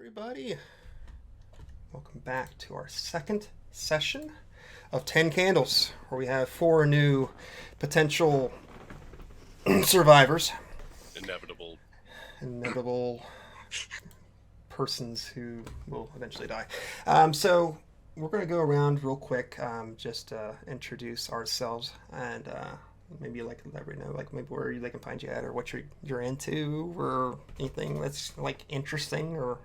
Everybody, welcome back to our second session of 10 Candles, where we have four new potential survivors, Inevitable. inevitable persons who will eventually die. So we're going to go around real quick, just introduce ourselves and maybe let everybody know maybe where they can find you at, or what you're into, or anything that's interesting. Or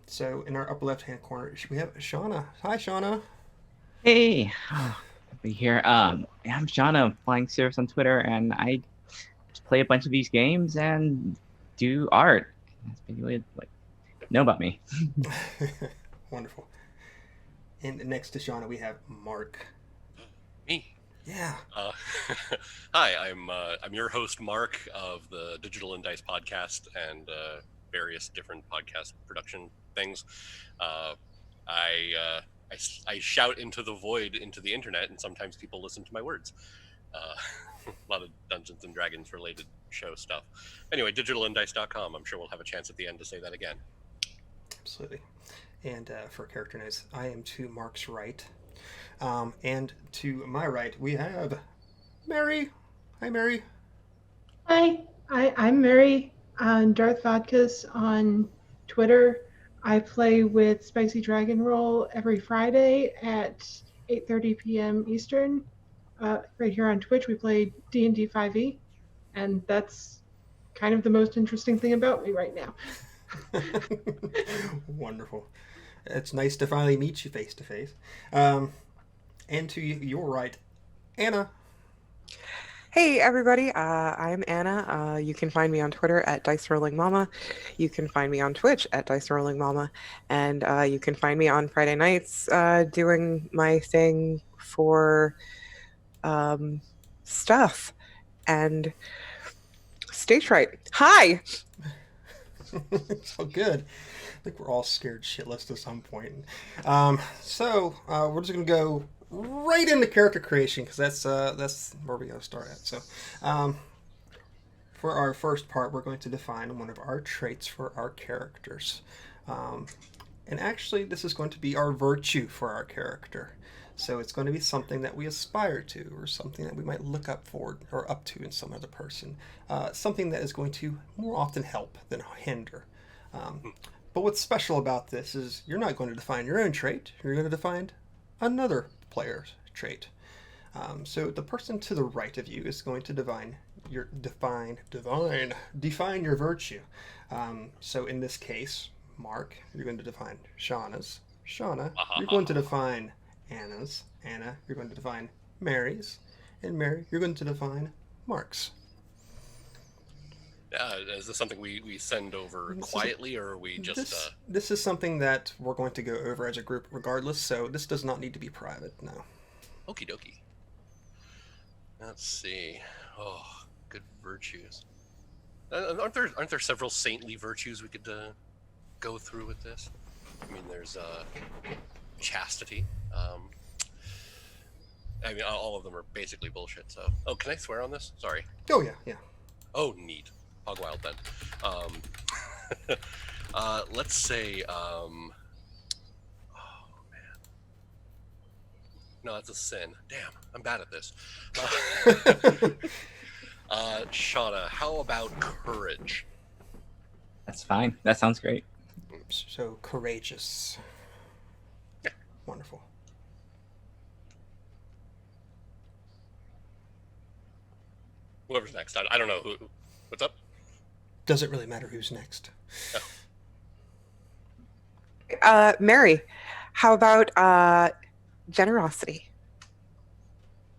so in our upper left hand corner we have Shauna. Hi, Shauna. Hey, I'll be here. I'm Shauna, flying service on Twitter, and I just play a bunch of these games and do art. That's basically know about me. Wonderful. And next to Shauna we have Mark. Me. Yeah. Hi, I'm your host Mark of the Digital and Dice podcast and various different podcast production things. I shout into the void, into the internet, and sometimes people listen to my words. A lot of Dungeons and Dragons related show stuff. Anyway, digitalanddice.com. I'm sure we'll have a chance at the end to say that again. Absolutely. And for character notes, I am to Mark's right. And to my right, we have Meri. Hi, Meri. Hi, I'm Meri on Darth Vodkas on Twitter. I play with Spicy Dragon Roll every Friday at 8:30 p.m. Eastern. Right here on Twitch, we play D&D 5e, and that's kind of the most interesting thing about me right now. Wonderful. It's nice to finally meet you face to face. And to your right, Anna. Hey everybody, I'm Anna. You can find me on Twitter at Dice Rolling Mama. You can find me on Twitch at Dice Rolling Mama, and you can find me on Friday nights doing my thing for stuff and stage fright. Hi. So good. I think we're all scared shitless at some point. So we're just gonna go right into character creation because that's where we gotta start at. So, for our first part, we're going to define one of our traits for our characters, and actually, this is going to be our virtue for our character. So it's going to be something that we aspire to, or something that we might look up for or up to in some other person. Something that is going to more often help than hinder. But what's special about this is you're not going to define your own trait. You're going to define another player's trait. So the person to the right of you is going to define your virtue. So in this case, Mark, you're going to define Shauna's. Shauna, you're going to define Anna's. Anna, you're going to define Mary's. And Meri, you're going to define Mark's. Is this something we send over quietly, or are we just... This is something that we're going to go over as a group regardless, so this does not need to be private, no. Okie dokie. Let's see. Oh, good virtues. Aren't there several saintly virtues we could go through with this? I mean, there's chastity. I mean, all of them are basically bullshit. So, can I swear on this? Sorry. Oh yeah. Oh, neat. Hog wild then. Let's say. Oh man. No, that's a sin. Damn, I'm bad at this. Shauna, how about courage? That's fine. That sounds great. So courageous. Yeah. Wonderful. Whoever's next. I don't know who. What's up? Does it really matter who's next? Oh. Meri, how about generosity?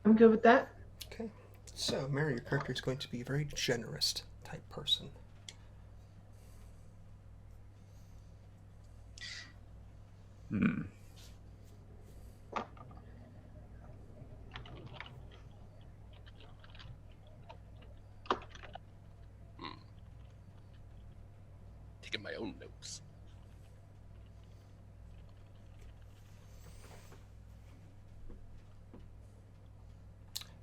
I'm good with that. Okay. So, Meri, your character is going to be a very generous type person. Taking my own notes.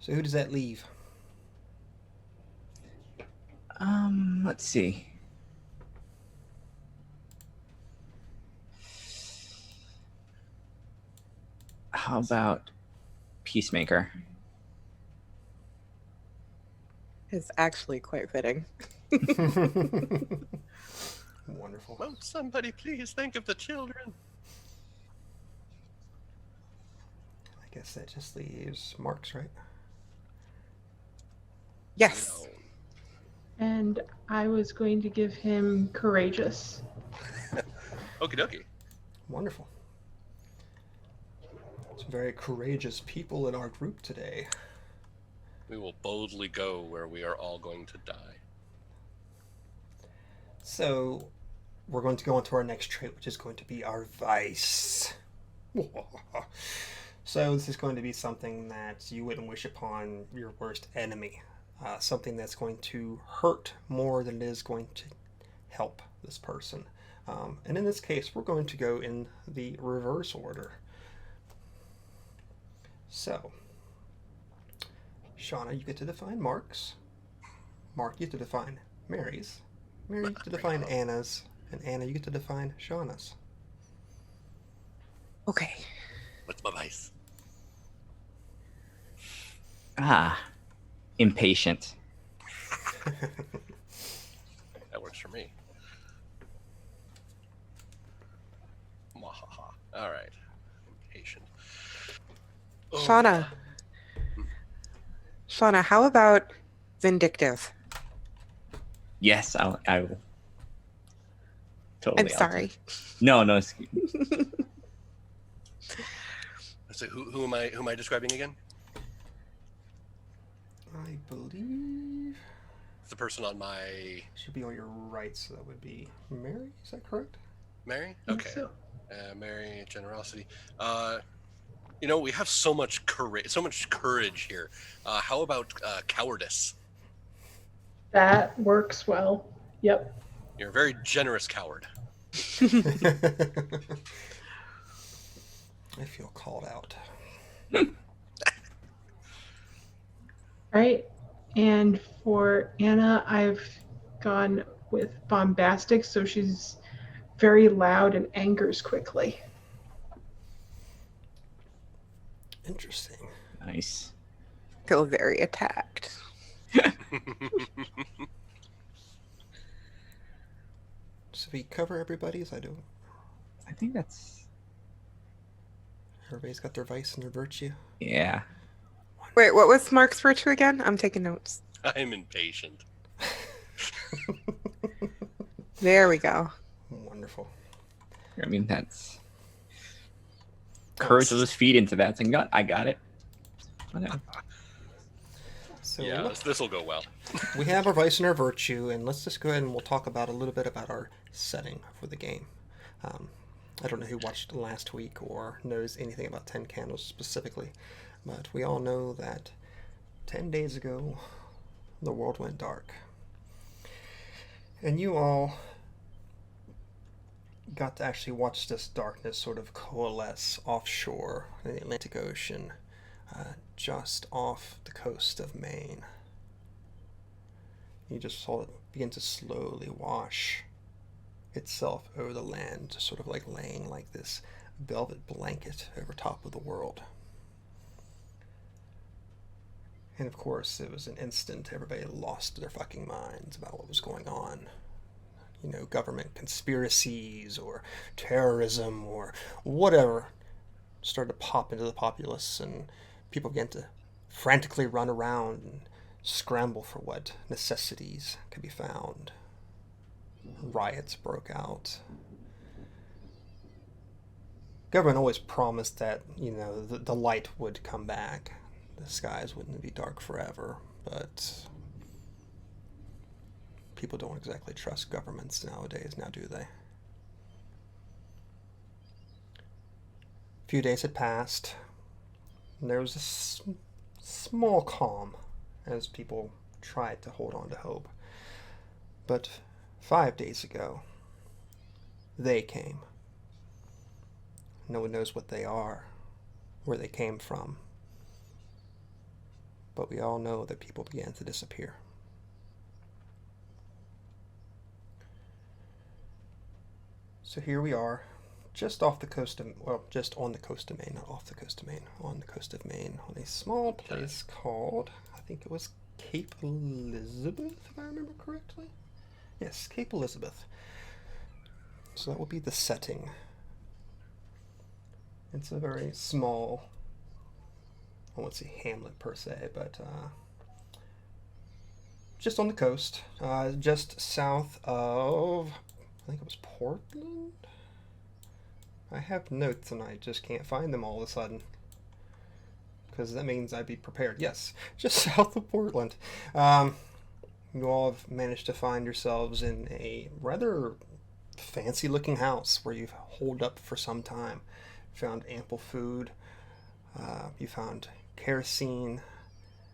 So who does that leave? Let's see. How about Peacemaker? It's actually quite fitting. Wonderful. Won't somebody please think of the children? I guess that just leaves Marks, right? Yes. And I was going to give him courageous. Okie dokie. Wonderful. Some very courageous people in our group today. We will boldly go where we are all going to die. So, we're going to go on to our next trait, which is going to be our vice. So, this is going to be something that you wouldn't wish upon your worst enemy. Something that's going to hurt more than it is going to help this person. And in this case, we're going to go in the reverse order. So, Shauna, you get to define Mark's. Mark, you get to define Mary's. Mary, you get to define Anna's. And Anna, you get to define Shauna's. Okay. What's my vice? Impatient. That works for me. Mwahaha. All right. Impatient. Oh. Shauna, how about vindictive? Yes, I will. Totally. I'm sorry. No. So who am I describing again? I believe It's the person on my should be on your right, so that would be Mary. Is that correct? Mary? I think Okay. so. Mary, generosity. We have so much courage here. How about cowardice? That works well. Yep. You're a very generous coward. I feel called out. Right. And for Anna, I've gone with bombastic, so she's very loud and angers quickly. Interesting. Nice. Feel very attacked. So we cover everybody's. I do. I think that's. Everybody's got their vice and their virtue. Yeah. Wait, what was Mark's virtue again? I'm taking notes. I'm impatient. There we go. Wonderful. I mean, that's. Courage will just feed into that. And I got it. Whatever. So Yeah, this will go well. we have our vice and our virtue, and let's just go ahead and we'll talk about a little bit about our setting for the game. I don't know who watched last week or knows anything about 10 Candles specifically, but we all know that 10 days ago the world went dark. And you all got to actually watch this darkness sort of coalesce offshore in the Atlantic Ocean, just off the coast of Maine. You just saw it begin to slowly wash itself over the land, sort of like laying like this velvet blanket over top of the world. And of course, it was an instant everybody lost their fucking minds about what was going on. You know, government conspiracies or terrorism or whatever started to pop into the populace, and people began to frantically run around and scramble for what necessities could be found. Riots broke out. Government always promised that, the light would come back. The skies wouldn't be dark forever, but people don't exactly trust governments nowadays, now do they? A few days had passed, and there was a small calm as people tried to hold on to hope. But 5 days ago, they came. No one knows what they are, where they came from. But we all know that people began to disappear. So here we are, just off the coast of, well, just on the coast of Maine, not off the coast of Maine, on the coast of Maine, on a small place called, I think it was Cape Elizabeth, if I remember correctly. Yes, Cape Elizabeth. So that will be the setting. It's a very small, I won't say hamlet per se, but just on the coast, just south of, I think it was Portland? I have notes and I just can't find them all of a sudden. Because that means I'd be prepared. Yes, just south of Portland. You all have managed to find yourselves in a rather fancy looking house where you've holed up for some time. You found ample food. You found kerosene,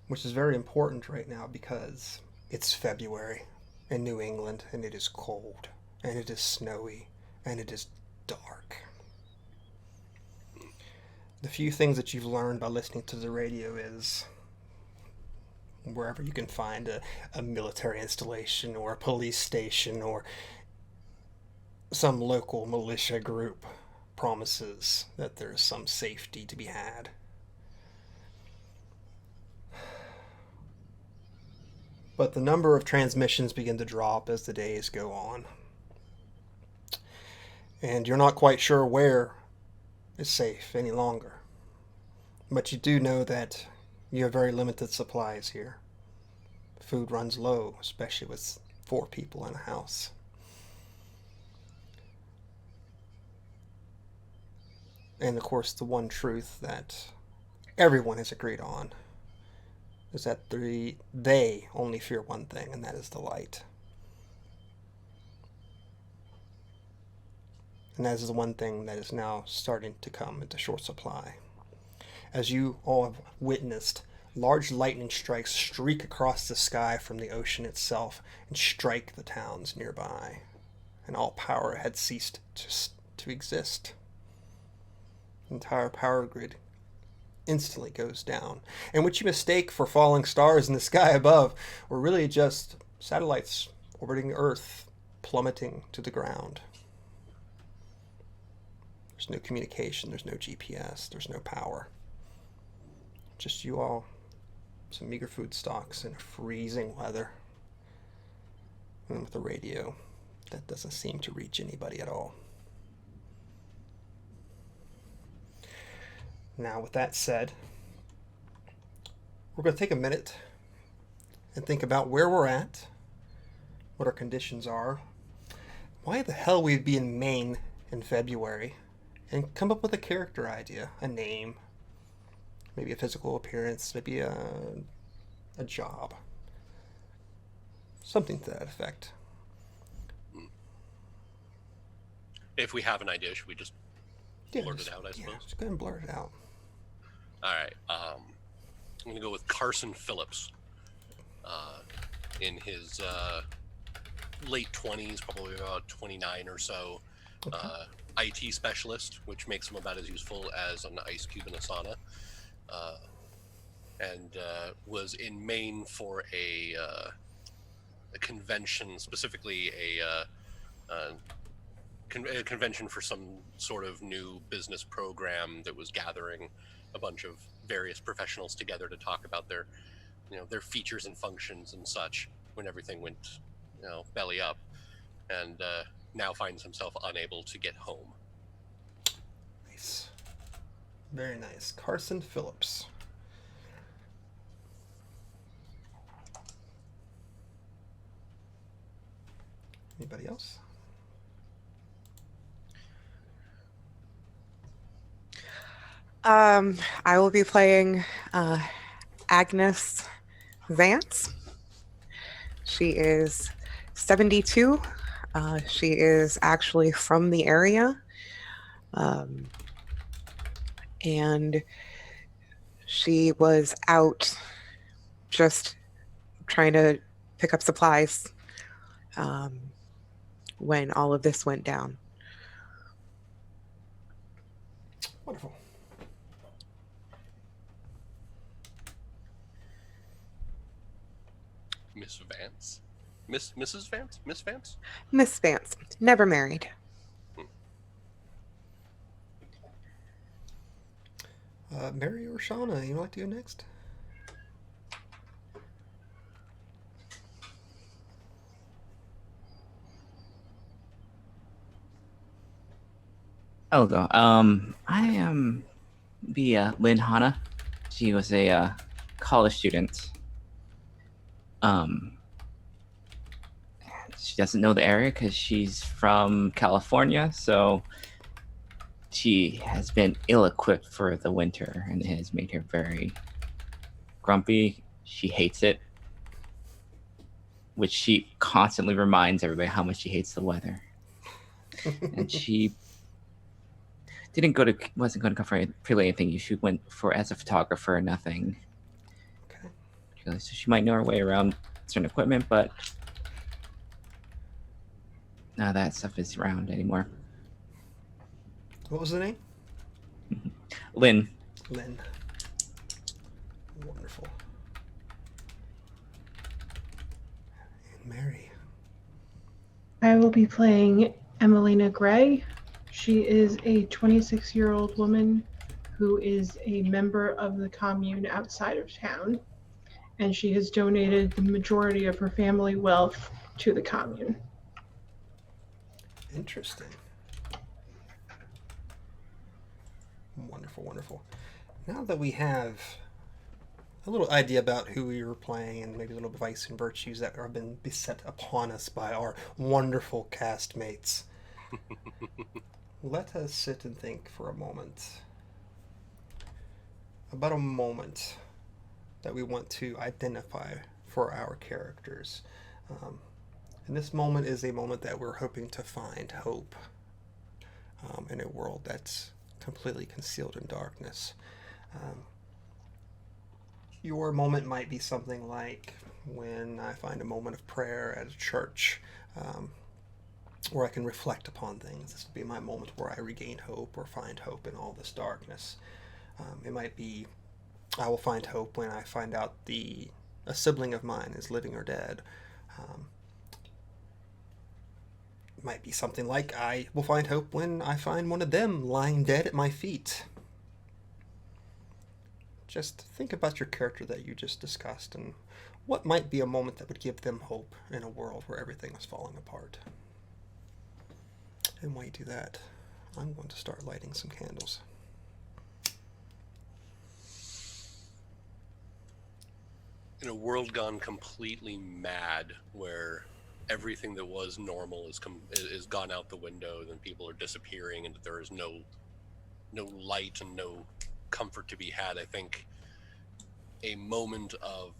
which is very important right now because it's February in New England and it is cold and it is snowy and it is dark. The few things that you've learned by listening to the radio is wherever you can find a military installation or a police station or some local militia group promises that there's some safety to be had. But the number of transmissions begin to drop as the days go on. And you're not quite sure where is safe any longer. But you do know that you have very limited supplies here. Food runs low, especially with 4 people in a house. And of course, the one truth that everyone has agreed on is that they only fear one thing, and that is the light. And that is the one thing that is now starting to come into short supply. As you all have witnessed, large lightning strikes streak across the sky from the ocean itself and strike the towns nearby. And all power had ceased to exist. The entire power grid instantly goes down. And what you mistake for falling stars in the sky above were really just satellites orbiting Earth, plummeting to the ground. There's no communication, there's no GPS, there's no power. Just you all, some meager food stocks in freezing weather. And with a radio that doesn't seem to reach anybody at all. Now, with that said, we're going to take a minute and think about where we're at, what our conditions are, why the hell we'd be in Maine in February, and come up with a character idea, a name, maybe a physical appearance, maybe a job, something to that effect. If we have an idea, should we just blurt it out, I suppose? Yeah, just go ahead and blurt it out. All right. I'm going to go with Carson Phillips. In his late 20s, probably about 29 or so. Okay. IT specialist, which makes him about as useful as an ice cube in a sauna. And was in Maine for a convention, specifically a convention for some sort of new business program that was gathering a bunch of various professionals together to talk about their features and functions and such when everything went, belly up, and now finds himself unable to get home. Nice. Very nice. Carson Phillips. Anybody else? I will be playing Agnes Vance. She is 72. She is actually from the area. And she was out just trying to pick up supplies when all of this went down. Wonderful. Miss Vance? Mrs. Vance? Miss Vance? Miss Vance, never married. Meri or Shauna, you would like to go next? I'll go. I am Lynn Hanna. She was a college student. She doesn't know the area because she's from California, so she has been ill-equipped for the winter, and it has made her very grumpy. She hates it, which she constantly reminds everybody how much she hates the weather. And she wasn't going to come for really anything. She went for as a photographer, nothing. Okay. So she might know her way around certain equipment, but none of that stuff is around anymore. What was the name? Lynn. Lynn. Wonderful. And Meri. I will be playing Emelina Gray. She is a 26-year-old woman who is a member of the commune outside of town, and she has donated the majority of her family wealth to the commune. Interesting. Wonderful, wonderful. Now that we have a little idea about who we were playing and maybe a little vice and virtues that have been beset upon us by our wonderful castmates, let us sit and think for a moment about a moment that we want to identify for our characters. And this moment is a moment that we're hoping to find hope in a world that's completely concealed in darkness. Your moment might be something like when I find a moment of prayer at a church, where I can reflect upon things. This will be my moment where I regain hope or find hope in all this darkness. It might be I will find hope when I find out a sibling of mine is living or dead. It might be something like I will find hope when I find one of them lying dead at my feet. Just think about your character that you just discussed and what might be a moment that would give them hope in a world where everything is falling apart. And while you do that, I'm going to start lighting some candles. In a world gone completely mad, where everything that was normal is gone out the window, and people are disappearing, and there is no light and no comfort to be had, I think a moment of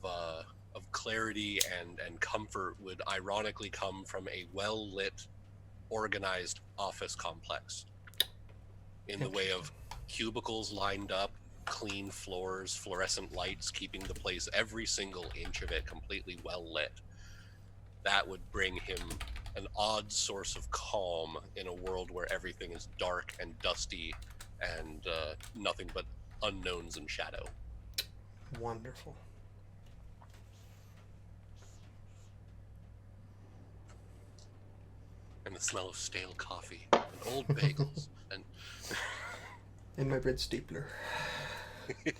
clarity and comfort would ironically come from a well-lit, organized office complex, in the way of cubicles lined up, clean floors, fluorescent lights keeping the place, every single inch of it, completely well lit. That would bring him an odd source of calm in a world where everything is dark and dusty and nothing but unknowns and shadow. Wonderful. And the smell of stale coffee and old bagels and And my bread stapler.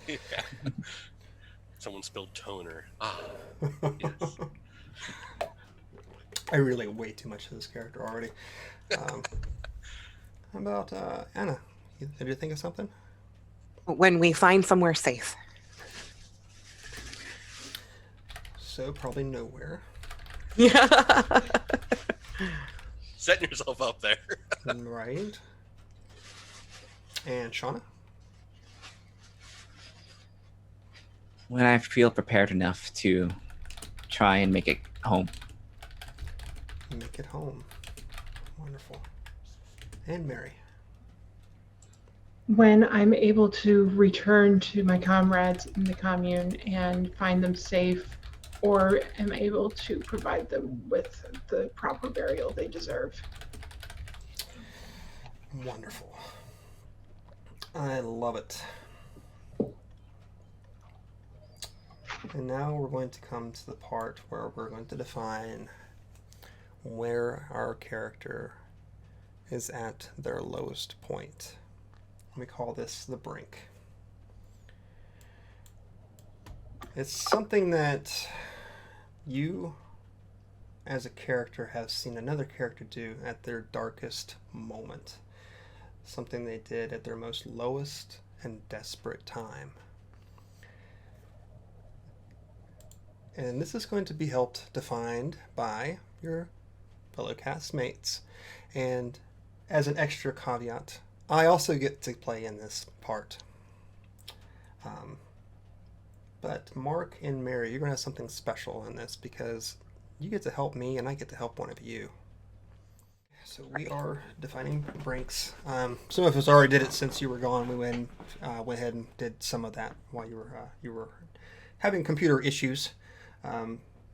yeah. Someone spilled toner. Ah, yes. I relate way too much to this character already. How about Anna? Did you think of something? When we find somewhere safe. So probably nowhere. Yeah. Setting yourself up there. Right. And Shauna? When I feel prepared enough to try and make it home. Make it home. Wonderful. And Meri? When I'm able to return to my comrades in the commune and find them safe, or am able to provide them with the proper burial they deserve. Wonderful. I love it. And now we're going to come to the part where we're going to define where our character is at their lowest point. We call this the brink. It's something that you, as a character, have seen another character do at their darkest moment. Something they did at their most lowest and desperate time. And this is going to be helped defined by your fellow castmates. And as an extra caveat, I also get to play in this part. But Mark and Meri, you're going to have something special in this because you get to help me and I get to help one of you. So we are defining Brinks. Some of us already did it since you were gone. We went ahead and did some of that while you were having computer issues.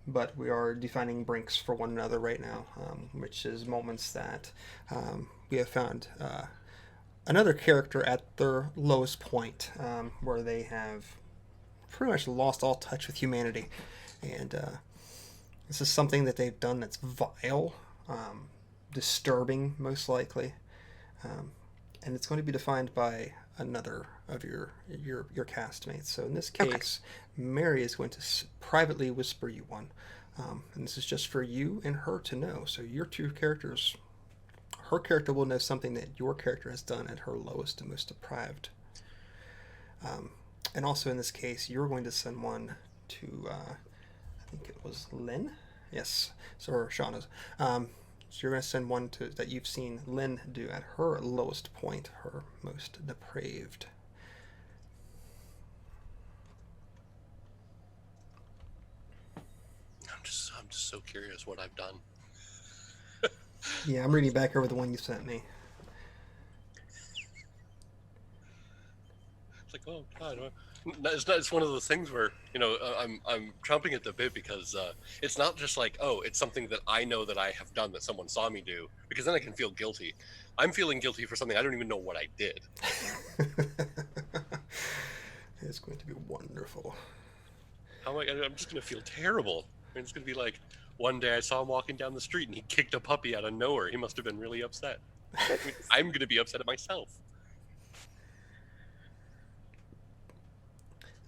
But we are defining Brinks for one another right now, which is moments that we have found another character at their lowest point, where they have pretty much lost all touch with humanity. And this is something that they've done that's vile, disturbing, most likely. And it's going to be defined by another of your castmates. So in this case, Meri is going to privately whisper you one. And this is just for you and her to know. So your two characters, her character will know something that your character has done at her lowest and most deprived. And also in this case, you're going to send one to, I think it was Lynn? Yes, so or Shauna's. So you're going to send one to that you've seen Lynn do at her lowest point, her most depraved. I'm just so curious what I've done. Yeah, I'm reading back over the one you sent me. It's like, oh God, it's one of those things where I'm chomping at the bit because it's not just like, oh, it's something that I know that I have done that someone saw me do, because then I can feel guilty. I'm feeling guilty for something I don't even know what I did. It's going to be wonderful. I'm just going to feel terrible. It's going to be like, one day I saw him walking down the street and he kicked a puppy out of nowhere. He must have been really upset. I'm going to be upset at myself.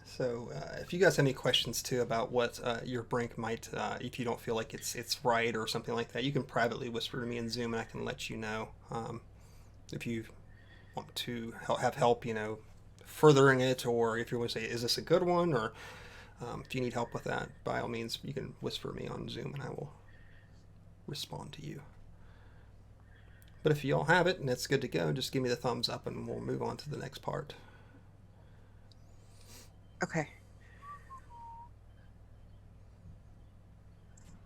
So if you guys have any questions too about what your Brink might, if you don't feel like it's right or something like that, you can privately whisper to me in Zoom and I can let you know. If you want to have help, furthering it, or if you want to say, is this a good one, or if you need help with that, by all means, you can whisper me on Zoom and I will respond to you. But if you all have it and it's good to go, just give me the thumbs up and we'll move on to the next part. Okay.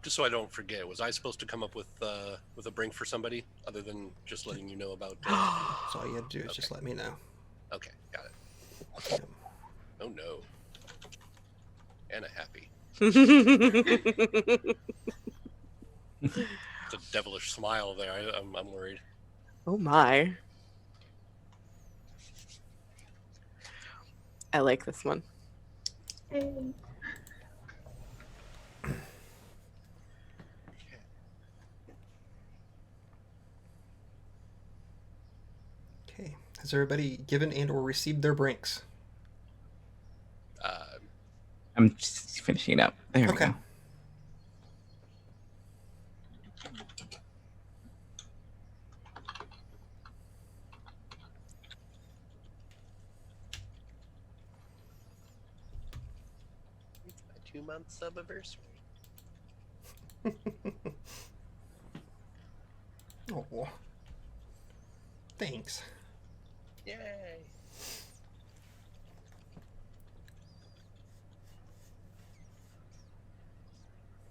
Just so I don't forget, was I supposed to come up with a Brink for somebody other than just letting you know about? So all you have to do is just let me know. Okay, got it. Yep. Oh no. Anna happy. It's a devilish smile there. I'm worried. Oh my. I like this one. Hey. Okay. Has everybody given and or received their Brinks? I'm just finishing it up. There we Okay. go. It's my 2-month sub-anniversary. Oh. Thanks. Yay!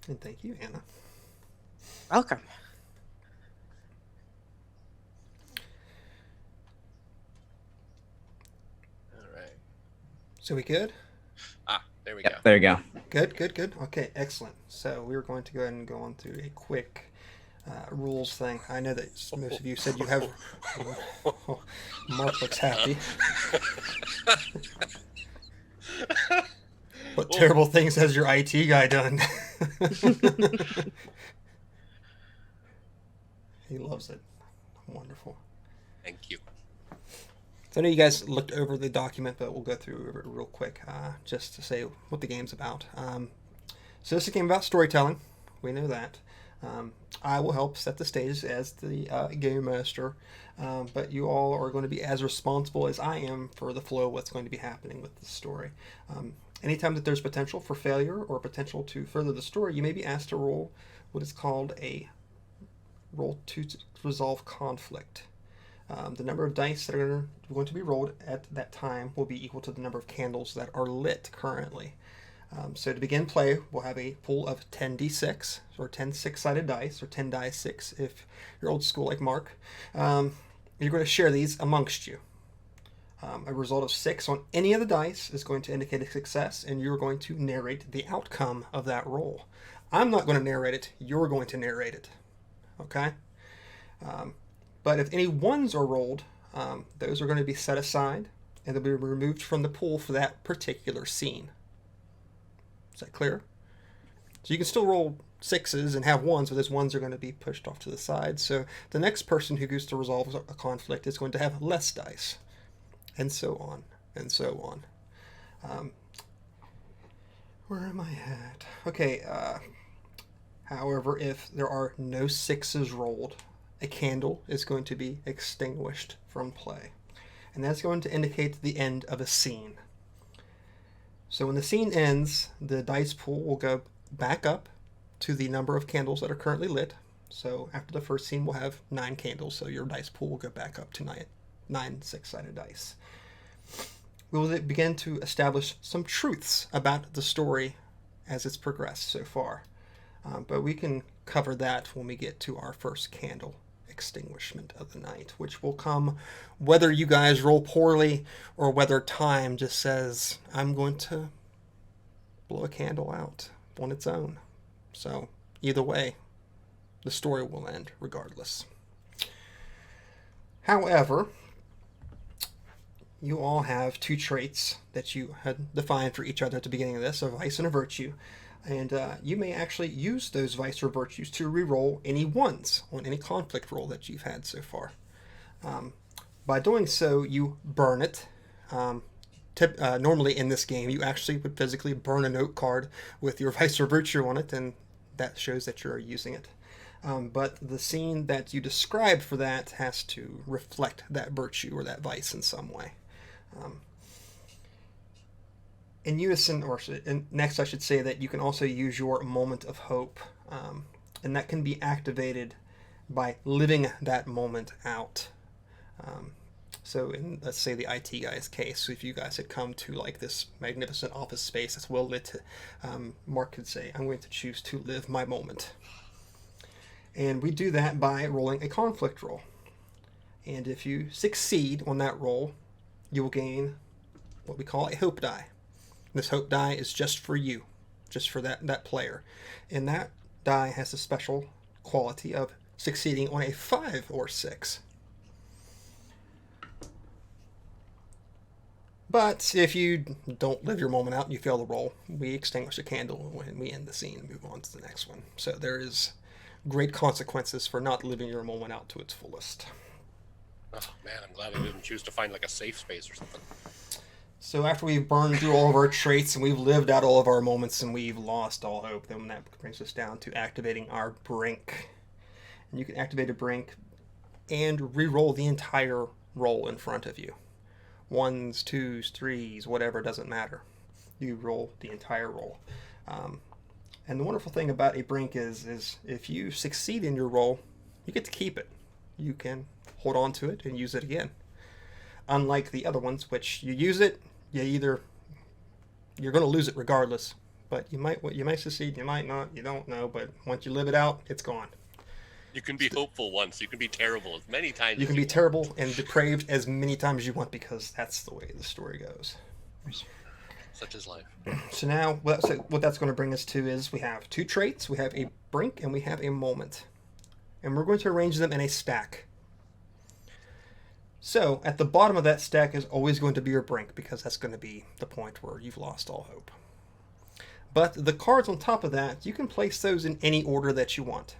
And thank you, Anna. Welcome. All right. So we good? There we Yep, go. there you go. Good. Okay, excellent. So we're going to go ahead and go on through a quick rules thing. I know that most of you said you have... Mark looks happy. What terrible things has your IT guy done? He loves it. Wonderful. Thank you. So I know you guys looked over the document, but we'll go through it real quick just to say what the game's about. So this is a game about storytelling. We know that. I will help set the stage as the game master, but you all are going to be as responsible as I am for the flow of what's going to be happening with the story. Anytime that there's potential for failure or potential to further the story, you may be asked to roll what is called a roll to resolve conflict. The number of dice that are going to be rolled at that time will be equal to the number of candles that are lit currently. So to begin play, we'll have a pool of 10d6, or 10 six-sided dice, or 10 die 6 if you're old school like Mark. You're going to share these amongst you. A result of 6 on any of the dice is going to indicate a success, and you're going to narrate the outcome of that roll. I'm not going to narrate it, you're going to narrate it. Okay? But if any ones are rolled, those are going to be set aside, and they'll be removed from the pool for that particular scene. Is that clear? So you can still roll 6s and have 1s, but those 1s are going to be pushed off to the side. So the next person who goes to resolve a conflict is going to have less dice, and so on, and so on. Where am I at? Okay, however, if there are no 6s rolled, a candle is going to be extinguished from play. And that's going to indicate the end of a scene. So when the scene ends, the dice pool will go back up to the number of candles that are currently lit. So after the first scene, we'll have 9 candles, so your dice pool will go back up to 9 six-sided dice. We will begin to establish some truths about the story as it's progressed so far. But we can cover that when we get to our first candle extinguishment of the night, which will come whether you guys roll poorly or whether time just says, I'm going to blow a candle out on its own. So either way, the story will end regardless. However, you all have 2 traits that you had defined for each other at the beginning of this, a vice and a virtue. And you may actually use those vice or virtues to re-roll any 1s on any conflict roll that you've had so far. By doing so, you burn it. Normally in this game, you actually would physically burn a note card with your vice or virtue on it, and that shows that you're using it. But the scene that you described for that has to reflect that virtue or that vice in some way. In unison, or next I should say that you can also use your moment of hope, and that can be activated by living that moment out. So in, let's say, the IT guy's case, if you guys had come to like this magnificent office space that's well lit, Mark could say, I'm going to choose to live my moment. And we do that by rolling a conflict roll. And if you succeed on that roll, you will gain what we call a hope die. This hope die is just for you, just for that player. And that die has the special quality of succeeding on a 5 or 6. But if you don't live your moment out and you fail the roll, we extinguish a candle when we end the scene and move on to the next one. So there is great consequences for not living your moment out to its fullest. Oh man, I'm glad I didn't choose to find like a safe space or something. So after we've burned through all of our traits and we've lived out all of our moments and we've lost all hope, then that brings us down to activating our brink. And you can activate a brink and re-roll the entire roll in front of you. 1s, 2s, 3s, whatever, doesn't matter. You roll the entire roll. And the wonderful thing about a brink is if you succeed in your roll, you get to keep it. You can hold on to it and use it again. Unlike the other ones, which you use it, you're going to lose it regardless. But you might succeed, you might not, you don't know. But once you live it out, it's gone. You can be hopeful once. You can be terrible as many times. You can be terrible and depraved as many times as you want, because that's the way the story goes. Such is life. So now, what that's going to bring us to is we have 2 traits, we have a brink, and we have a moment. And we're going to arrange them in a stack. So, at the bottom of that stack is always going to be your brink, because that's going to be the point where you've lost all hope. But the cards on top of that, you can place those in any order that you want.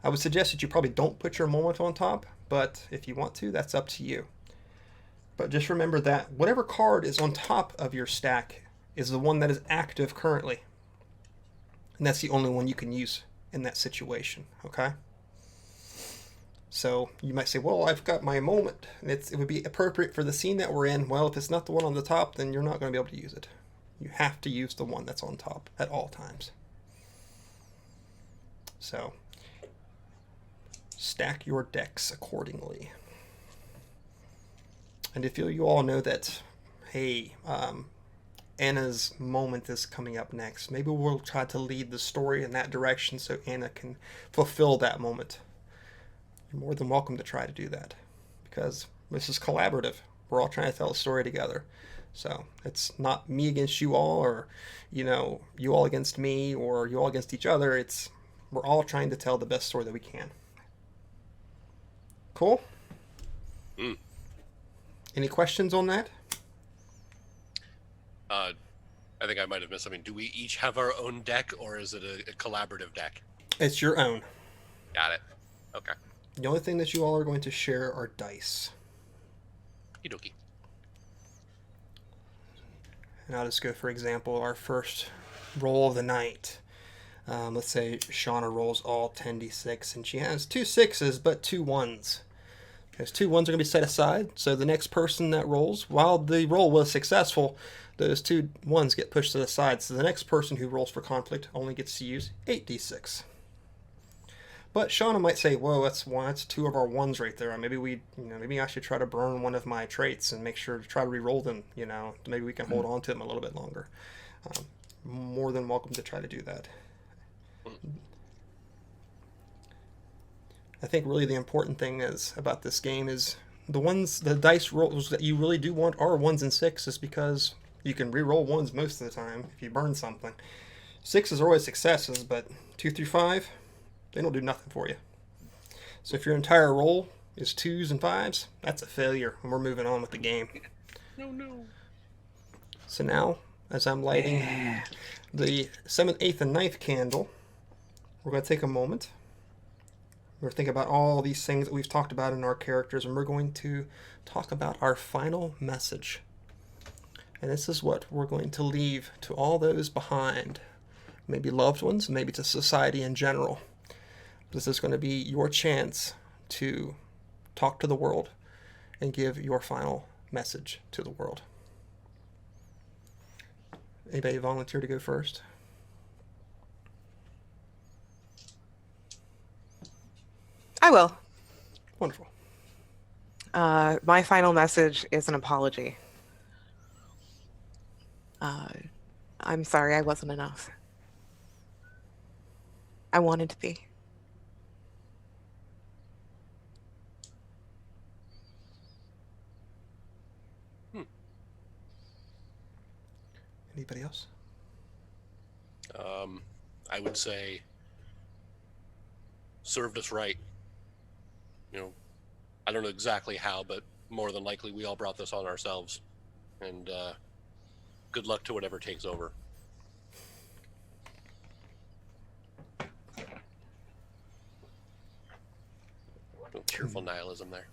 I would suggest that you probably don't put your moment on top, but if you want to, that's up to you. But just remember that whatever card is on top of your stack is the one that is active currently. And that's the only one you can use in that situation, okay? So you might say, well, I've got my moment. And it would be appropriate for the scene that we're in. Well, if it's not the one on the top, then you're not going to be able to use it. You have to use the one that's on top at all times. So stack your decks accordingly. And if you all know that, hey, Anna's moment is coming up next, maybe we'll try to lead the story in that direction so Anna can fulfill that moment. You're more than welcome to try to do that, because this is collaborative. We're all trying to tell a story together. So it's not me against you all, or you all against me, or you all against each other. We're all trying to tell the best story that we can. Cool? Mm. Any questions on that? I think I might have missed something. Do we each have our own deck, or is it a collaborative deck? It's your own. Got it. Okay. The only thing that you all are going to share are dice. Okie dokie. And I'll just go, for example, our first roll of the night. Let's say Shauna rolls all 10d6, and she has 2 6s, but 2 1s. Those 2 1s are going to be set aside, so the next person that rolls, while the roll was successful, those 2 1s get pushed to the side, so the next person who rolls for conflict only gets to use 8d6. But Shauna might say, whoa, that's 2 of our 1s right there. Maybe I should try to burn one of my traits and make sure to try to re-roll them, maybe we can hold on to them a little bit longer. More than welcome to try to do that. I think really the important thing about this game is the dice rolls that you really do want are 1s and 6s, because you can re-roll 1s most of the time if you burn something. 6s are always successes, but 2 through 5, they don't do nothing for you. So if your entire roll is 2s and 5s, that's a failure, and we're moving on with the game. No. So now, as I'm lighting the 7th, 8th, and 9th candle, we're going to take a moment. We're going to think about all these things that we've talked about in our characters, and we're going to talk about our final message. And this is what we're going to leave to all those behind. Maybe loved ones, maybe to society in general. This is going to be your chance to talk to the world and give your final message to the world. Anybody volunteer to go first? I will. Wonderful. My final message is an apology. I'm sorry I wasn't enough. I wanted to be. Anybody else? I would say served us right. I don't know exactly how, but more than likely we all brought this on ourselves. And good luck to whatever takes over. No cheerful nihilism there.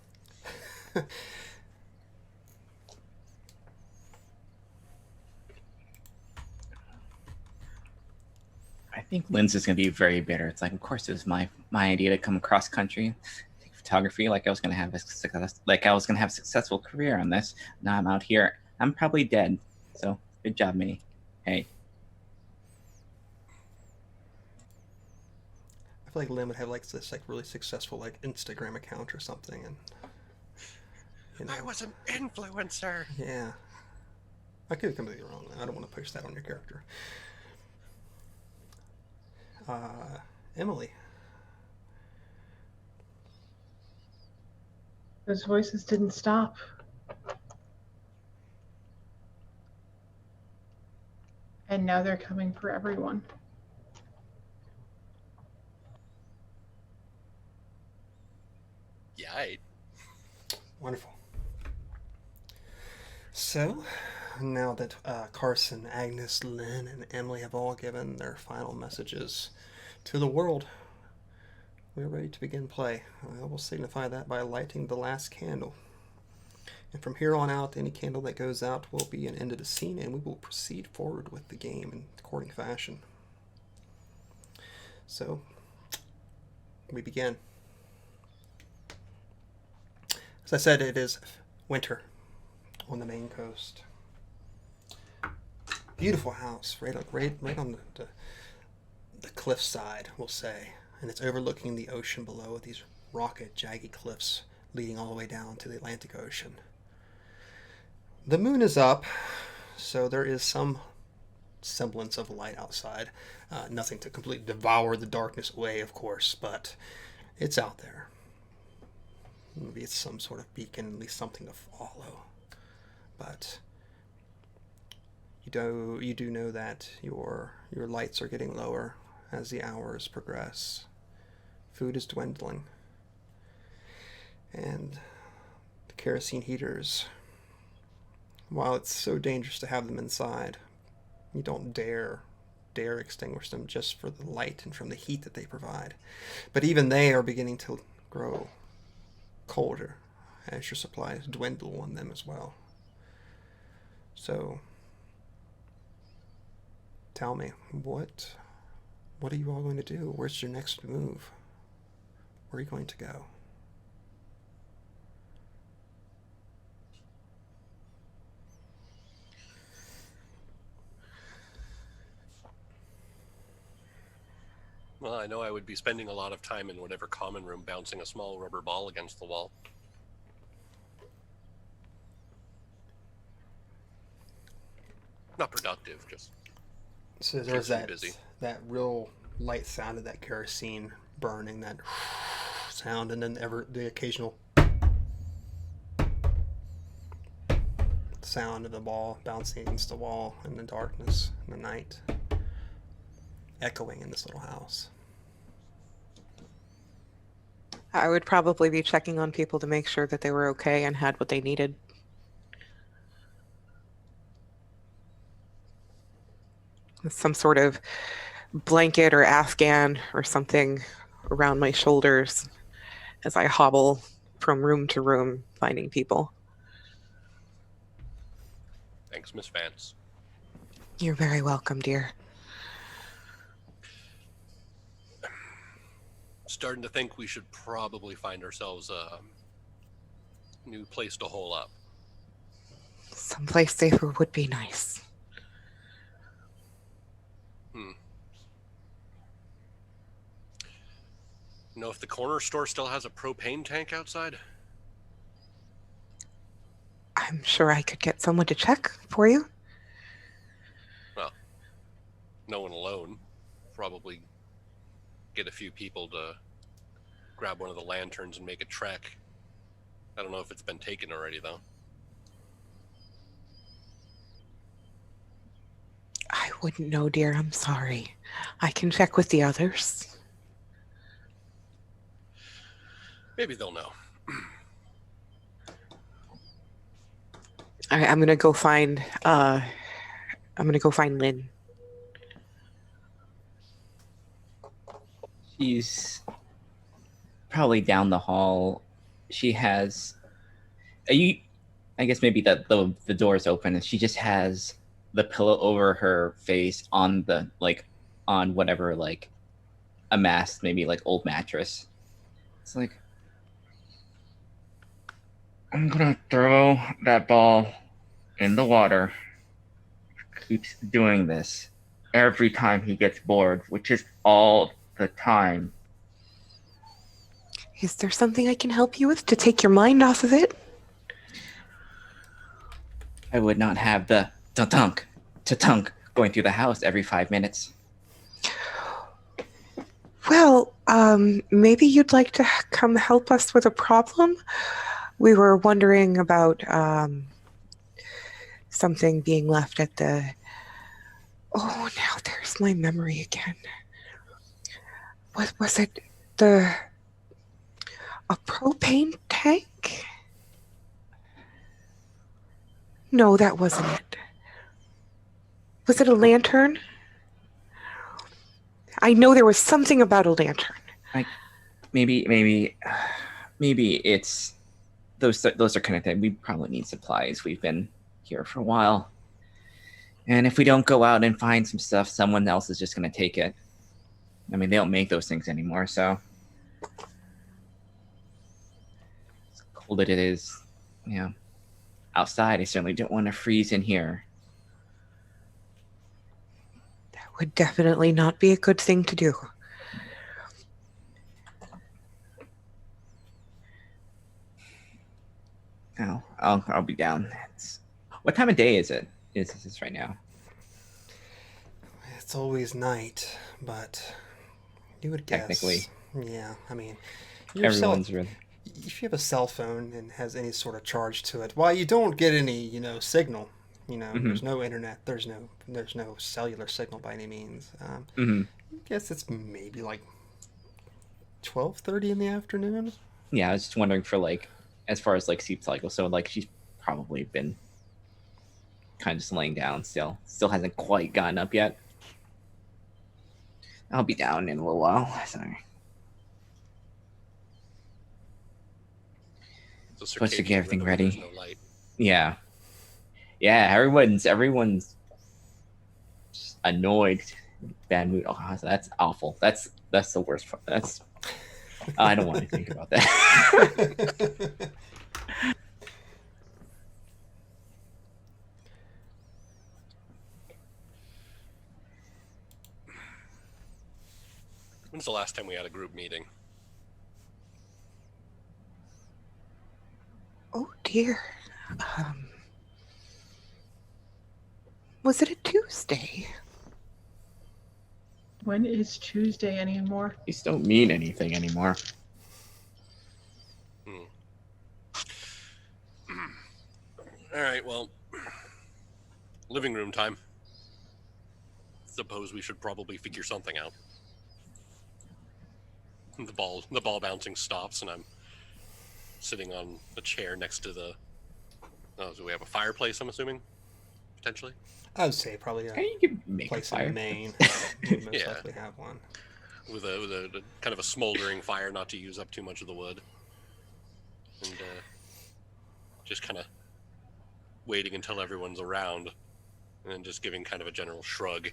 I think Lynn's is going to be very bitter. It's like, of course, it was my idea to come across country, take photography, like I was going to have a successful career on this. Now I'm out here. I'm probably dead. So good job, Minnie. Hey. I feel like Lynn would have this really successful Instagram account or something, and I was an influencer. Yeah. I could be completely wrong. I don't want to push that on your character. Emily. Those voices didn't stop. And now they're coming for everyone. Yeah. Wonderful. So, now that Carson, Agnes, Lynn, and Emily have all given their final messages to the world, we're ready to begin play. I will signify that by lighting the last candle. And from here on out, any candle that goes out will be an end of the scene, and we will proceed forward with the game in according fashion. So, we begin. As I said, it is winter on the Maine coast. Beautiful house, right on the cliffside, we'll say, and it's overlooking the ocean below with these rocket, jagged cliffs leading all the way down to the Atlantic Ocean. The moon is up, so there is some semblance of light outside. Nothing to completely devour the darkness away, of course, but it's out there. Maybe it's some sort of beacon, at least something to follow. But you do know that your lights are getting lower as the hours progress. Food is dwindling, and the kerosene heaters, while it's so dangerous to have them inside, you don't dare extinguish them just for the light and from the heat that they provide. But even they are beginning to grow colder as your supplies dwindle on them as well. So, tell me, what are you all going to do? Where's your next move? Where are you going to go? Well, I know I would be spending a lot of time in whatever common room bouncing a small rubber ball against the wall. Not productive, just So there's keeps me busy. that real light sound of that kerosene burning, that sound, and then the occasional sound of the ball bouncing against the wall in the darkness in the night, echoing in this little house. I would probably be checking on people to make sure that they were okay and had what they needed. Some sort of blanket or Afghan or something around my shoulders as I hobble from room to room finding people. Thanks, Miss Vance. You're very welcome, dear. Starting to think we should probably find ourselves a new place to hole up. Someplace safer would be nice. Know if the corner store still has a propane tank outside? I'm sure I could get someone to check for you. Well, no one alone. Probably get a few people to grab one of the lanterns and make a trek. I don't know if it's been taken already, though. I wouldn't know, dear. I'm sorry. I can check with the others. Maybe they'll know. I'm gonna go find. I'm gonna go find Lynn. She's probably down the hall. She has. I guess maybe the door's open and she just has the pillow over her face on on whatever, like a mast, maybe like old mattress. It's like, I'm gonna throw that ball in the water. Keeps doing this every time he gets bored, which is all the time. Is there something I can help you with to take your mind off of it? I would not have the tunk going through the house every 5 minutes. Well, maybe you'd like to come help us with a problem? We were wondering about something being left at the... Oh, now there's my memory again. Was it a propane tank? No, that wasn't it. Was it a lantern? I know there was something about a lantern. Maybe it's those are connected. We probably need supplies. We've been here for a while. And if we don't go out and find some stuff, someone else is just going to take it. I mean, they don't make those things anymore, so. As cold as it is, outside, I certainly don't want to freeze in here. That would definitely not be a good thing to do. No, I'll be down. What time of day is it? Is this right now? It's always night, but you would guess. Technically. Yeah, I mean, Everyone's really. If you have a cell phone and has any sort of charge to it, while you don't get any, signal, there's no internet, there's no cellular signal by any means. I guess it's maybe like 12:30 in the afternoon. Yeah, I was just wondering for as far as sleep cycle. So she's probably been kind of just laying down still hasn't quite gotten up yet. I'll be down in a little while. Sorry. Supposed to get everything ready. No light. Yeah. Everyone's just annoyed, bad mood. Oh, that's awful. That's the worst part. I don't want to think about that. When's the last time we had a group meeting? Oh dear. Was it a Tuesday? When is Tuesday anymore? These don't mean anything anymore. All right, well, living room time. Suppose we should probably figure something out. The ball bouncing stops, and I'm sitting on a chair next to the. Oh, so we have a fireplace, I'm assuming, potentially. I would say probably a You could make a place fire. in Maine. We most Yeah. likely have one. With a kind of a smoldering fire, not to use up too much of the wood, and just kind of waiting until everyone's around, and then just giving kind of a general shrug.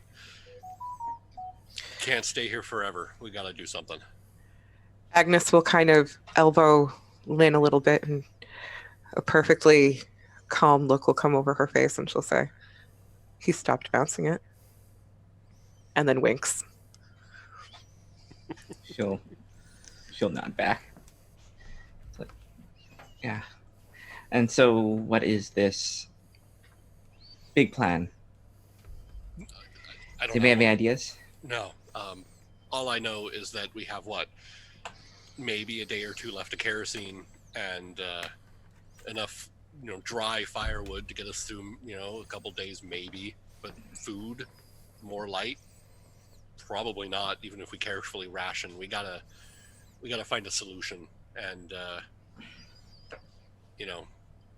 Can't stay here forever. We gotta do something. Agnes will kind of elbow Lynn a little bit, and a perfectly calm look will come over her face, and she'll say, "He stopped bouncing it," and then winks. She'll nod back. Yeah. And so, what is this big plan? I don't Do we have know. any ideas? No. All I know is that we have maybe a day or two left of kerosene and enough, dry firewood to get us through, a couple days maybe. But food, more light, probably not. Even if we carefully ration, we gotta find a solution. And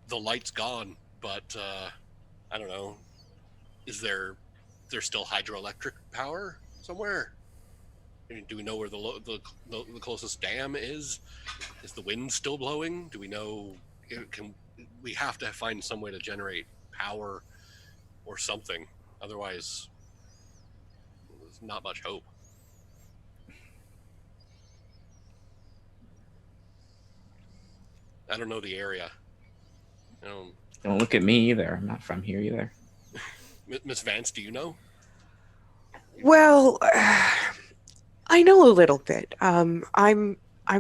the light's gone, but I don't know. Is there still hydroelectric power somewhere? Do we know where the closest dam is? Is the wind still blowing? Do we know? We have to find some way to generate power or something. Otherwise, there's not much hope. I don't know the area. Don't look at me either. I'm not from here either. Miss Vance, do you know? Well, I know a little bit. I'm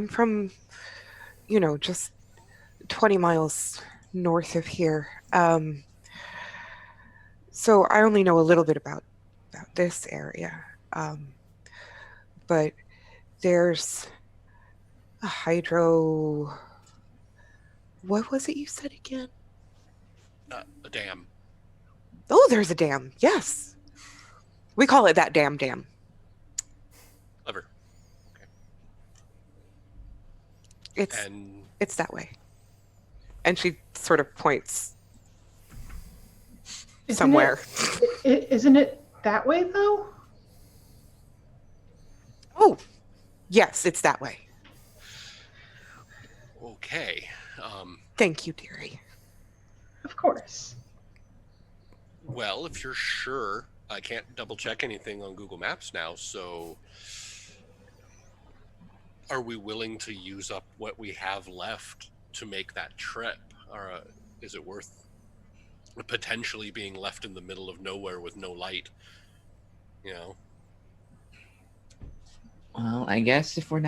from, just 20 miles north of here. So I only know a little bit about this area. But there's a hydro. What was it you said again? A dam. Oh, there's a dam. Yes. We call it that dam. Clever. Okay. It's that way. And she sort of points somewhere. Isn't it that way though? Oh, yes, it's that way. Okay. Thank you, dearie. Of course. Well, if you're sure, I can't double check anything on Google Maps now, so are we willing to use up what we have left to make that trip? Or is it worth potentially being left in the middle of nowhere with no light? You know? Well, I guess if we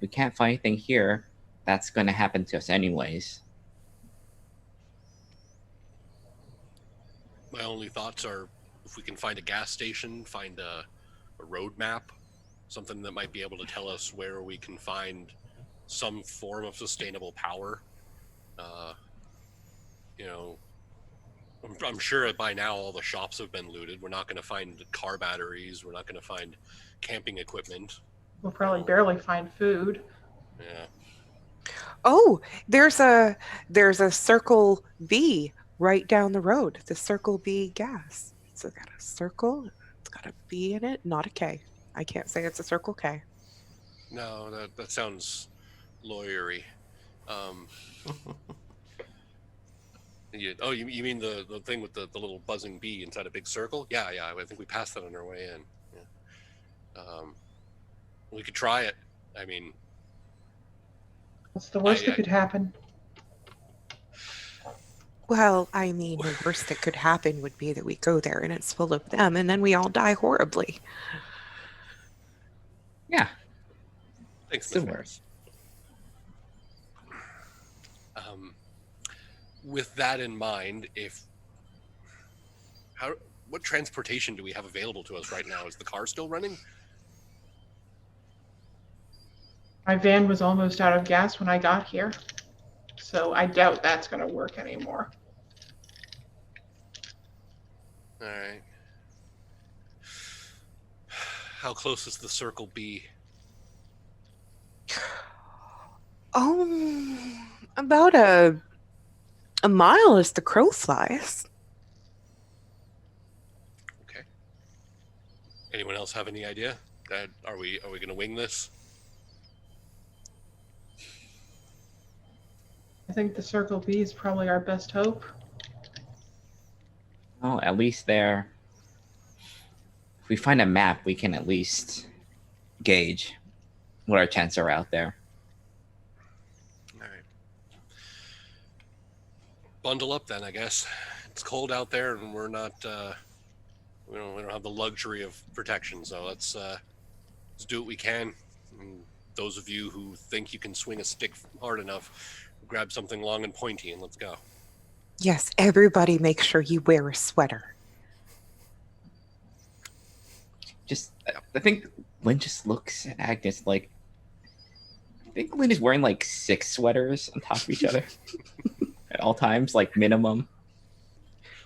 can't find anything here, that's gonna happen to us anyways. My only thoughts are if we can find a gas station, find a road map, something that might be able to tell us where we can find some form of sustainable power. You know, I'm sure by now all the shops have been looted. We're not going to find car batteries. We're not going to find camping equipment. We'll probably barely find food. Yeah. Oh, there's a Circle B right down the road. The Circle B gas. It's got a circle. It's got a B in it, not a K. I can't say it's a Circle K. No, that sounds lawyery. You mean the thing with the little buzzing bee inside a big circle? Yeah. I think we passed that on our way in. Yeah. We could try it. I mean, What's the worst that could happen? Well, I mean, the worst that could happen would be that we go there and it's full of them, and then we all die horribly. Yeah. thanks, Still Miss worse. With that in mind, what transportation do we have available to us right now? Is the car still running? My van was almost out of gas when I got here, so I doubt that's going to work anymore. All right. How close is the Circle B? Oh, about a mile as the crow flies. Okay. Anyone else have any idea? Are we going to wing this? I think the Circle B is probably our best hope. Well, at least there. If we find a map, we can at least gauge what our chances are out there. All right. Bundle up then, I guess. It's cold out there, and we're not. We don't have the luxury of protection, so let's do what we can. And those of you who think you can swing a stick hard enough, grab something long and pointy, and let's go. Yes, everybody make sure you wear a sweater. I think Lynn just looks at Agnes like, I think Lynn is wearing like 6 sweaters on top of each other at all times, like minimum.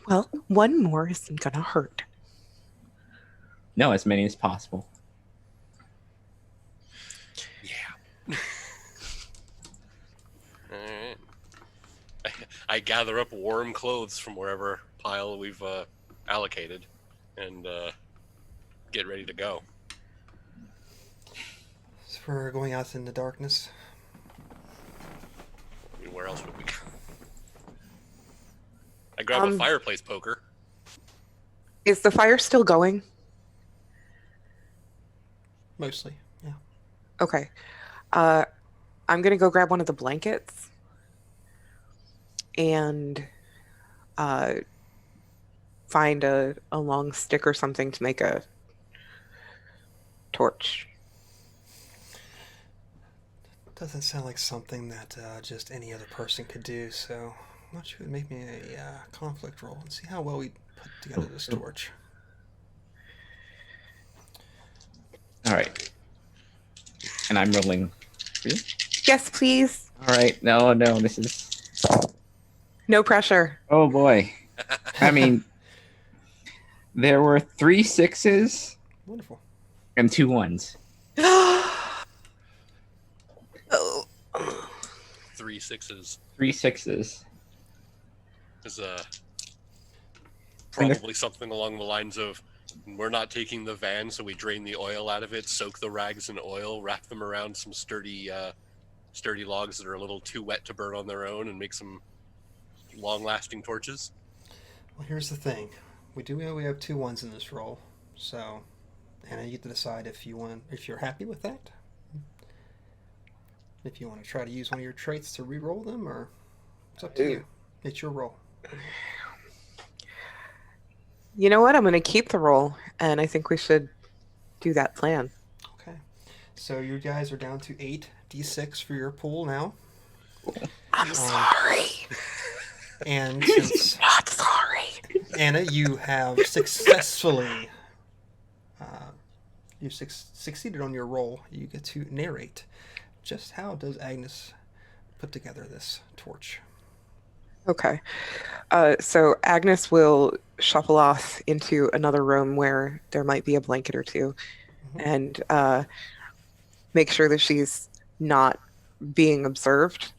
Well, one more isn't gonna hurt. No, as many as possible. Yeah. All right. I gather up warm clothes from wherever pile we've allocated, and get ready to go. So we're going out in the darkness. I mean, where else would we go? I grab a fireplace poker. Is the fire still going? Mostly, yeah. Okay. I'm gonna go grab one of the blankets and find a long stick or something to make a torch. Doesn't sound like something that just any other person could do, so why don't you make me a conflict roll and see how well we put together this torch. All right. And I'm rolling. Really? Yes, please. All right. No, this is. No pressure. Oh boy. I mean, there were 3 6s. Wonderful. And 2 1s. Oh. 3 6s. 3 6s. Is probably something along the lines of, we're not taking the van, so we drain the oil out of it, soak the rags in oil, wrap them around some sturdy sturdy logs that are a little too wet to burn on their own and make some long-lasting torches. Well, here's the thing. We have 2 ones in this roll, so Anna, you get to decide if you're happy with that. If you want to try to use one of your traits to re-roll them, or it's up to you. It's your roll. You know what? I'm going to keep the roll, and I think we should do that plan. Okay. So you guys are down to 8d6 for your pool now. I'm sorry. And since Not sorry. Anna, you have successfully succeeded on your roll. You get to narrate just how does Agnes put together this torch. Okay. So Agnes will shuffle off into another room where there might be a blanket or two, and make sure that she's not being observed.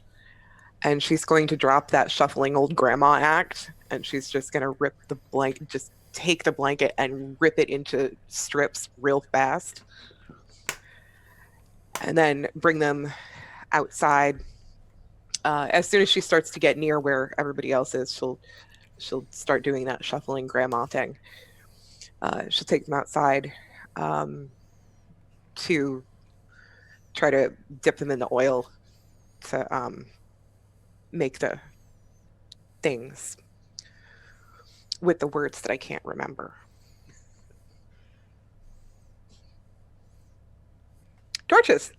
And she's going to drop that shuffling old grandma act, and she's just going to rip the blanket, just take the blanket and rip it into strips real fast. And then bring them outside. As soon as she starts to get near where everybody else is, she'll start doing that shuffling grandma thing. She'll take them outside to try to dip them in the oil to make the things with the words that I can't remember. Torches.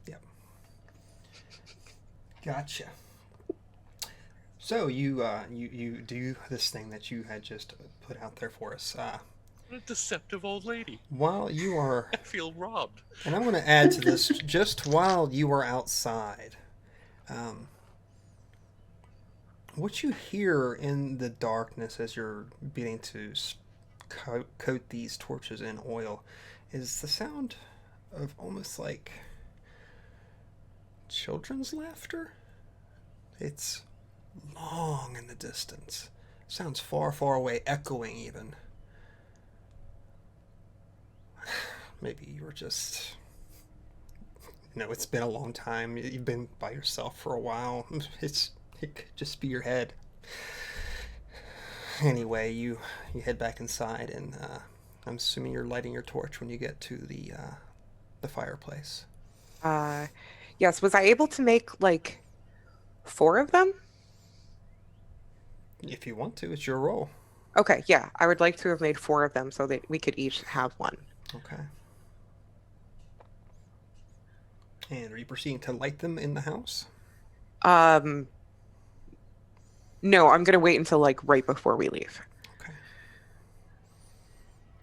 Yep. Gotcha. So you do this thing that you had just put out there for us. What a deceptive old lady. While you are, I feel robbed. and I'm going to add to this, just while you are outside, what you hear in the darkness as you're beginning to coat these torches in oil is the sound of almost like children's laughter. It's long in the distance. Sounds far, far away, echoing even. Maybe you were just... it's been a long time. You've been by yourself for a while. It could just be your head. Anyway, you head back inside, and I'm assuming you're lighting your torch when you get to the fireplace. Yes. Was I able to make 4 of them? If you want to, it's your roll. Okay, yeah. I would like to have made 4 of them so that we could each have one. Okay. And are you proceeding to light them in the house? No, I'm gonna wait until right before we leave. Okay.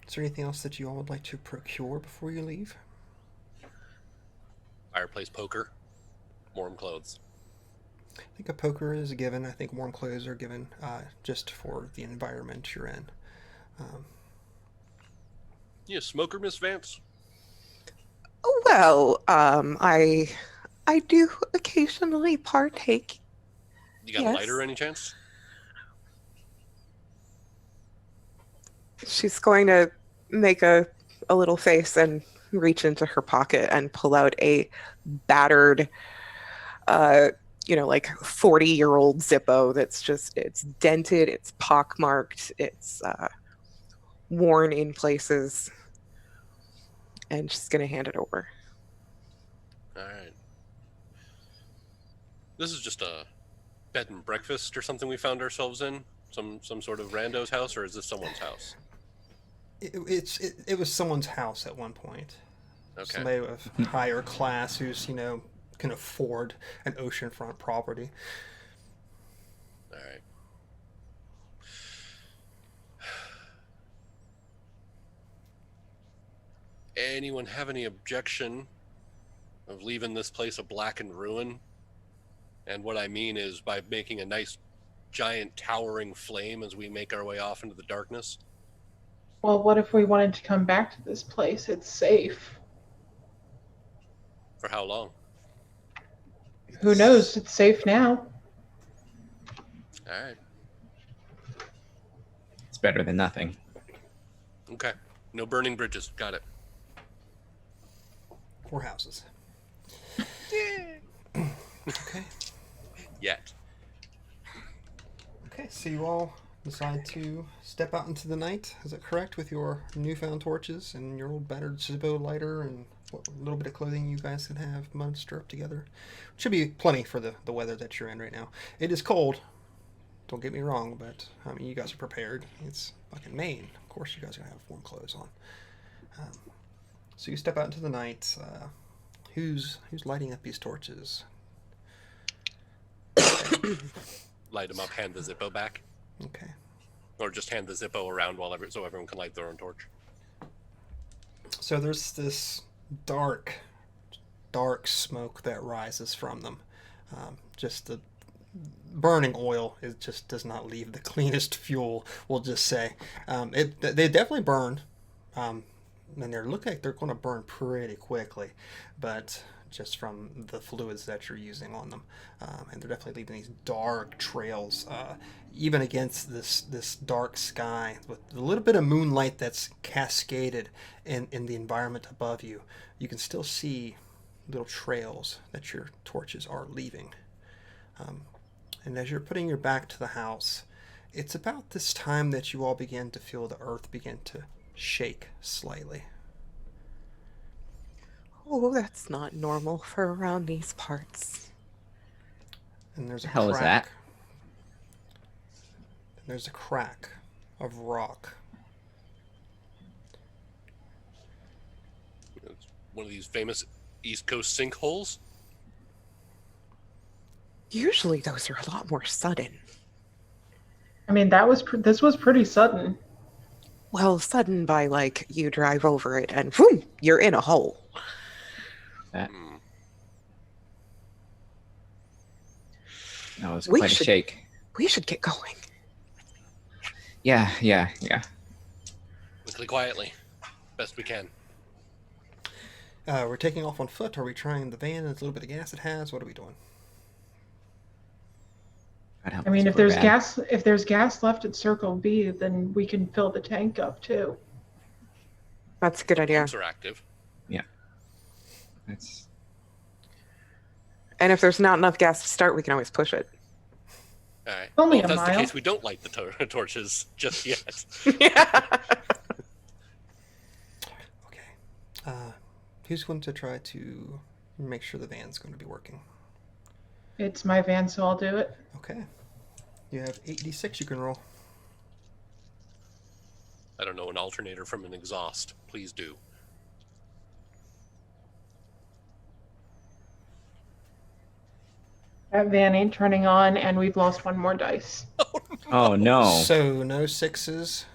Is there anything else that you all would like to procure before you leave? Fireplace, poker, warm clothes. I think a poker is a given. I think warm clothes are given just for the environment you're in. You a smoker, Miss Vance? Well, I do occasionally partake. You got Yes. a lighter, any chance? She's going to make a little face and reach into her pocket and pull out a battered 40-year-old Zippo it's dented, it's pockmarked, it's worn in places, and she's gonna hand it over. All right. This is just a bed and breakfast or something we found ourselves in? Some sort of rando's house, or is this someone's house? It was someone's house at one point. Okay. Somebody of higher class who's can afford an oceanfront property. All right. Anyone have any objection of leaving this place a blackened ruin? And what I mean is by making a nice giant towering flame as we make our way off into the darkness. Well, what if we wanted to come back to this place? It's safe. For how long? Who knows? It's safe now. All right. It's better than nothing. Okay. No burning bridges. Got it. 4 houses. Okay. Yet. Okay, so you all decide to step out into the night. Is that correct? With your newfound torches and your old battered Zippo lighter and what little bit of clothing you guys can have muster up together. Should be plenty for the weather that you're in right now. It is cold. Don't get me wrong, but I mean, you guys are prepared. It's fucking Maine. Of course, you guys are gonna have warm clothes on. So you step out into the night. Who's lighting up these torches? Light them up, hand the Zippo back. Okay. Or just hand the Zippo around so everyone can light their own torch. So there's this dark smoke that rises from them. Just the burning oil, it just does not leave the cleanest fuel, we'll just say. They definitely burn. And they look like they're going to burn pretty quickly, but just from the fluids that you're using on them. And they're definitely leaving these dark trails, even against this dark sky, with a little bit of moonlight that's cascaded in the environment above you. You can still see little trails that your torches are leaving. And as you're putting your back to the house, it's about this time that you all begin to feel the earth begin to shake slightly. Oh, that's not normal for around these parts. And there's a Hell crack. is that? And there's a crack of rock. It's one of these famous East Coast sinkholes. Usually those are a lot more sudden. I mean, this was pretty sudden. Well, sudden by like you drive over it and boom, you're in a hole. That was We quite a should- shake. We should get going. Yeah. Quietly. Best we can. We're taking off on foot. Are we trying the van and a little bit of gas it has? What are we doing? I mean, if there's gas left at Circle B, then we can fill the tank up too. That's a good idea. Pumps are active. That's And if there's not enough gas to start, we can always push it. All right. Only Well, if a that's the mile. case, we don't light the torches just yet. Yeah. Okay. Who's going to try to make sure the van's going to be working? It's my van, so I'll do it. Okay. You have 8d6 you can roll. I don't know, an alternator from an exhaust. Please do. That van ain't turning on, and we've lost one more dice. oh no. So no sixes.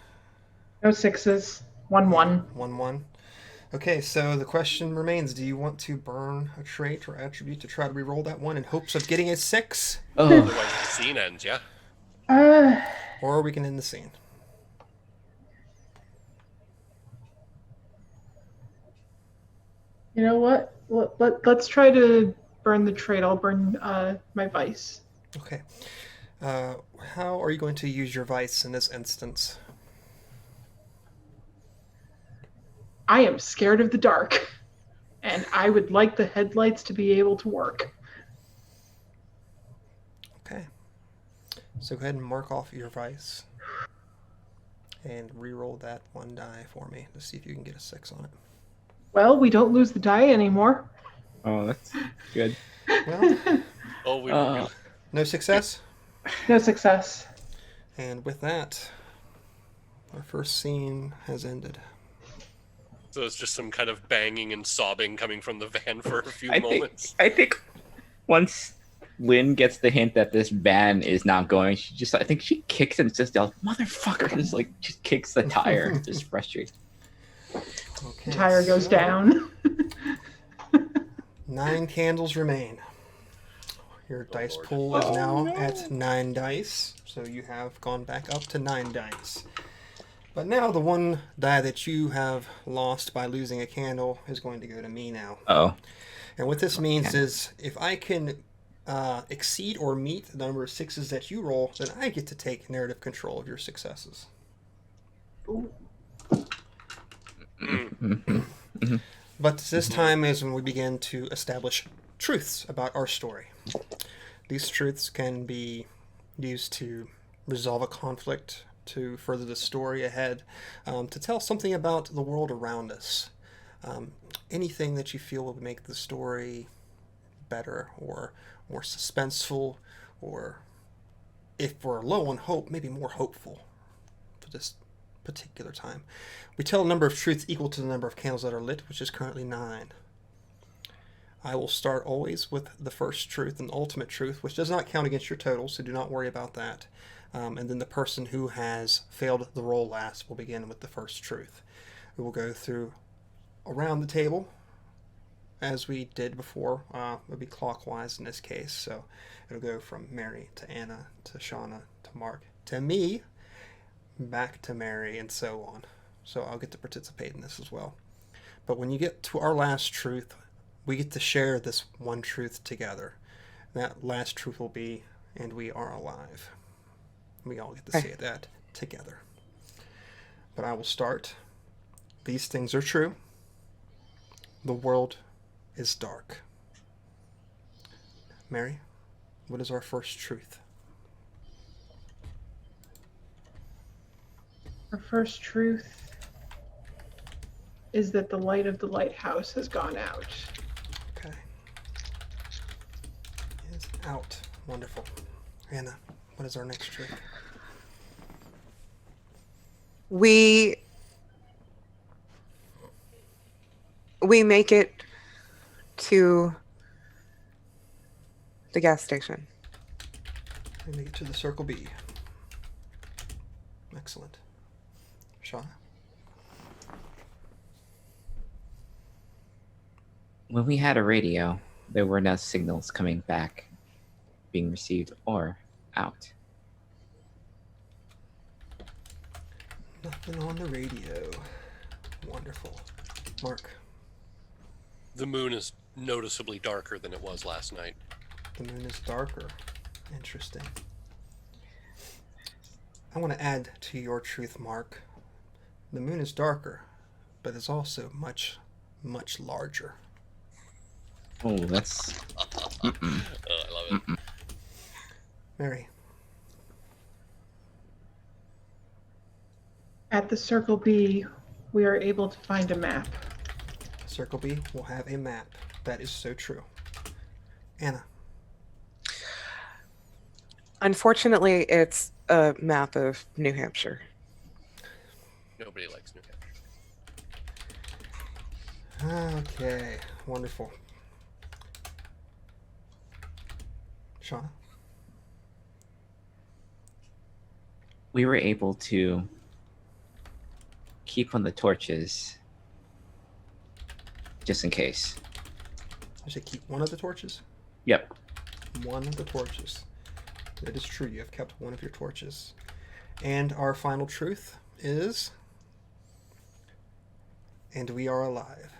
No sixes. 1-1. 1-1. Okay, so the question remains, do you want to burn a trait or attribute to try to reroll that one in hopes of getting a 6? Oh, Otherwise, the scene ends, yeah? Or we can end the scene. You know what? Let's try to burn the trait. I'll burn my vice. Okay. How are you going to use your vice in this instance? I am scared of the dark, and I would like the headlights to be able to work. Okay. So go ahead and mark off your vice. And re-roll that one die for me to see if you can get a 6 on it. Well, we don't lose the die anymore. oh, that's good. Well, Oh, we no success. No success. And with that, our first scene has ended. So it's just some kind of banging and sobbing coming from the van for a few I moments. think once Lynn gets the hint that this van is not going, I think she kicks and just yells, "Motherfucker!" Just like just kicks the tire, just frustrated. Okay, The tire goes so down. 9 candles remain. Your dice Lord. pool is now at 9 dice, so you have gone back up to 9 dice. But now the one die that you have lost by losing a candle is going to go to me now. Oh, And what this means Okay. is if I can exceed or meet the number of 6s that you roll, then I get to take narrative control of your successes. But this time is when we begin to establish truths about our story. These truths can be used to resolve a conflict, to further the story ahead, to tell something about the world around us. Anything that you feel will make the story better or more suspenseful, or if we're low on hope, maybe more hopeful for this particular time. We tell a number of truths equal to the number of candles that are lit, which is currently 9. I will start always with the first truth and ultimate truth, which does not count against your total, so do not worry about that. And then the person who has failed the roll last will begin with the first truth. We will go through around the table as we did before. It'll be clockwise in this case, so it'll go from Meri to Anna to Shauna to Mark to me, back to Meri, and so on. So I'll get to participate in this as well. But when you get to our last truth, we get to share this one truth together. That last truth will be, and we are alive. We all get to say that together. But I will start. These things are true. The world is dark. Meri, what is our first truth? Our first truth is that the light of the lighthouse has gone out. Okay. It is out. Wonderful. Anna, what is our next truth? We make it to the gas station. We make it to the Circle B. Excellent. Shauna? When we had a radio, there were no signals coming back, being received or out. Nothing on the radio. Wonderful. Mark? The moon is noticeably darker than it was last night. The moon is darker. Interesting. I want to add to your truth, Mark. The moon is darker, but it's also much, much larger. Oh, that's... Oh, I love it. Meri? At the Circle B, we are able to find a map. Circle B will have a map. That is so true. Anna? Unfortunately, it's a map of New Hampshire. Nobody likes New Hampshire. Okay, wonderful. Shauna? We were able to keep on the torches just in case. I should keep one of the torches? Yep. One of the torches. That is true. You have kept one of your torches. And our final truth is... And we are alive.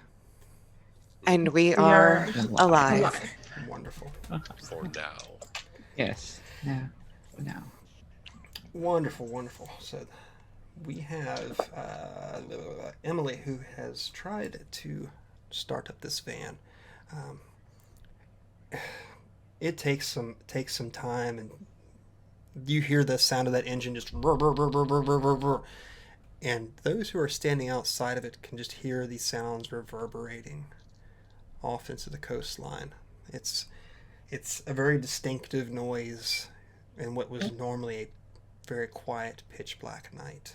And we We are are alive. alive. Wonderful. For now. Yes. Yeah. No. Wonderful, wonderful. So we have Emily, who has tried to start up this van. It takes some time, and you hear the sound of that engine just brr, brr, brr, brr, brr, brr, brr, brr. And those who are standing outside of it can just hear these sounds reverberating off into the coastline. It's a very distinctive noise in what was normally a very quiet, pitch black night.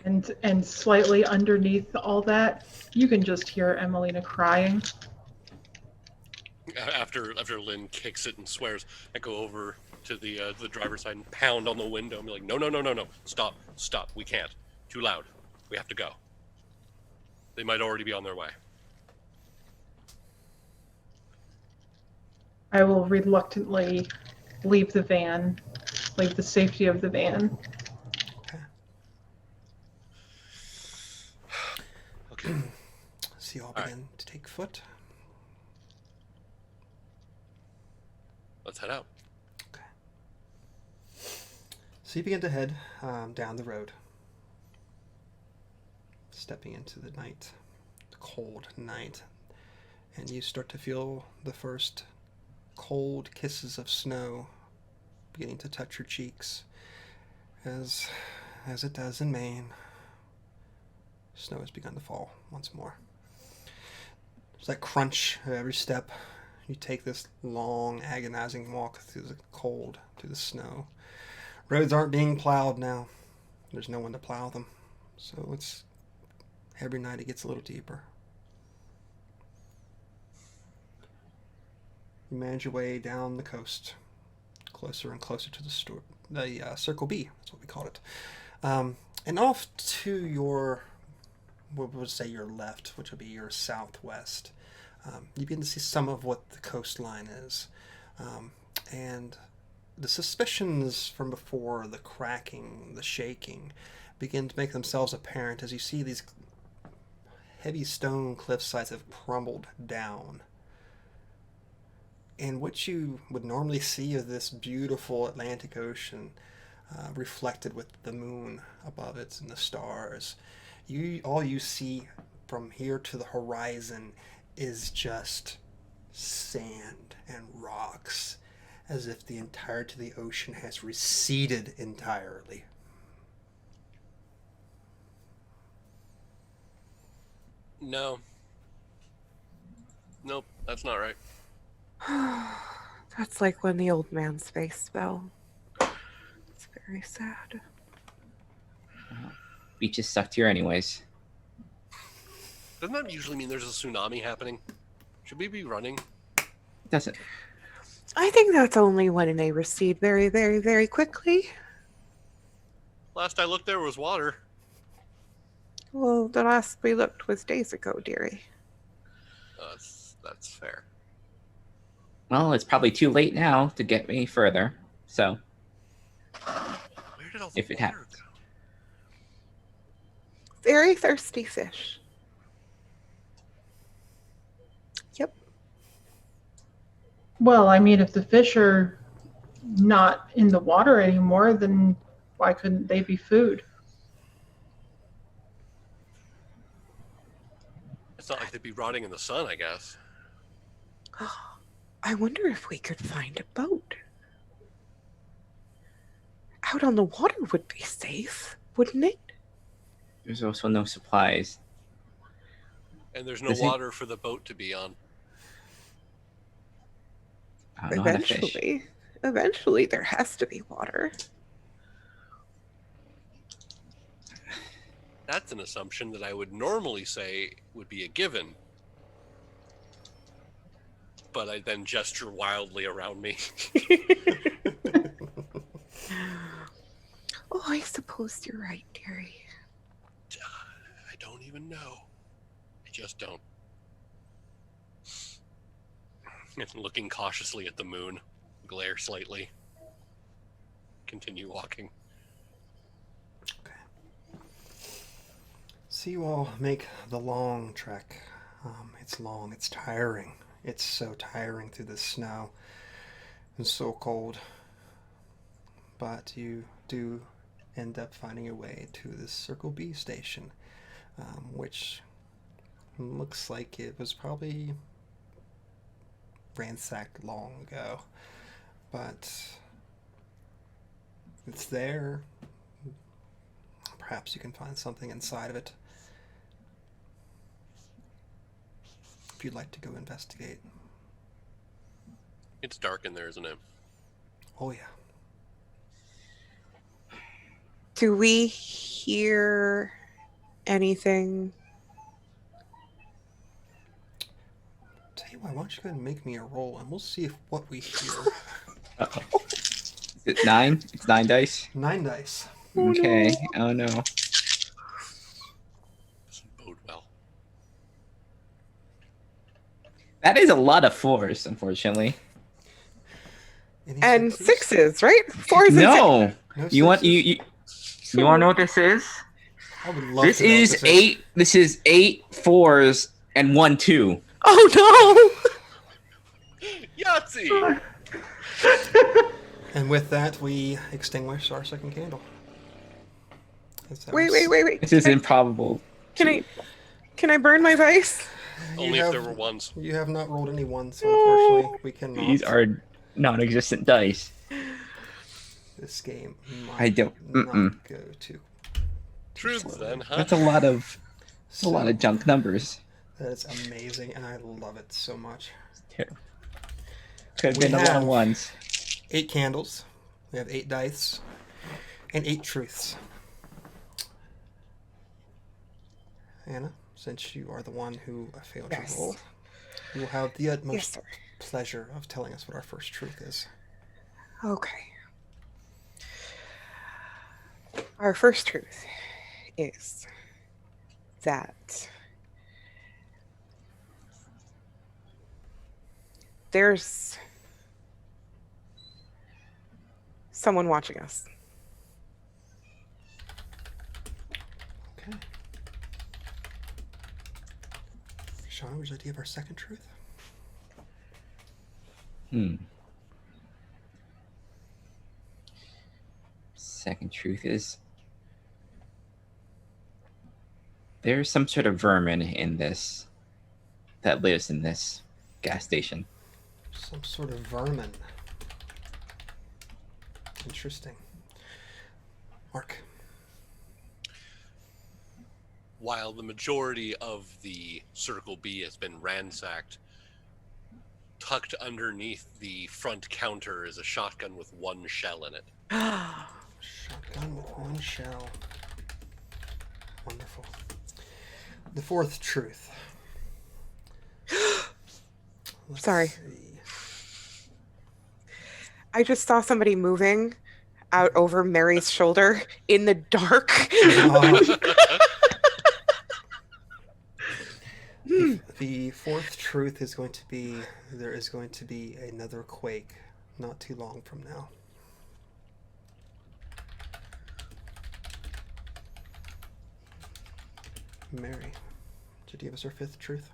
And slightly underneath all that, you can just hear Emelina crying. After Lynn kicks it and swears, I go over to the driver's side and pound on the window and be like, no, stop, we can't. Too loud. We have to go. They might already be on their way. I will reluctantly leave the safety of the van. Okay. So you all All begin to take foot. Let's head out. Okay. So you begin to head down the road, stepping into the night, the cold night, and you start to feel the first cold kisses of snow beginning to touch your cheeks. As it does in Maine, snow has begun to fall once more. There's that crunch at every step. You take this long, agonizing walk through the cold, through the snow. Roads aren't being plowed now. There's no one to plow them. So it's every night it gets a little deeper. You manage your way down the coast, closer and closer to the Circle B. That's what we called it. And off to your, what would say your left, which would be your southwest. You begin to see some of what the coastline is. And the suspicions from before, the cracking, the shaking, begin to make themselves apparent as you see these heavy stone cliff sides have crumbled down. And what you would normally see of this beautiful Atlantic Ocean reflected with the moon above it and the stars, all you see from here to the horizon is just sand and rocks, as if the entirety of the ocean has receded entirely. No. Nope, that's not right. That's like when the old man's face fell. It's very sad. Beach is stuck here anyways. Doesn't that usually mean there's a tsunami happening? Should we be running? Doesn't. I think that's only when they recede very, very, very quickly. Last I looked, there was water. Well, the last we looked was days ago, dearie. That's fair. Well, it's probably too late now to get any further. So, Where did all the if it water happens. go? Very thirsty fish. Yep. Well, I mean, if the fish are not in the water anymore, then why couldn't they be food? It's not like they'd be rotting in the sun, I guess. I wonder if we could find a boat. Out on the water would be safe, wouldn't it? There's also no supplies. And there's no Is it- water for the boat to be on. I don't know how to fish. Eventually there has to be water. That's an assumption that I would normally say would be a given. But I then gesture wildly around me. Oh, I suppose you're right, dearie. I don't even know. I just don't. And looking cautiously at the moon, glare slightly. Continue walking. So you all make the long trek. It's long, it's tiring. It's so tiring through the snow and so cold. But you do end up finding your way to this Circle B station, which looks like it was probably ransacked long ago. But it's there. Perhaps you can find something inside of it. If you'd like to go investigate. It's dark in there, isn't it? Oh yeah. Do we hear anything? Tell you what, why don't you go ahead and make me a roll and we'll see if what we hear. Uh-oh. Is it 9? It's 9 dice? 9 dice. Oh, Okay. no. Oh no. Doesn't bode well. That is a lot of 4s, unfortunately. Any And sixes? sixes, right? Fours and No. No You want sixes? you want to know what this is? I would love This to know what is this 8. This is 8 4s and 1 2. Oh Yahtzee! And with that, we extinguish our second candle. no! Wait. This is improbable. Can I burn my dice? Only if there were ones. You have not rolled any ones, so unfortunately we cannot. These are non-existent dice. This game might I don't. not go to. Truth, then, huh? That's a lot of So, junk numbers. that is amazing, and I love it so much. Could have We been a lot of have- ones. 8 candles. We have 8 dice, and 8 truths. Anna, since you are the one who failed Yes. to roll, you will have the utmost Yes, sir. pleasure of telling us what our first truth is. Okay. Our first truth is that there's someone watching us. Okay. Shauna, would you like to give our second truth? Second truth is there's some sort of vermin in this that lives in this gas station. Some sort of vermin. Interesting. Mark. While the majority of the Circle B has been ransacked, tucked underneath the front counter is a shotgun with 1 shell in it. Shotgun with 1 shell. Wonderful. The fourth truth. Let's Sorry. see. I just saw somebody moving out over Mary's shoulder in the dark. The fourth truth is going to be there is going to be another quake not too long from now. Meri, did you give us our fifth truth?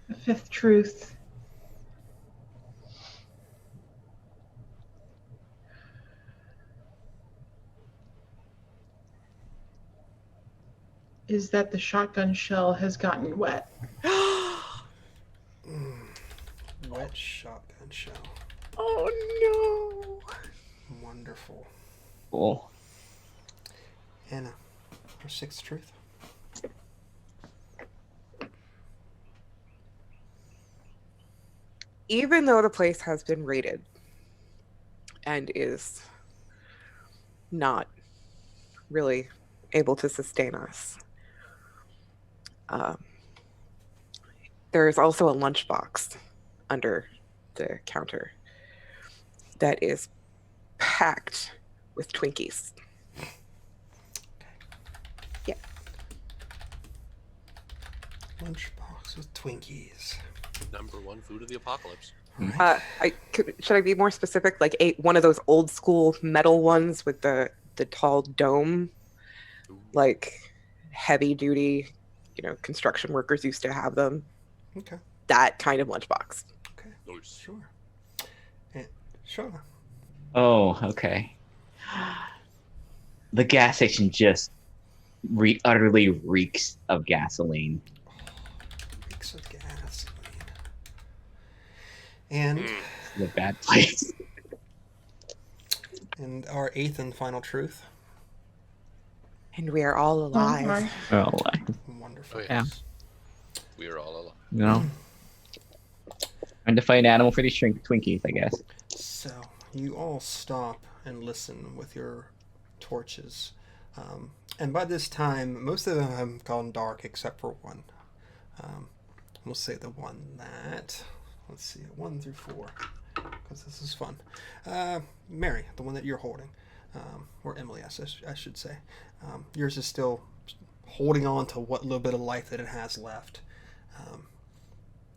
The fifth truth is that the shotgun shell has gotten wet. Wet shotgun shell. Oh Wonderful. Cool. Anna, our sixth truth? Even though the place has been raided and is not really able to sustain us, there is also a lunchbox under the counter that is packed with Twinkies. Yeah. Lunchbox with Twinkies. #1 food of the apocalypse. Should I be more specific? Like one of those old school metal ones with the tall dome, Ooh. like heavy duty, construction workers used to have them. Okay. That kind of lunchbox. Okay. Nice. Sure. And Shauna. Oh, okay. The gas station just utterly reeks of gasoline. Reeks of gasoline. And It's a bad place. and our eighth and final truth. And we are all alive. my. Oh, Wonderful. Oh, yes. Yeah. We are all alive. no. Trying to fight an animal for these Twinkies, I guess. So you all stop and listen with your torches. And by this time, most of them have gone dark except for one. We'll say the one that, let's see, 1 through 4, because this is fun. Meri, the one that you're holding, or Emily, I should say. Yours is still holding on to what little bit of life that it has left.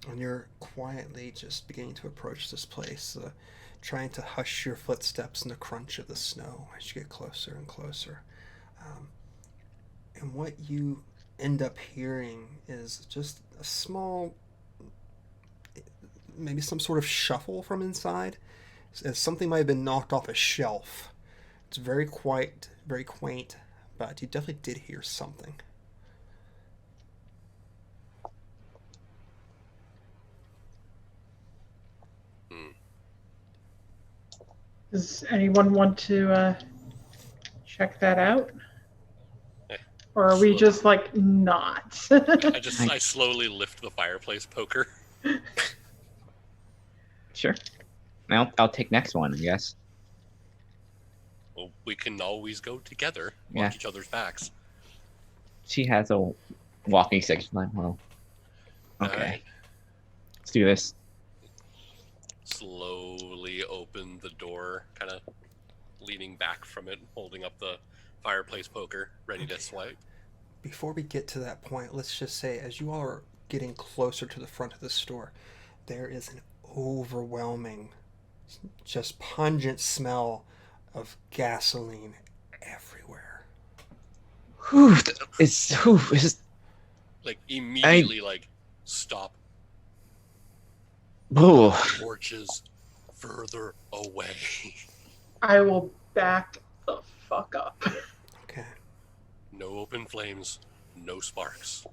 And you're quietly just beginning to approach this place, trying to hush your footsteps in the crunch of the snow as you get closer and closer. And what you end up hearing is just a small, maybe some sort of shuffle from inside, as something might have been knocked off a shelf. It's very quiet, very quaint, but you definitely did hear something. Does anyone want to check that out? Eh, Or are we slow. just like not? I slowly lift the fireplace poker. Sure. I'll take next one, I guess. Well, we can always go together, Yeah. watch each other's backs. She has a walking stick. She's like, well, okay, Alright. let's do this. Slowly open the door, kind of leaning back from it, holding up the fireplace poker, ready to swipe. Before we get to that point, let's just say, as you all are getting closer to the front of the store, there is an overwhelming, just pungent smell of gasoline everywhere. Whew, it's Like, immediately, stop. whoa. Torches further away. I will back the fuck up. Okay. No open flames, no sparks.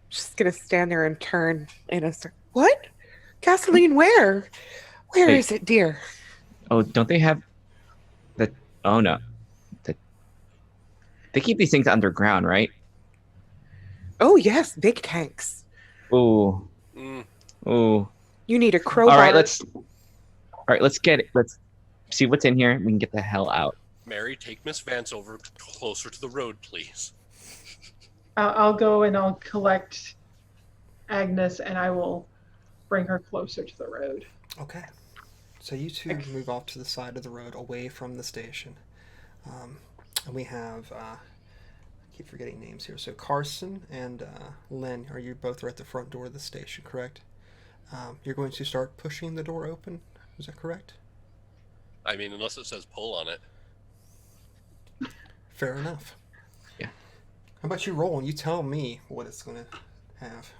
Just gonna stand there and turn in a what? Gasoline where? Where Hey. is it, dear? Oh, don't they have the? Oh no, they keep these things underground, right? Oh yes, big tanks. Ooh, Mm, ooh. You need a crowbar. All right, let's get it. Let's see what's in here. We can get the hell out. Mary, take Miss Vance over closer to the road, please. I'll go and I'll collect Agnes and I will bring her closer to the road. Okay. So you two move off to the side of the road, away from the station. And we have, I keep forgetting names here. So Carson and Len, are you both are at the front door of the station, correct? You're going to start pushing the door open. Is that correct? I mean, unless it says pull on it. Fair enough. Yeah. How about you roll and you tell me what it's going to have?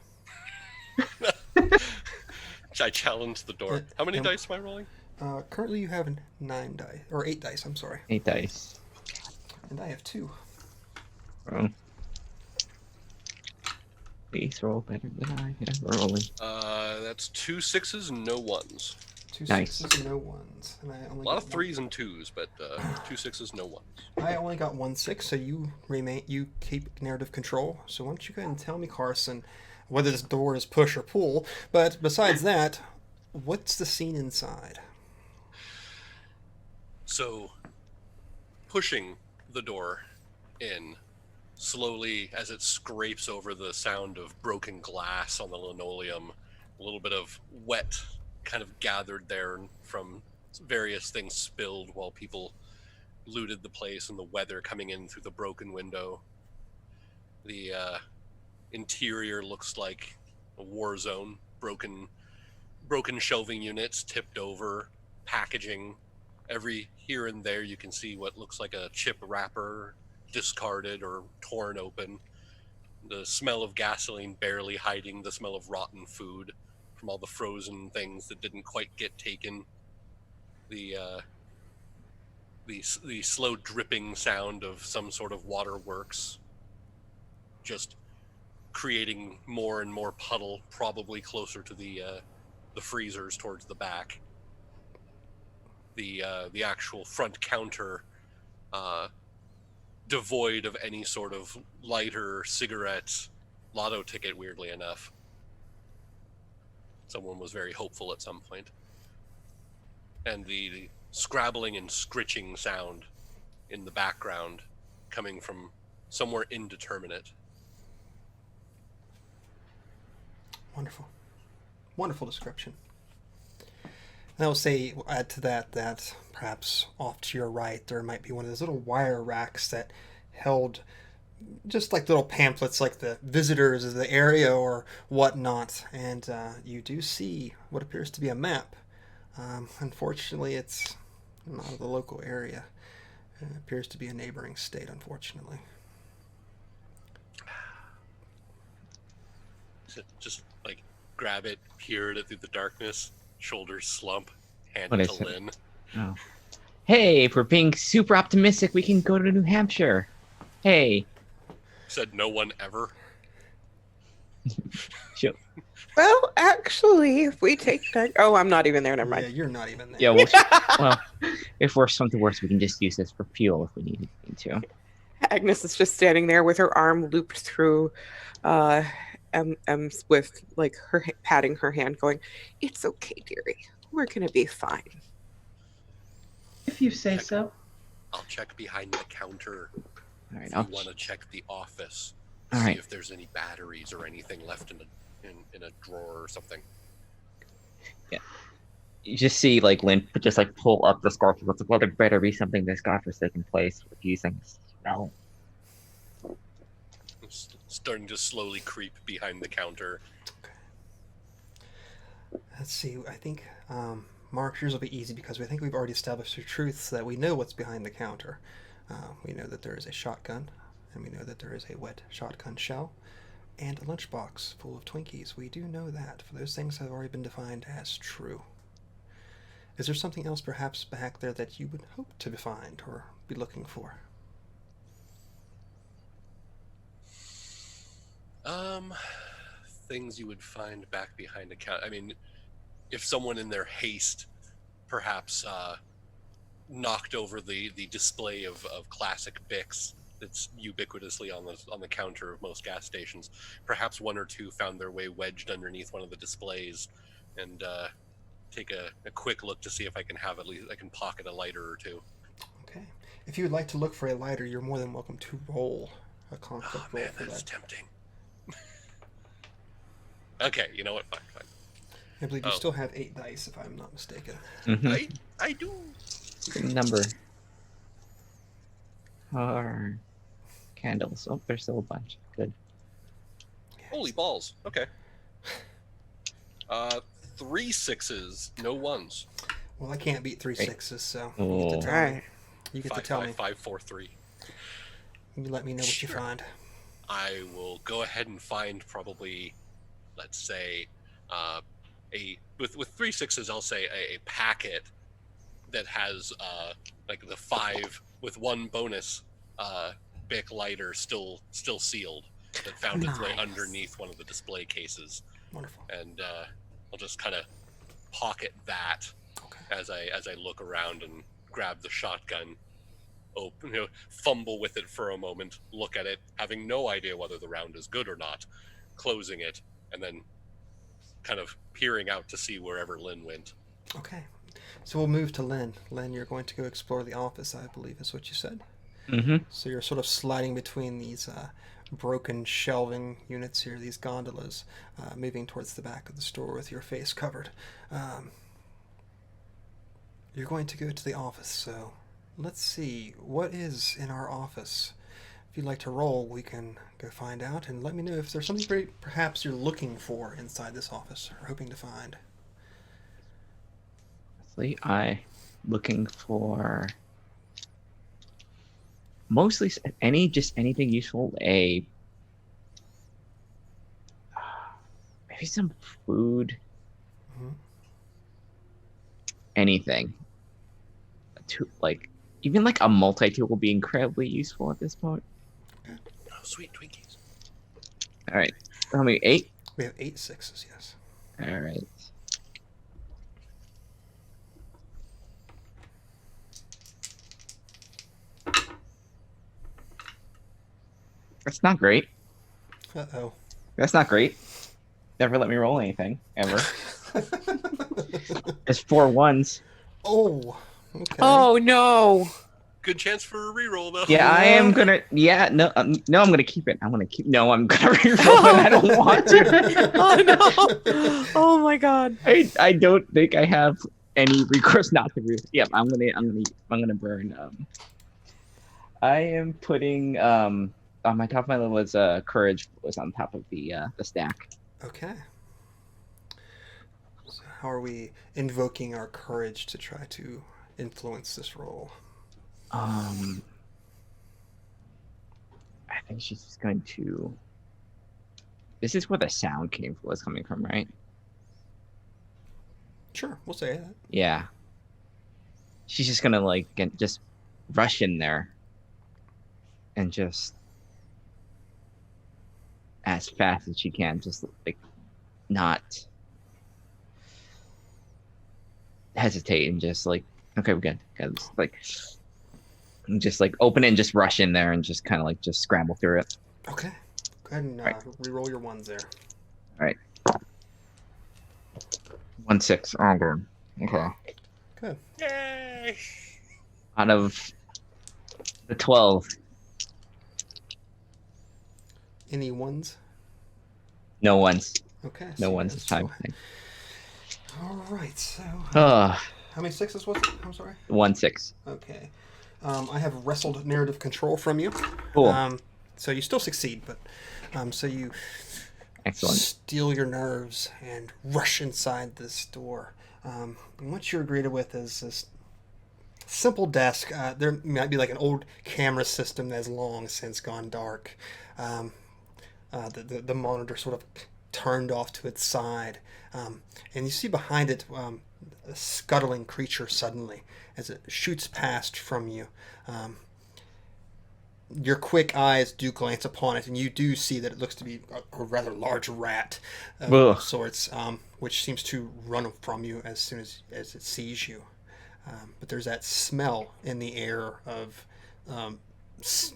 I challenge the door. How many dice am I rolling? Currently you have 9 dice, or 8 dice, I'm sorry. 8 dice. And I have 2. Oh. Please roll better than I am rolling. That's 2 6s and no 1s. 2 Nice. 6s and no 1s. And I only A lot got of 3s and 2s, but 2 6s, no 1s. I only got 1 6, so you keep narrative control. So why don't you go ahead and tell me, Carson, whether this door is push or pull. But besides that, what's the scene inside? So, pushing the door in slowly as it scrapes over the sound of broken glass on the linoleum, a little bit of wet kind of gathered there from various things spilled while people looted the place, and the weather coming in through the broken window. The interior looks like a war zone. Broken shelving units tipped over, packaging. Every here and there you can see what looks like a chip wrapper discarded or torn open. The smell of gasoline barely hiding the smell of rotten food from all the frozen things that didn't quite get taken. The slow dripping sound of some sort of waterworks just creating more and more puddle, probably closer to the freezers towards the back. The actual front counter devoid of any sort of lighter, cigarettes, lotto ticket, weirdly enough. Someone was very hopeful at some point. And the scrabbling and scritching sound in the background coming from somewhere indeterminate. Wonderful. Wonderful description. And I will say, add to that perhaps off to your right, there might be one of those little wire racks that held just like little pamphlets like the visitors of the area or whatnot. And you do see what appears to be a map. Unfortunately, it's not of the local area. It appears to be a neighboring state, unfortunately. Just like grab it, peer at it through the darkness, shoulders slump, hand What it is to it? Lynn. Oh. Hey, if we're being super optimistic, we can go to New Hampshire. Hey. Said no one ever. She'll Well, actually, if we take that, oh, I'm not even there. Never Yeah, mind. you're not even there. Yeah, well, if worse comes to worse, we can just use this for fuel if we needed to. Agnes is just standing there with her arm looped through M's with like her patting her hand, going, "It's okay, dearie. We're gonna be fine." If you say so. I'll check behind the counter. All right, If you want to check the office, All see right. if there's any batteries or anything left in a drawer or something. You just see like Lynn just like pull up the scarf. It's like, well, there better be something this godforsaken place with these things. No. Starting to slowly creep behind the counter. Let's see. I think, Mark, yours will be easy because we think we've already established the truths that we know what's behind the counter. We know that there is a shotgun, and we know that there is a wet shotgun shell, and a lunchbox full of Twinkies. We do know that. For those things have already been defined as true. Is there something else perhaps back there that you would hope to find or be looking for? Things you would find back behind a counter. I mean, if someone in their haste perhaps knocked over the display of classic Bics that's ubiquitously on the counter of most gas stations, perhaps one or two found their way wedged underneath one of the displays, and take a quick look to see if I can pocket a lighter or two. Okay. If you would like to look for a lighter, you're more than welcome to roll a conflict roll Man, for that's that. tempting. Okay, you know what? Fine. I believe you still have 8 dice, if I'm not mistaken. Mm-hmm. I do. Good number. Or candles. Oh, there's still a bunch. Good. Holy balls. Okay. 3 6s, no 1s. Well, I can't beat 3 6s, so you Oh. get to tell me. You get to tell me. 5 4 3. You let me know what you Sure. find. I will go ahead and find probably, let's say, with 3 6s, I'll say a packet that has like the 5 with 1 bonus Bic lighter still sealed that found its way Nice. underneath one of the display cases, Wonderful. and I'll just kind of pocket that Okay. as I look around and grab the shotgun. Fumble with it for a moment, look at it, having no idea whether the round is good or not, closing it, and then kind of peering out to see wherever Lynn went. Okay. So we'll move to Lynn. Lynn, you're going to go explore the office, I believe is what you said. Mm-hmm. So you're sort of sliding between these broken shelving units here, these gondolas, moving towards the back of the store with your face covered. You're going to go to the office, so let's see. What is in our office? If you'd like to roll, we can go find out, and let me know if there's something great perhaps you're looking for inside this office or hoping to find. I looking for mostly anything useful. Maybe some food. Mhm. Anything. Even like a multi-tool will be incredibly useful at this point. Oh, sweet Twinkies. All right. How many? 8? We have 8 6s, yes. All right. That's not great. Uh-oh. That's not great. Never let me roll anything, ever. There's 4 1s. Oh, okay. Oh no! Good chance for a reroll, though. Yeah, I am gonna. Yeah, no, I'm gonna keep it. I'm gonna reroll it. I don't want to. Oh no! Oh my god! I don't think I have any recourse not to reroll. Yep, I'm gonna burn. I am putting on my top of my list was courage was on top of the stack. Okay. So how are we invoking our courage to try to influence this roll? I think she's just going to. This is where the sound was coming from, right? Sure, we'll say that. Yeah. She's just gonna just rush in there and just as fast as she can, just not hesitate and just like, okay, we're good. Cause like, just like open it and just rush in there and just kind of like just scramble through it. Okay. Go ahead and Right. re-roll your ones there. All right. 1-6. Oh, good. Okay. Good. Yay! Out of the 12, Any ones? no ones. Okay. No so ones yeah, this time. All right. So Oh, how many sixes was it? I'm sorry. 1-6. Okay. I have wrestled narrative control from you. Cool. So you still succeed, but so you Excellent. steel your nerves and rush inside this door. And what you're greeted with is this simple desk. There might be like an old camera system that has long since gone dark. The monitor sort of turned off to its side. And you see behind it a scuttling creature suddenly as it shoots past from you. Your quick eyes do glance upon it, and you do see that it looks to be a rather large rat of sorts, which seems to run from you as soon as it sees you. But there's that smell in the air of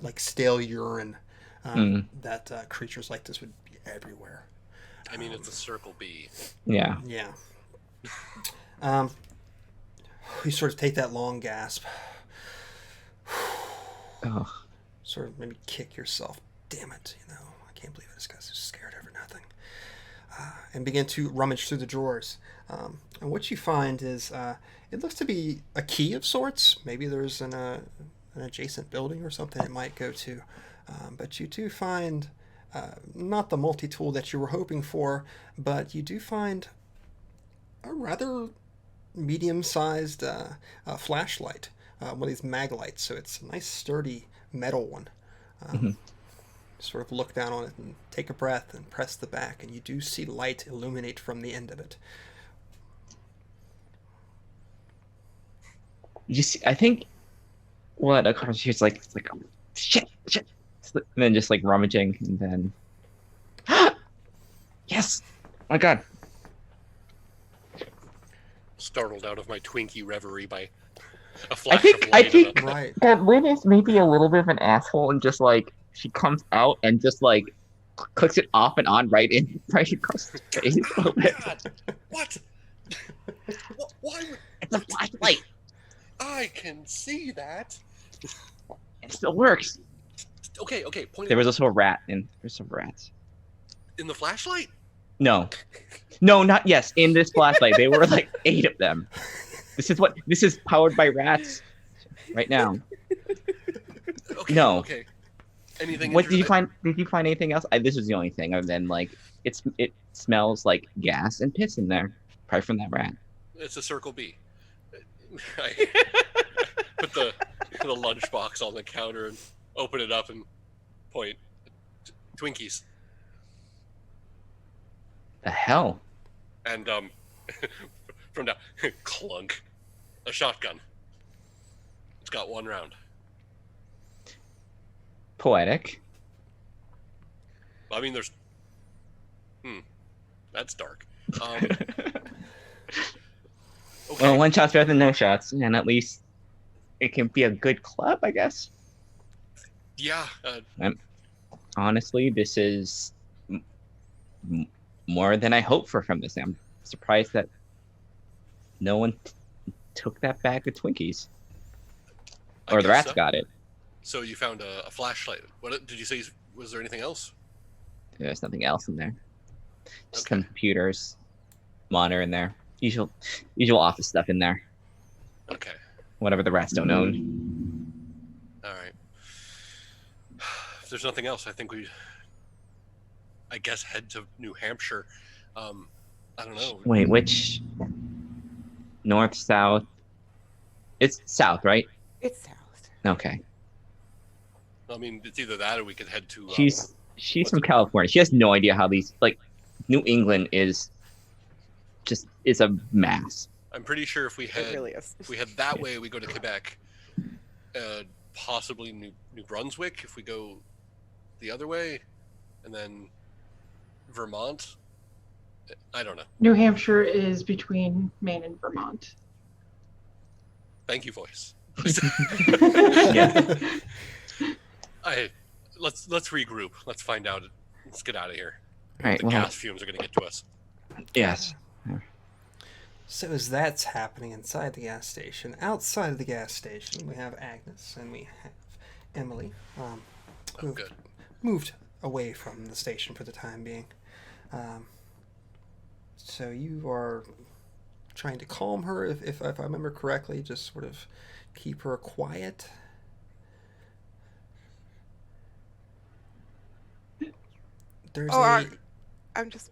like stale urine that creatures like this would be everywhere. I mean, it's a circle B. Yeah. Yeah. You sort of take that long gasp. Oh. Sort of maybe kick yourself. Damn it, I can't believe this guy's so scared over nothing. And begin to rummage through the drawers. And what you find is it looks to be a key of sorts. Maybe there's an adjacent building or something it might go to. But you do find not the multi-tool that you were hoping for, but you do find a rather medium-sized flashlight, one of these mag lights. So it's a nice sturdy metal one. Sort of look down on it and take a breath and press the back, and you do see light illuminate from the end of it. You see, I think what occurs here is like, it's like, oh, shit. And then just like rummaging, and then, yes, my God. Startled out of my Twinkie reverie by a flash of I light. think Right. that Lynn is maybe a little bit of an asshole, and just like she comes out and just like clicks it off and on right across the face a little bit. God, what? Why would It's a flashlight. I can see that? It still works. Okay. Point There was also a rat there's some rats. in the flashlight. No, not yes. In this flashlight, there were like 8 of them. This is powered by rats right now. Okay, No. Okay. Anything? What did you find? Did you find anything else? This was the only thing other than like it smells like gas and piss in there, probably from that rat. It's a circle B. I put the lunchbox on the counter and open it up and point. Twinkies. The hell? And from down, clunk, a shotgun. It's got 1 round. Poetic. I mean, there's. That's dark. Okay. Well, 1 shot's better than no shots, and at least it can be a good club, I guess. Yeah. Honestly, this is more than I hoped for from this. I'm surprised that no one took that bag of Twinkies, or the rats got it. So you found a flashlight. What did you say? Was there anything else? There's nothing else in there. Just some computers, monitor in there. Usual office stuff in there. Okay. Whatever the rats don't own. All right. If there's nothing else, I think I guess head to New Hampshire. I don't know. Wait, which? North, south? It's south, right? It's south. Okay. I mean, it's either that or we could head to. She's from California. She has no idea how these New England is a mass. I'm pretty sure if we It head really is. if we head that way, we go to Quebec, possibly New Brunswick. If we go the other way, and then Vermont, I don't know. New Hampshire is between Maine and Vermont. Thank you, voice. Yeah. Let's regroup. Let's find out. Let's get out of here. All right. The Well, gas fumes are going to get to us. yes. So as that's happening inside the gas station, outside of the gas station, we have Agnes and we have Emily, Oh, who good. moved away from the station for the time being. So you are trying to calm her, if I remember correctly, just sort of keep her quiet. There's I'm just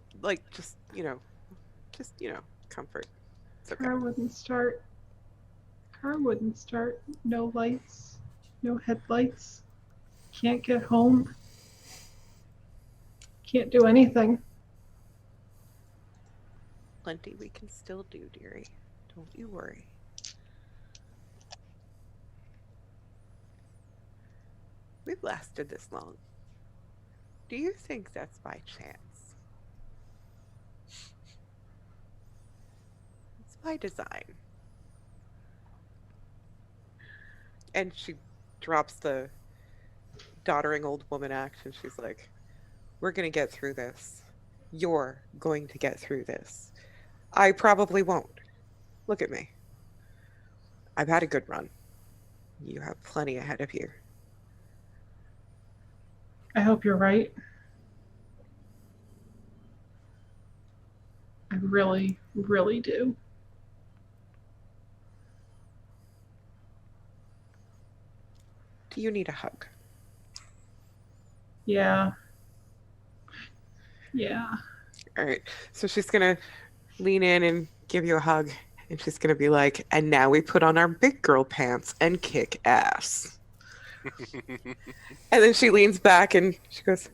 comfort. It's okay. Car wouldn't start. Car wouldn't start. No lights. No headlights. Can't get home. Can't do anything. Plenty we can still do, dearie. Don't you worry. We've lasted this long. Do you think that's by chance? It's by design. And she drops the doddering old woman act and she's like, we're going to get through this. You're going to get through this. I probably won't. Look at me. I've had a good run. You have plenty ahead of you. I hope you're right. I really, really do. Do you need a hug? Yeah. Yeah. All right. So she's going to lean in and give you a hug. And she's going to be like, and now we put on our big girl pants and kick ass. And then she leans back and she goes,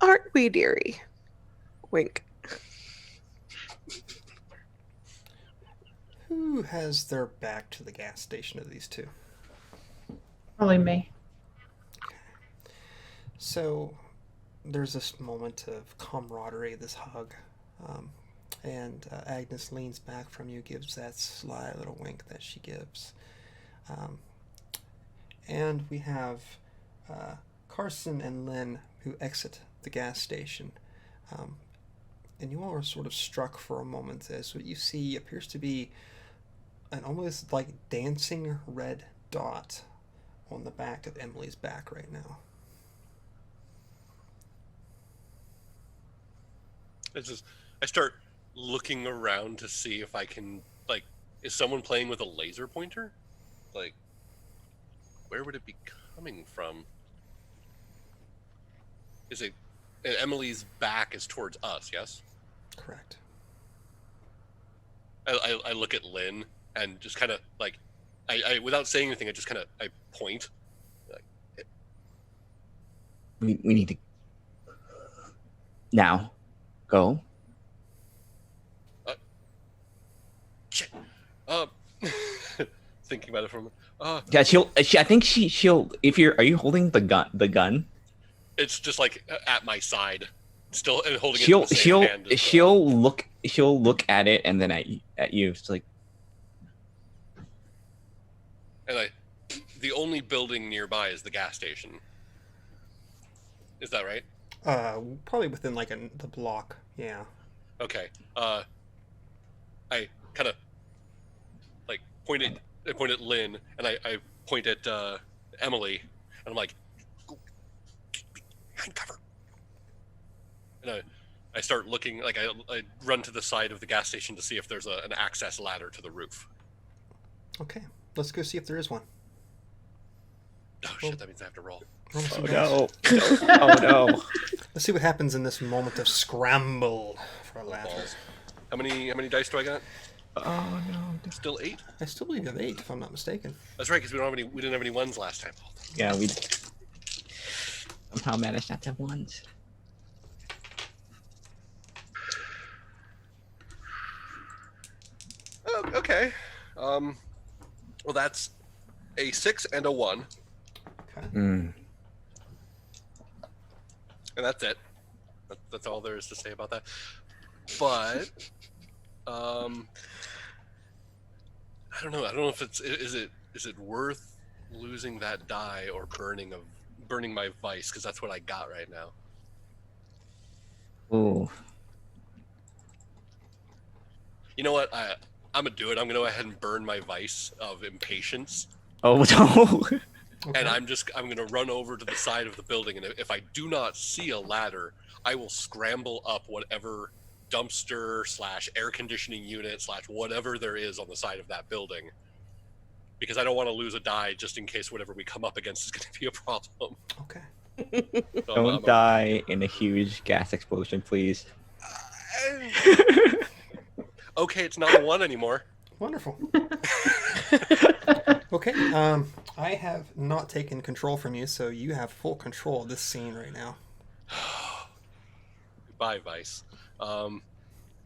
aren't we, dearie? Wink. Who has their back to the gas station of these two? Probably me. So there's this moment of camaraderie, this hug, and Agnes leans back from you, gives that sly little wink that she gives. And we have Carson and Lynn who exit the gas station. And you all are sort of struck for a moment as what you see appears to be an almost like dancing red dot on the back of Emily's back right now. I start looking around to see if I can, like, is someone playing with a laser pointer? Like, where would it be coming from? Is it, and Emily's back is towards us, yes? Correct. I look at Lynn and just kind of like, I without saying anything, I just kind of, I point. Like, We need to now go. Shit. Thinking about it for a moment. Yeah, I think she'll. Are you holding the gun? The gun. It's just like at my side, still and holding it in the same hand. She'll look at it and then at you. It's like, and the only building nearby is the gas station. Is that right? Probably within like the block. Yeah. Okay. I kind of like point at Lynn, and I point at Emily, and I'm like, go behind cover. And I start looking, like I run to the side of the gas station to see if there's an access ladder to the roof. Okay, let's go see if there is one. Oh shit, that means I have to roll. oh no, oh no. Let's see what happens in this moment of scramble for laughter. Balls. How many dice do I got? Oh no. Still 8? I still believe you have 8, if I'm not mistaken. That's right, because we didn't have any ones last time. Yeah, we somehow managed not to have ones. Oh, okay. Well, that's a 6 and a 1, Okay. and that's it. That's all there is to say about that. but I don't know. I don't know if is it worth losing that die or burning my vice, because that's what I got right now. Ooh. You know what? I'm gonna do it. I'm gonna go ahead and burn my vice of impatience. Oh no. Okay. And I'm gonna run over to the side of the building, and if I do not see a ladder, I will scramble up whatever dumpster / air conditioning unit / whatever there is on the side of that building, because I don't want to lose a die just in case whatever we come up against is going to be a problem. Okay. So Don't die in a huge gas explosion, please. Okay, it's not a 1 anymore. Wonderful. Okay. I have not taken control from you, so you have full control of this scene right now. Goodbye, Vice.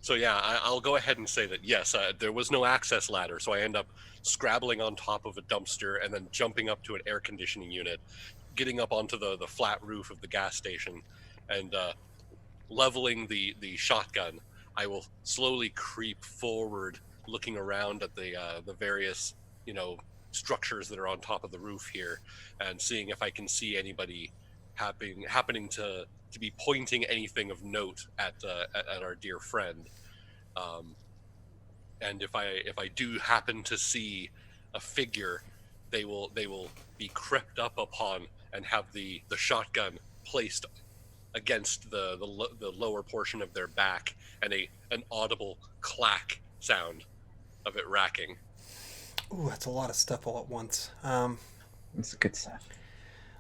So yeah, I'll go ahead and say that yes, there was no access ladder, so I end up scrabbling on top of a dumpster and then jumping up to an air conditioning unit, getting up onto the flat roof of the gas station, and leveling the shotgun. I will slowly creep forward, looking around at the various structures that are on top of the roof here, and seeing if I can see anybody happening to be pointing anything of note at our dear friend. And if I do happen to see a figure, they will be crept up upon and have the shotgun placed against the lower portion of their back, and an audible clack sound of it racking. Ooh, that's a lot of stuff all at once. It's good stuff.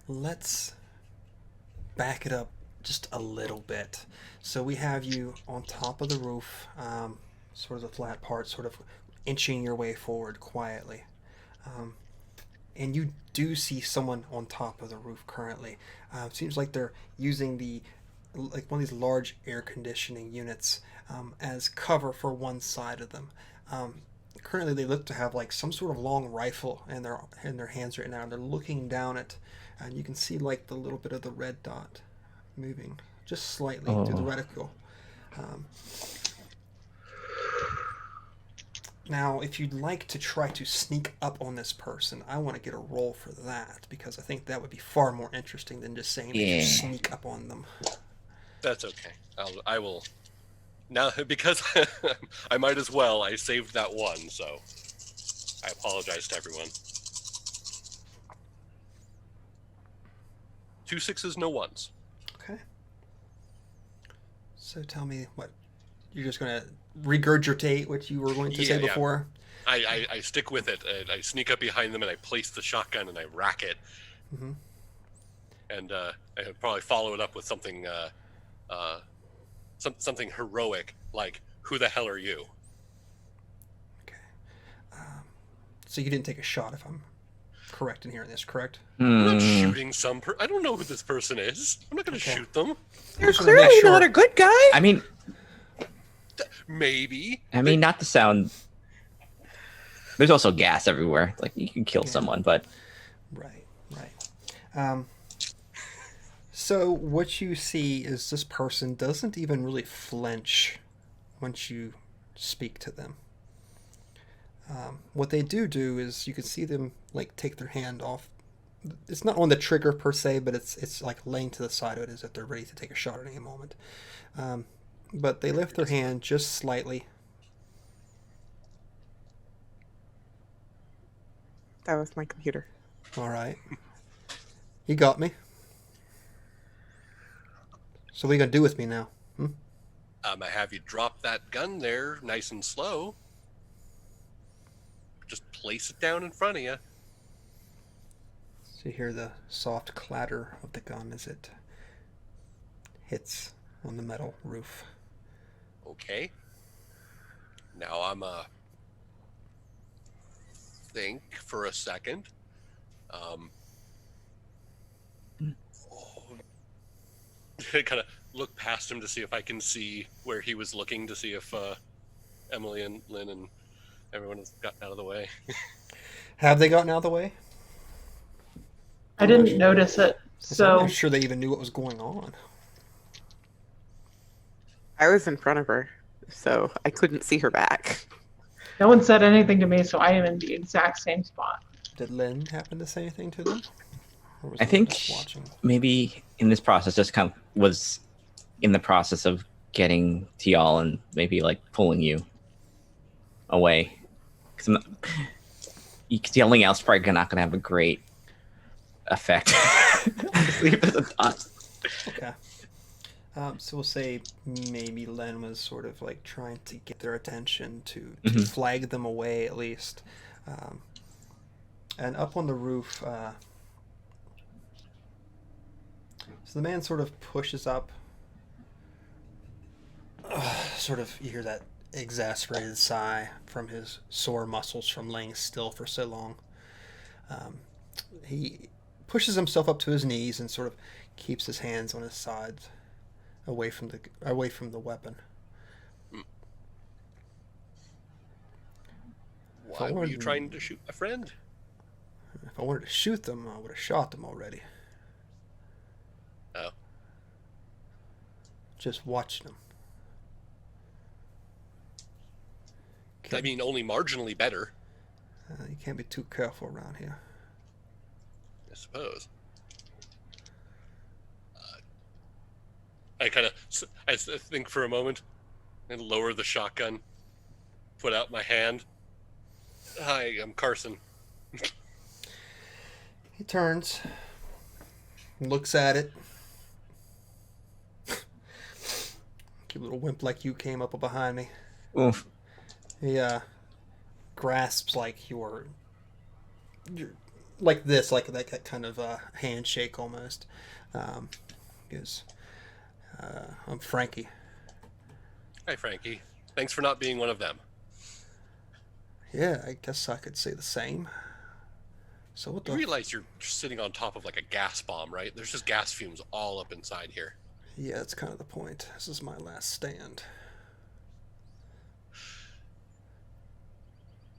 Let's back it up just a little bit. So we have you on top of the roof, sort of the flat part, sort of inching your way forward quietly. And you do see someone on top of the roof currently. It seems like they're using one of these large air conditioning units as cover for one side of them. Currently, they look to have like some sort of long rifle in their hands right now, and they're looking down it, and you can see like the little bit of the red dot moving just slightly through the reticle. Now, if you'd like to try to sneak up on this person, I want to get a roll for that, because I think that would be far more interesting than just saying that you sneak up on them. That's okay. I will. Now, because I might as well. I saved that 1, so I apologize to everyone. 2 6s, no 1s. Okay. So tell me what you're just going to regurgitate what you were going to say before. I stick with it. I sneak up behind them and I place the shotgun and I rack it. Mm-hmm. And I probably follow it up with something something heroic, like, "Who the hell are you?" Okay. So you didn't take a shot, if I'm correct in hearing this, correct? I'm not shooting I don't know who this person is. I'm not going to shoot them. You're clearly not a good guy. I mean, Maybe. not to sound. There's also gas everywhere. Like, you can kill someone, but. Right. So what you see is this person doesn't even really flinch once you speak to them. What they do is you can see them like take their hand off. It's not on the trigger per se, but it's like laying to the side of it as if they're ready to take a shot at any moment. But they lift their hand just slightly. That was my computer. All right. You got me. So what are you going to do with me now? I have you drop that gun there nice and slow. Just place it down in front of you. So you hear the soft clatter of the gun as it hits on the metal roof. Okay. Now I'm think for a second. Kind of look past him to see if I can see where he was looking, to see if Emily and Lynn and everyone has gotten out of the way. Have they gotten out of the way? I didn't notice it, I'm so not sure they even knew what was going on. I was in front of her. so I couldn't see her back. No one said anything to me, so I am in the exact same spot. Did Lynn happen to say anything to them? Or was I Lynn think just watching? maybe in this process, just kind of was in the process of getting to y'all and maybe like pulling you away. Because yelling out's probably not going to have a great effect. Honestly, if it's a thought. Okay. So we'll say maybe Len was sort of like trying to get their attention to Mhm. flag them away at least. And up on the roof, so the man sort of pushes up. Sort of, you hear that exasperated sigh from his sore muscles from laying still for so long. He pushes himself up to his knees and sort of keeps his hands on his sides, away from the weapon. Why were you trying to shoot my friend? If I wanted to shoot them, I would have shot them already. Oh. Just watching them. I mean, only marginally better, You can't be too careful around here. I suppose. I kind of, I think for a moment, and lower the shotgun, put out my hand. Hi, I'm Carson. He turns, looks at it. Cute little wimp like you came up behind me. Oof. He grasps like you're like this, like that kind of handshake almost. Goes, I'm Frankie. Hi, Frankie. Thanks for not being one of them. Yeah, I guess I could say the same. So what You the? realize you're sitting on top of like a gas bomb, right? There's just gas fumes all up inside here. Yeah, that's kind of the point. This is my last stand.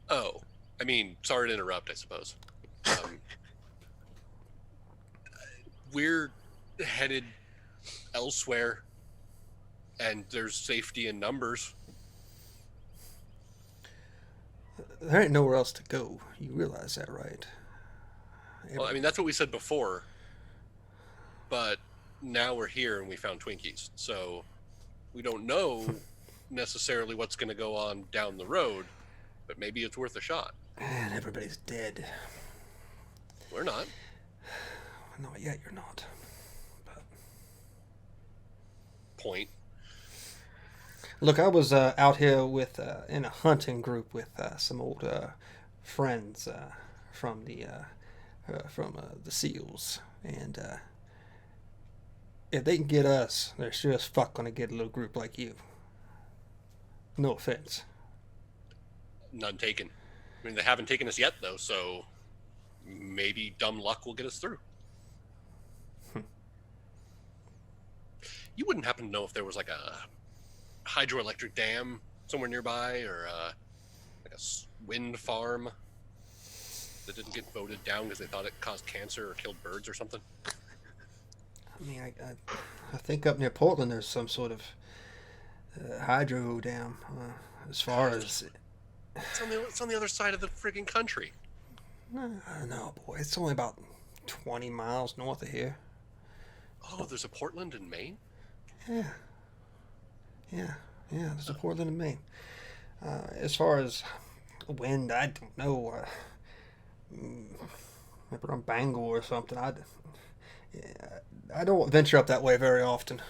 Oh, I mean, sorry to interrupt, I suppose. We're headed elsewhere, and there's safety in numbers. There ain't nowhere else to go. You realize that, right? Well, I mean, that's what we said before, but now we're here and we found Twinkies, so we don't know necessarily what's going to go on down the road, but maybe it's worth a shot. And everybody's dead. We're not. Not yet, you're not. But... Point. Look, I was out here with in a hunting group with some old friends from the SEALs, and if they can get us, they're sure as fuck gonna get a little group like you. No offense. None taken. I mean, they haven't taken us yet, though, so maybe dumb luck will get us through. You wouldn't happen to know if there was like a hydroelectric dam somewhere nearby, or like a wind farm that didn't get voted down because they thought it caused cancer or killed birds or something? I mean, I think up near Portland there's some sort of hydro dam. As far as It's on the other side of the friggin' country. I don't know, boy. It's only about 20 miles north of here. Oh, there's a Portland in Maine? Yeah. There's a Portland in Maine. As far as wind, I don't know. Maybe on Bangor or something. I don't venture up that way very often.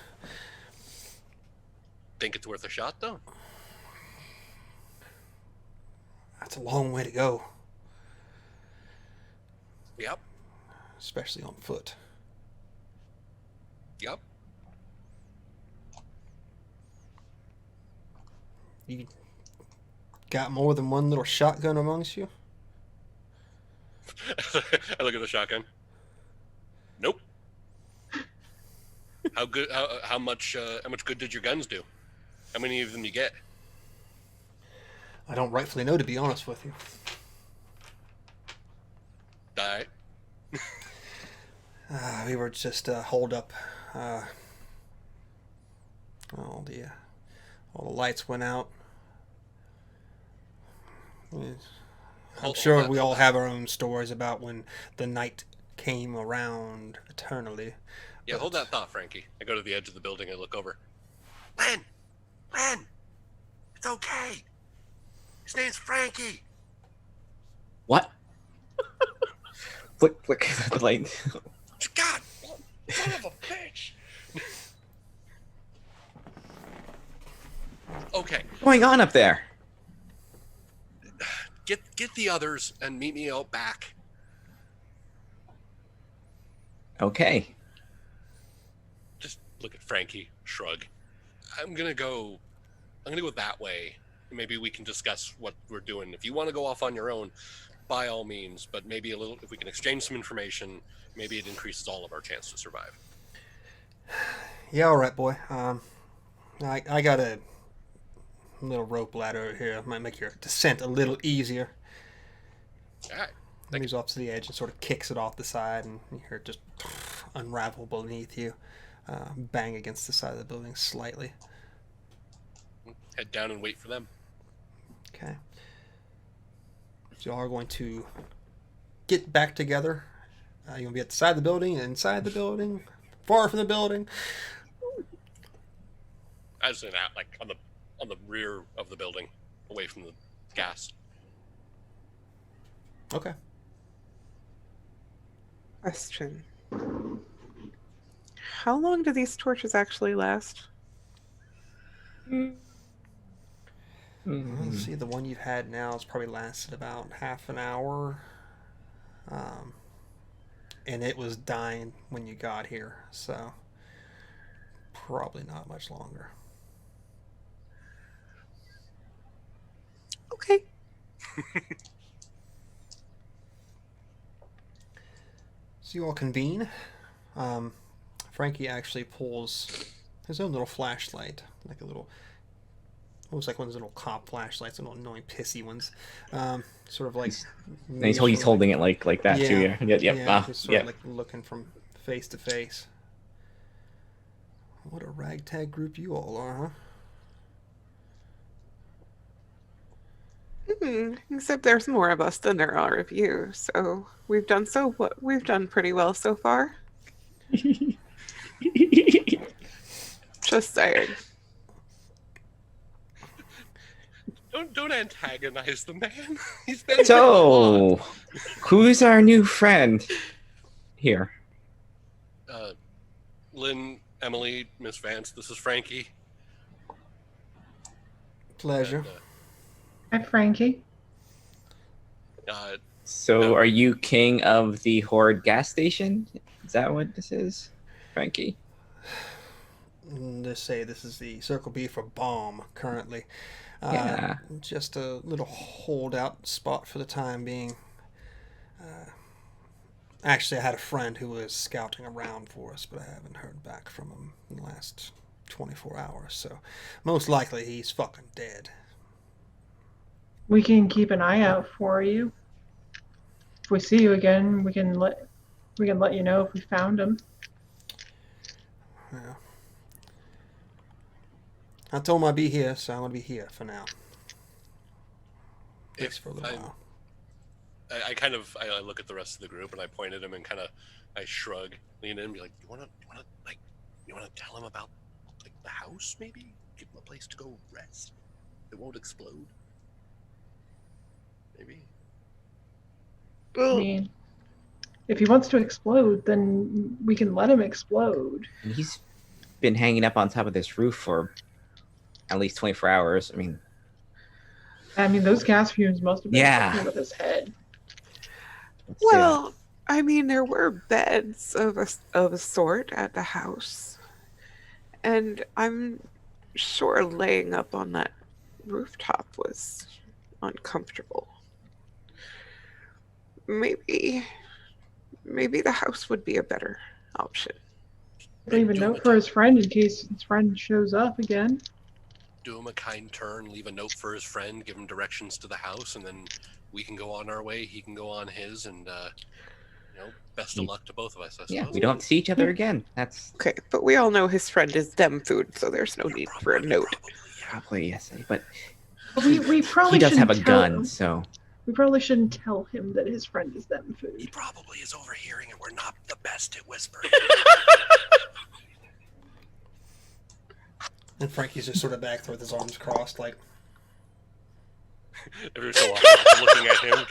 Think it's worth a shot, though? That's a long way to go, Yep. especially on foot. Yep. You got more than one little shotgun amongst you? I look at the shotgun. Nope. How much good did your guns do? How many of them you get? I don't rightfully know, to be honest with you. All right. We were just holed up. All All the lights went out. I'm Hold sure that, we hold all that. have our own stories about when the night came around eternally. Yeah, hold that thought, Frankie. I go to the edge of the building and look over. Len! Len! It's okay! His name's Frankie! What? Flick the light. God! Son of a bitch! Okay, What's going on up there? get the others and meet me out back. Okay. Just look at Frankie, shrug. I'm gonna go that way. Maybe we can discuss what we're doing. If you want to go off on your own, by all means, but maybe a little, if we can exchange some information, maybe it increases all of our chance to survive. Yeah, all right, boy. I got a little rope ladder here. Might make your descent a little easier. All right. Moves off to the edge and sort of kicks it off the side, and you hear it just unravel beneath you, bang against the side of the building slightly. Head down and wait for them. Okay. So y'all are going to get back together. You're going to be at the side of the building, inside the building, far from the building. As in, like on the rear of the building, away from the gas. Okay. Question. How long do these torches actually last? Let's see, the one you've had now has probably lasted about half an hour. And it was dying when you got here, so probably not much longer. Okay. So you all convene. Frankie actually pulls his own little flashlight, like a little, almost like one of those little cop flashlights, little annoying pissy ones. Sort of like. And he's holding it like that too. Yeah. Yep. Yeah, he's sort of like looking from face to face. What a ragtag group you all are, huh? Except there's more of us than there are of you, so we've done pretty well so far. Just saying. Don't antagonize the man. He's been So, who's our new friend here? Lynn, Emily, Miss Vance. This is Frankie. Pleasure. And, Hi, Frankie. So, are you king of the Horde gas station? Is that what this is, Frankie? Let's say this is the Circle B for bomb currently. Yeah. Just a little holdout spot for the time being. Actually, I had a friend who was scouting around for us, but I haven't heard back from him in the last 24 hours, so most likely he's fucking dead. We can keep an eye out for you. If we see you again, we can let you know if we found him. Yeah. I told him I'd be here, so I'm going to be here for now. At least for a little while. I look at the rest of the group and I point at him and I shrug, lean in and be like, you wanna tell him about like the house maybe? Give him a place to go rest. It won't explode. Maybe. I mean, if he wants to explode, then we can let him explode. And he's been hanging up on top of this roof for at least 24 hours. I mean, those gas fumes must have been fucking with his head. Well, I mean, there were beds of a sort at the house, and I'm sure laying up on that rooftop was uncomfortable. Maybe the house would be a better option. Leave a note for his friend in case his friend shows up again. Do him a kind turn, leave a note for his friend, give him directions to the house, and then we can go on our way, he can go on his, and best of luck to both of us, I suppose. Yeah, we don't see each other again. That's okay, but we all know his friend is them food, so there's no need for a note. Probably, probably yes, but We probably he does have a shouldn't tell gun, him. so We probably shouldn't tell him that his friend is them He food. probably is overhearing, and we're not the best at whispering. And Frankie's just sort of back there with his arms crossed, like. Every so often, I'm looking at him,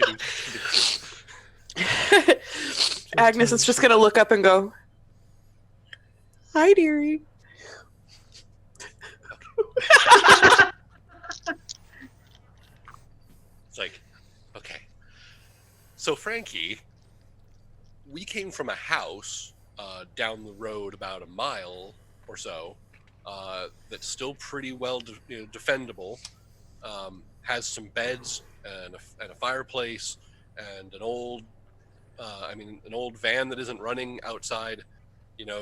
getting... Agnes is just gonna look up and go, "Hi, dearie." It's like, okay. So, Frankie, we came from a house down the road about a mile or so that's still pretty well defendable. Has some beds and a fireplace and an old van that isn't running outside,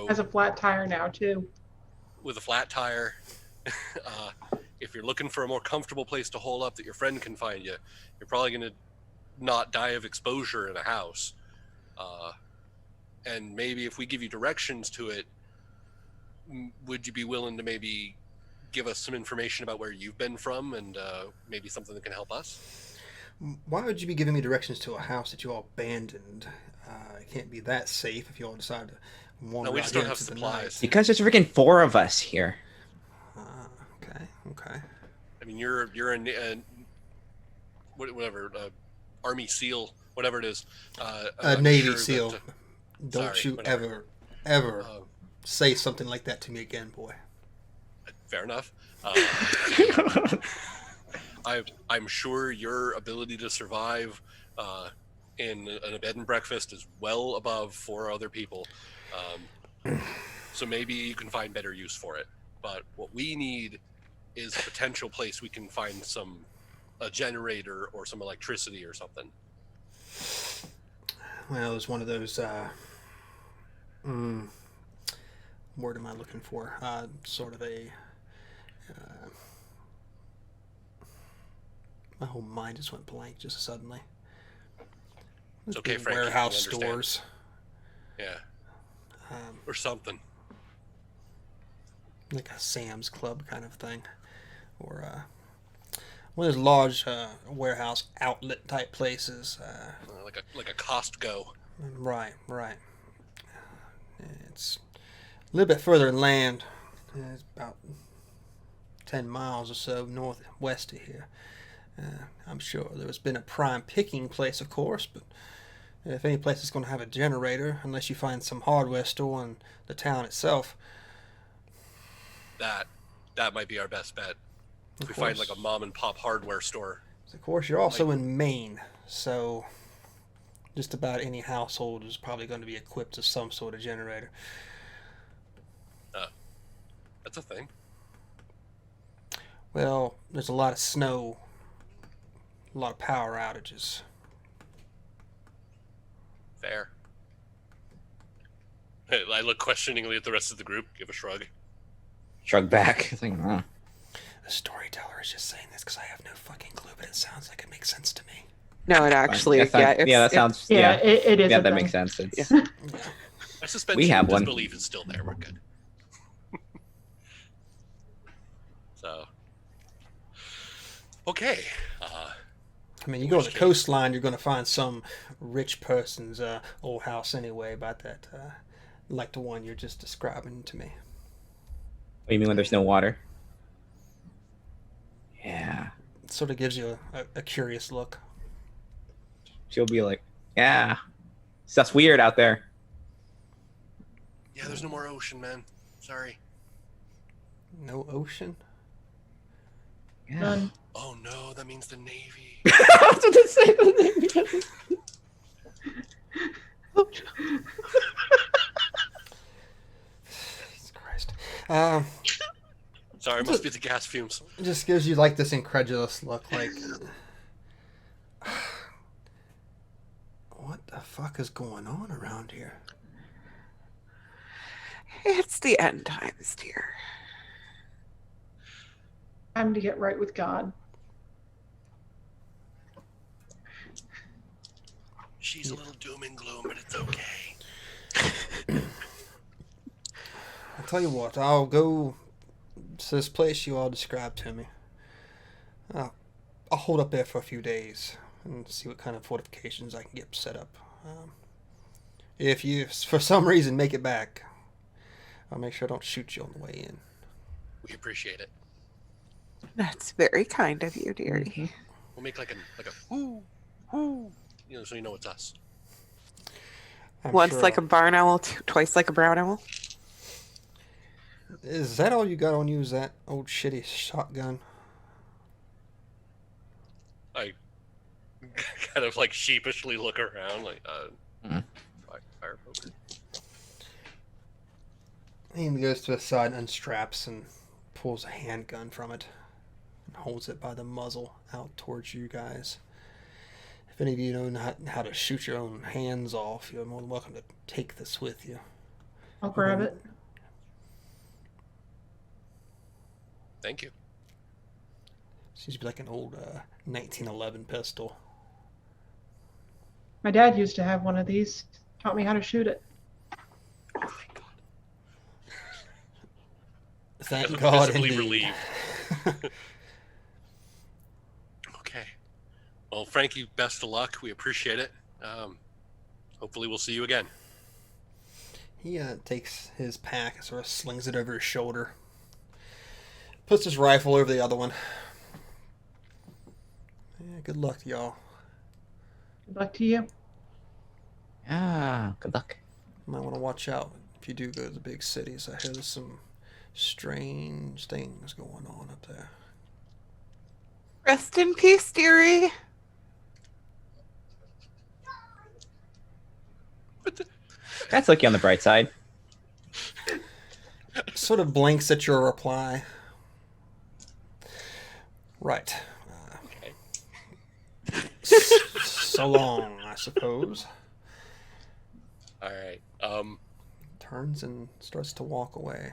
Has a flat tire now too. with a flat tire. If you're looking for a more comfortable place to hole up that your friend can find you, you're probably going to not die of exposure in a house. And maybe if we give you directions to it, would you be willing to maybe give us some information about where you've been from and maybe something that can help us? Why would you be giving me directions to a house that you all abandoned? It can't be that safe if you all decide to wander No, we out just here don't have into the supplies. because there's freaking 4 of us here. night. Okay. I mean, you're a whatever Army SEAL, whatever it is. A I'm Navy sure SEAL. that, Don't sorry, you whatever. ever say something like that to me again, boy. Fair enough. I'm sure your ability to survive in a bed and breakfast is well above 4 other people. So maybe you can find better use for it. But what we need is a potential place we can find a generator or some electricity or something. Well, it was one of those. Word am I looking for? Sort of a. My whole mind just went blank just suddenly. It's okay, Frankie. Warehouse we understand. stores. Yeah. Or something. Like a Sam's Club kind of thing, or one of those large warehouse outlet type places. Like a Costco. Right. It's a little bit further inland. It's about 10 miles or so northwest of here. I'm sure there's been a prime picking place, of course, but if any place is going to have a generator, unless you find some hardware store in the town itself. That might be our best bet. If we find like a mom and pop hardware store. Of course, you're also in Maine, so just about any household is probably going to be equipped with some sort of generator. That's a thing. Well, there's a lot of snow, a lot of power outages. Fair. I look questioningly at the rest of the group, give a shrug. Shrug back. It's like, The storyteller is just saying this because I have no fucking clue, but it sounds like it makes sense to me. No, it actually, That sounds- yeah, that sounds. Yeah, it is. Yeah, a that thing. makes sense. It's, Yeah. I suspension We have of one. disbelief is still there. We're good. So, okay. I mean, you go to the coastline, you're going to find some rich person's old house anyway, about that, like the one you're just describing to me. what do you mean when there's no water? Yeah. It sort of gives you a curious look. She'll be like, yeah. Stuff's weird out there. Yeah, there's no more ocean, man. Sorry. No ocean? Yeah. None. Oh no, that means the Navy. I was about to say the name. Jesus Christ. Sorry, it must be the gas fumes. It just gives you like this incredulous look, like, what the fuck is going on around here? It's the end times, dear. Time to get right with God. She's a little doom and gloom, but it's okay. I'll tell you what, I'll go So this place you all described to me. I'll hold up there for a few days and see what kind of fortifications I can get set up. If you, for some reason, make it back, I'll make sure I don't shoot you on the way in. We appreciate it. That's very kind of you, dearie. Mhm. We'll make like a whoo, whoo, so you know it's us. I'm Once sure like a I'll- barn owl, twice like a brown owl. Is that all you got on you? Is that old shitty shotgun? I kind of like sheepishly look around, like, fire poker. He goes to the side and unstraps and pulls a handgun from it and holds it by the muzzle out towards you guys. If any of you know how to shoot your own hands off, you're more than welcome to take this with you. I'll grab it. Thank you. Seems to be like an old 1911 pistol. My dad used to have one of these. Taught me how to shoot it. Oh, thank God. Thank I'm God, visibly indeed. relieved. Okay. Well, Frankie, best of luck. We appreciate it. Hopefully we'll see you again. He takes his pack and sort of slings it over his shoulder. Puts his rifle over the other one. Yeah, good luck to y'all. Good luck to you. Yeah, good luck. Might want to watch out if you do go to the big cities. I hear there's some strange things going on up there. Rest in peace, dearie. That's looking on the bright side. Sort of blinks at your reply. Right. Okay. So long, I suppose. All right. Turns and starts to walk away.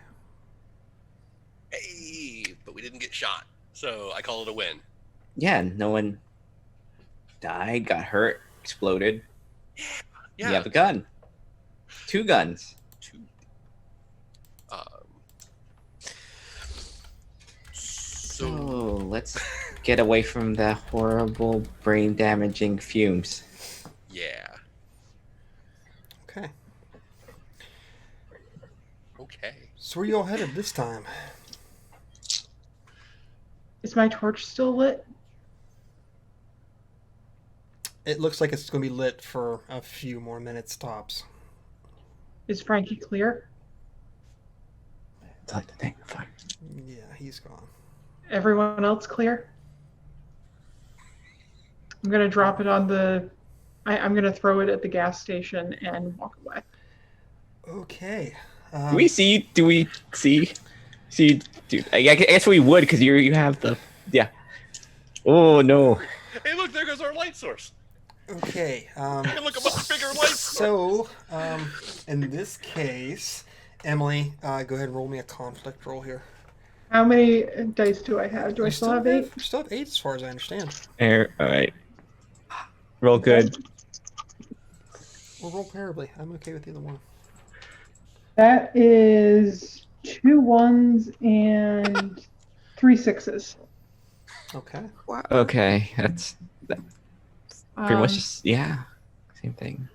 Hey, but we didn't get shot, so I call it a win. Yeah, no one died, got hurt, exploded. Yeah. You have a gun. 2 guns. Two. So So let's get away from the horrible brain damaging fumes. yeah. Okay. Okay. So where you all headed this time? Is my torch still lit? It looks like it's going to be lit for a few more minutes tops. Is Frankie clear? It's like the thing. Fine. Yeah, he's gone. Everyone else clear? I'm gonna drop it on the. I'm gonna throw it at the gas station and walk away. Okay. Do we see? Do we see? See, dude. I guess we would because you have the. Yeah. Oh no. Hey, look, there goes our light source. Okay. Hey, look, a much bigger light source. So, in this case, Emily, go ahead and roll me a conflict roll here. How many dice do I have? Do I You still have 8? You still have 8 as far as I understand. All right. Roll good. Or roll terribly. I'm okay with either one. That is 2 1s and 3 6s. Okay. Wow. Okay, that's pretty much just yeah, same thing.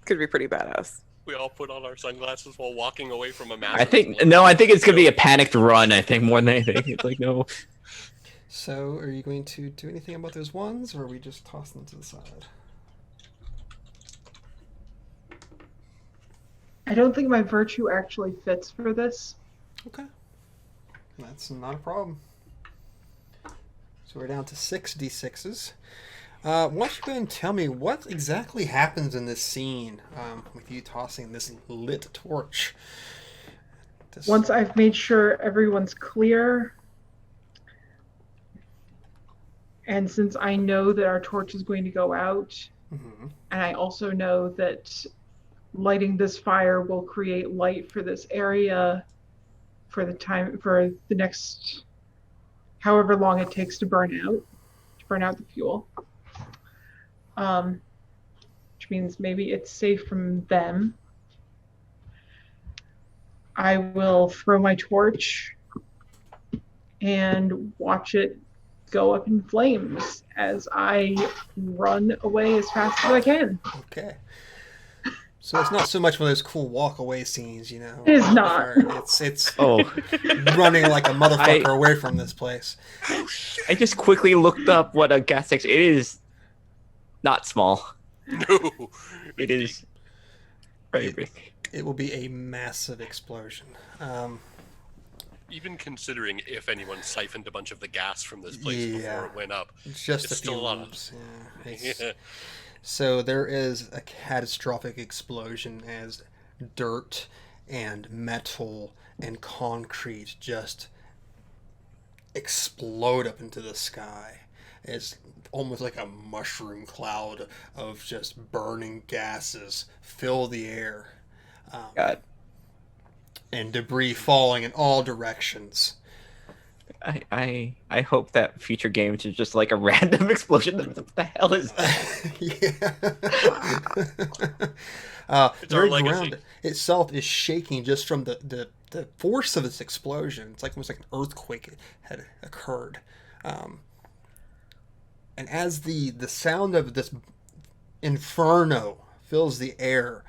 Could be pretty badass. We all put on our sunglasses while walking away from a massive. I think it's gonna be a panicked run. I think more than anything, it's like no. So, are you going to do anything about those ones, or are we just toss them to the side? I don't think my virtue actually fits for this. Okay. That's not a problem. So we're down to 6 d6s. Why don't you go ahead and tell me what exactly happens in this scene with you tossing this lit torch? Once I've made sure everyone's clear, and since I know that our torch is going to go out, Mhm. and I also know that lighting this fire will create light for this area for the next however long it takes to burn out the fuel. Which means maybe it's safe from them. I will throw my torch and watch it go up in flames as I run away as fast as I can. Okay. So it's not so much one of those cool walk away scenes, you know. It is not. where It's Oh, running like a motherfucker away from this place. I just quickly looked up what a gas station. It is not small. No. It is very big. It will be a massive explosion. Even considering if anyone siphoned a bunch of the gas from this place Yeah. before it went up. Just It's a few still a lot of- lumps. Yeah. It's- Yeah. So there is a catastrophic explosion as dirt and metal and concrete just explode up into the sky. It's almost like a mushroom cloud of just burning gases fill the air. God, And debris falling in all directions. I hope that future games are just like a random explosion. What the hell is that? Yeah. It's The our very legacy. ground itself is shaking just from the force of this explosion. It's like almost like an earthquake had occurred. And as the sound of this inferno fills the air,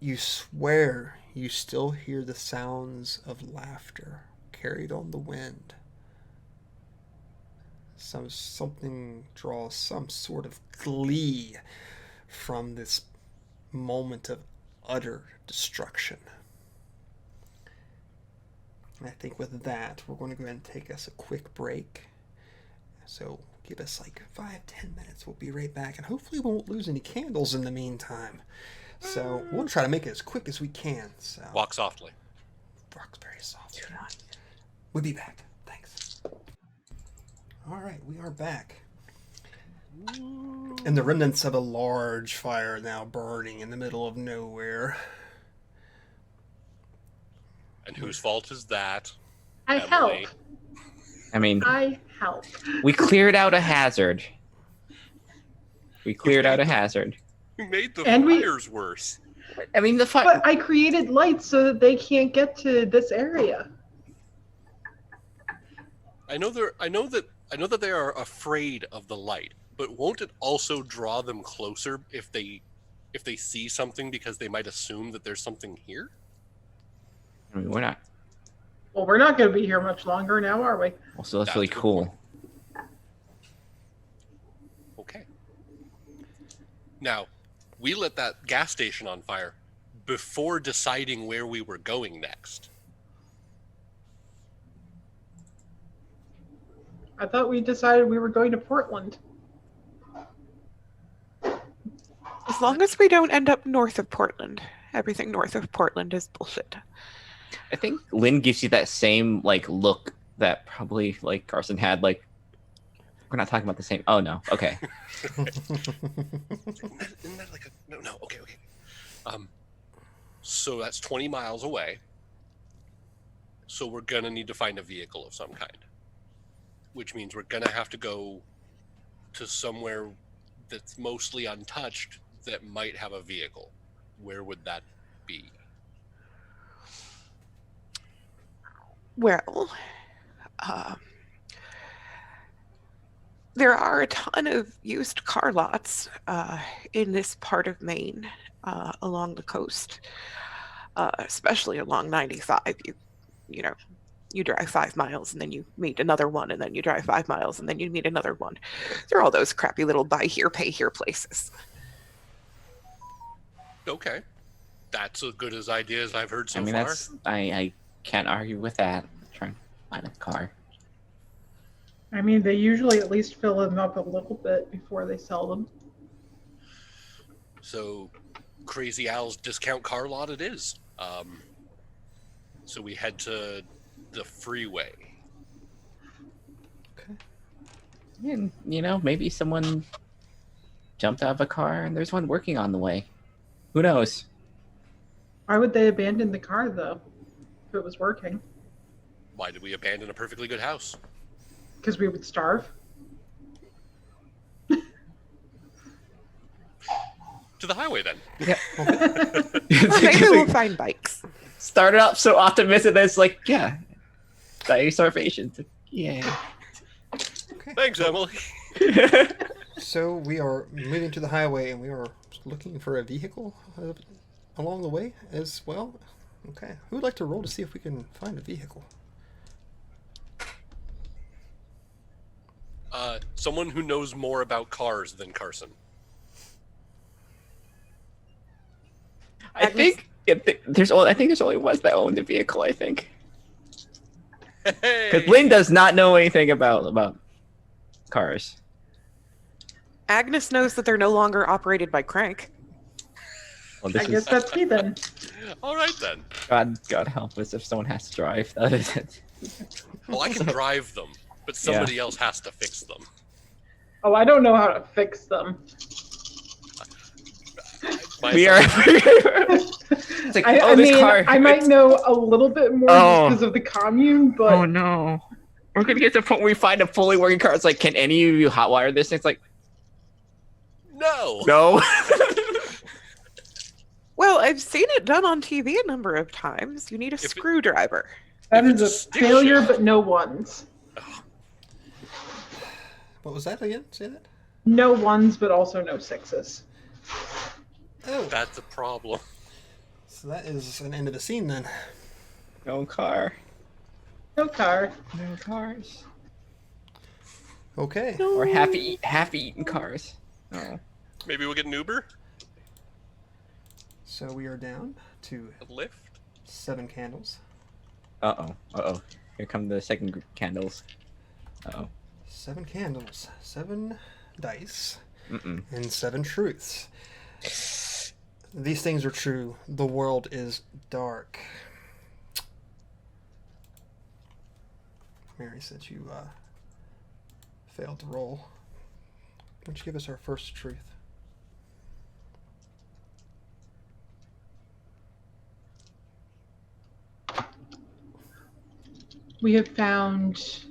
you swear you still hear the sounds of laughter carried on the wind. Something draws some sort of glee from this moment of utter destruction. And I think with that, we're going to go ahead and take us a quick break. So give us like 5-10 minutes. We'll be right back. And hopefully we won't lose any candles in the meantime. So we'll try to make it as quick as we can. So Walk softly. Rock's very soft. We'll be back. Thanks. All right, we are back. And the remnants of a large fire now burning in the middle of nowhere. And whose fault is that? I Emily. help. I mean, I help. we cleared out a hazard. We cleared out a hazard. Who made the And we- fires worse? I mean, the fire. But I created lights so that they can't get to this area. I know that they are afraid of the light, but won't it also draw them closer if they see something because they might assume that there's something here? I mean, we're not. Well, we're not going to be here much longer now, are we? Also, that's That's really a good cool. Okay. Now, we lit that gas station on fire before deciding where we were going next. I thought we decided we were going to Portland. As long as we don't end up north of Portland, everything north of Portland is bullshit. I think Lynn gives you that same like look that probably like Carson had. Like, we're not talking about the same. Oh no. Okay. Isn't that like a no? Okay. So that's 20 miles away. So we're gonna need to find a vehicle of some kind, which means we're gonna have to go to somewhere that's mostly untouched that might have a vehicle. Where would that be? Well, there are a ton of used car lots in this part of Maine along the coast, especially along 95. You drive 5 miles and then you meet another one, and then you drive 5 miles and then you meet another one. There are all those crappy little buy here, pay here places. Okay, that's as good as idea as I've heard so I mean, far. that's I can't argue with that. Trying to find a car. I mean, they usually at least fill them up a little bit before they sell them. So, Crazy Al's discount car lot it is. So we head to the freeway. And maybe someone jumped out of a car and there's one working on the way. Who knows? Why would they abandon the car, though, if it was working? Why did we abandon a perfectly good house? Because we would starve. To the highway then. Or maybe we'll find bikes. Started out so optimistic that it's like, yeah, Dying starvation. Yeah. Okay. Thanks, Emily. So we are moving to the highway, and we are looking for a vehicle along the way as well. Okay. Who would like to roll to see if we can find a vehicle? Someone who knows more about cars than Carson. I think there's only one that owned the vehicle. I think Hey! because Lynn does not know anything about cars. Agnes knows that they're no longer operated by Crank. Well, I this guess is that's me then. All right, then. God help us if someone has to drive. That is it. Well, I can drive them, but somebody else has to fix them. Oh, I don't know how to fix them. My We are. assumption- It's like, I this mean, car. I might know a little bit more Oh. because of the commune, but Oh no. We're gonna get to the point where we find a fully working car. It's like, can any of you hotwire this? And it's like, No. no. Well, I've seen it done on TV a number of times. You need a If it- screwdriver. that If is it's a a stick failure, shift- but no ones. What was that again? Say that? No ones, but also no sixes. Oh. That's a problem. So that is an end of the scene then. No car. No car. No cars. Okay. Or half-eaten cars. Oh. Maybe we'll get an Uber? So we are down to A Lyft? 7 candles. Uh-oh. Here come the second group of candles. Uh-oh. 7 candles, 7 dice, Mm-mm. and 7 truths. These things are true. The world is dark. Mary said you failed to roll. Why don't you give us our first truth? We have found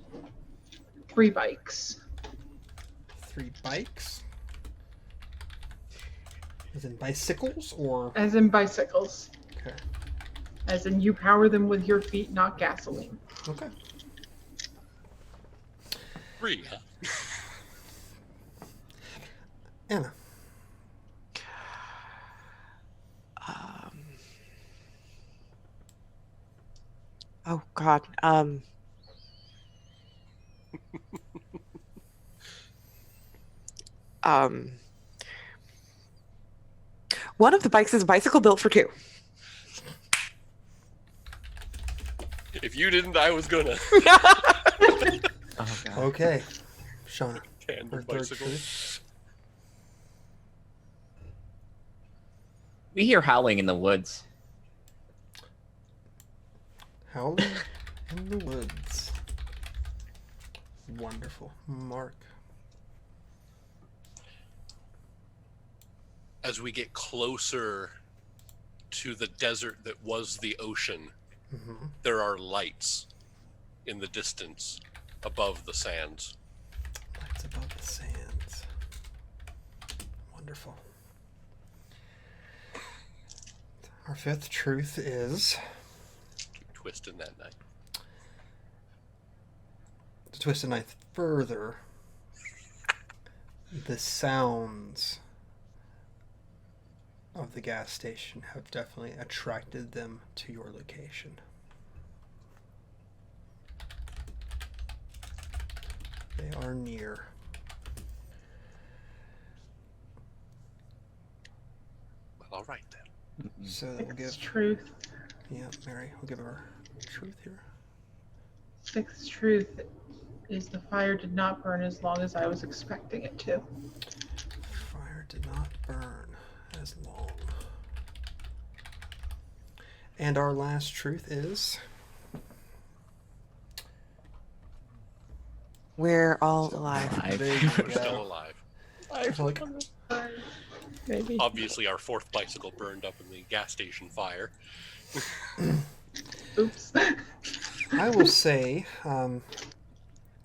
3 bikes. 3 bikes? As in bicycles, or? As in bicycles. Okay. As in you power them with your feet, not gasoline. Okay. 3, huh? Anna. Oh God. One of the bikes is a bicycle built for 2. If you didn't, I was gonna. Oh, God. Okay. Shauna. Tandem Her third bicycle. truth. We hear howling in the woods. Howling in the woods. Wonderful. Mark. As we get closer to the desert that was the ocean, Mm-hmm. there are lights in the distance above the sands. Lights above the sands. Wonderful. Our 5th truth is Keep twisting that knife. to twist the knife further. The sounds of the gas station have definitely attracted them to your location. They are near. Well, all right then. So we'll 6th give, truth. yeah, Mary, we'll give her truth here. 6th truth is the fire did not burn as long as I was expecting it to. Fire did not burn as long. And our last truth is We're all alive. there you We're still go. alive. Like, Maybe. Obviously, our 4th bicycle burned up in the gas station fire. Oops. I will say,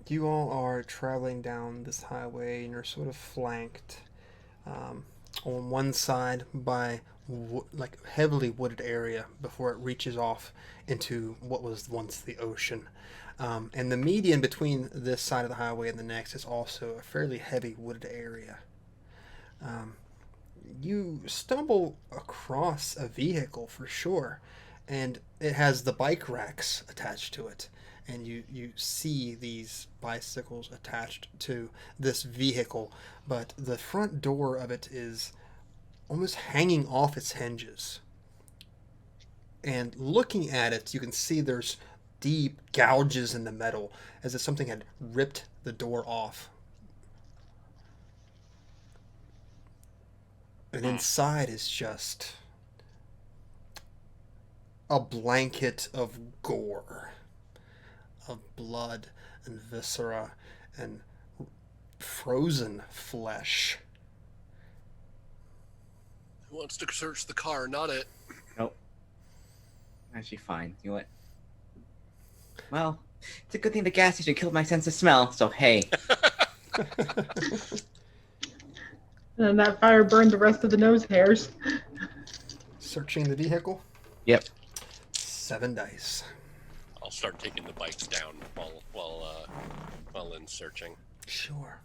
you all are traveling down this highway and you're sort of flanked on one side by like heavily wooded area before it reaches off into what was once the ocean. And the median between this side of the highway and the next is also a fairly heavy wooded area. You stumble across a vehicle for sure, and it has the bike racks attached to it. And you see these bicycles attached to this vehicle, but the front door of it is almost hanging off its hinges. And looking at it, you can see there's deep gouges in the metal as if something had ripped the door off. And inside is just a blanket of gore, of blood and viscera and frozen flesh. Who wants to search the car? Not it. Nope. Actually, fine. You know what? Well, it's a good thing the gas station killed my sense of smell, so hey. And that fire burned the rest of the nose hairs. Searching the vehicle? Yep. 7 dice. I'll start taking the bikes down while Lynn's searching. Sure.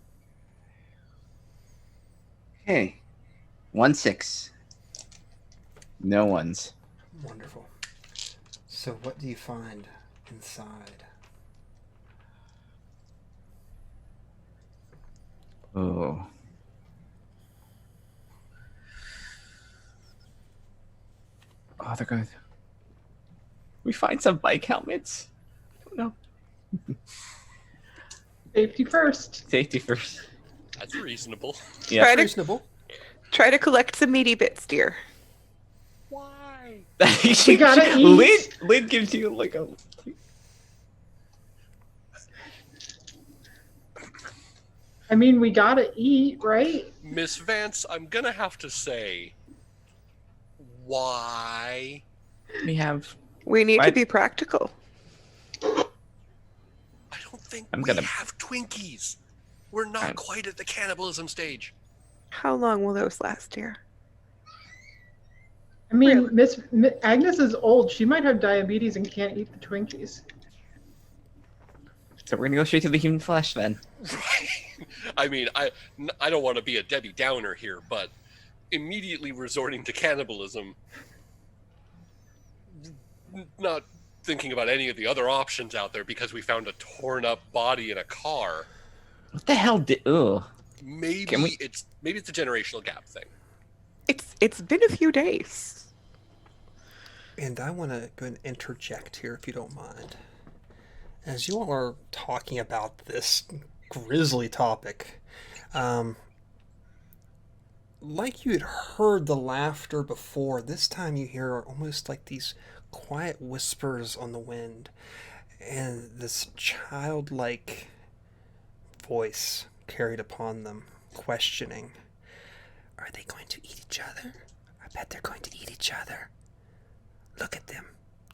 Okay. 1-6. No ones. Wonderful. So what do you find inside? Oh. Oh, they're going. We find some bike helmets. I don't know. Safety first. Safety first. That's reasonable. Yeah. Try to Reasonable. try to collect some meaty bits, dear. Why? We gotta eat. Lynn gives you like a. I mean, we gotta eat, right? Miss Vance, I'm gonna have to say, why? We have. We need to What? be practical. I don't think I'm we gonna- have Twinkies. We're not I'm- quite at the cannibalism stage. How long will those last, dear? I mean, Really? Agnes is old. She might have diabetes and can't eat the Twinkies. So we're gonna go straight to the human flesh then. Right. I mean, I don't want to be a Debbie Downer here, but immediately resorting to cannibalism, not thinking about any of the other options out there because we found a torn up body in a car. What the hell did? Ugh. Maybe Can we- it's a generational gap thing. It's been a few days. And I want to go and interject here, if you don't mind. As you all are talking about this grisly topic, like you had heard the laughter before, this time you hear almost like these quiet whispers on the wind, and this childlike voice carried upon them, questioning, "Are they going to eat each other? I bet they're going to eat each other. Look at them."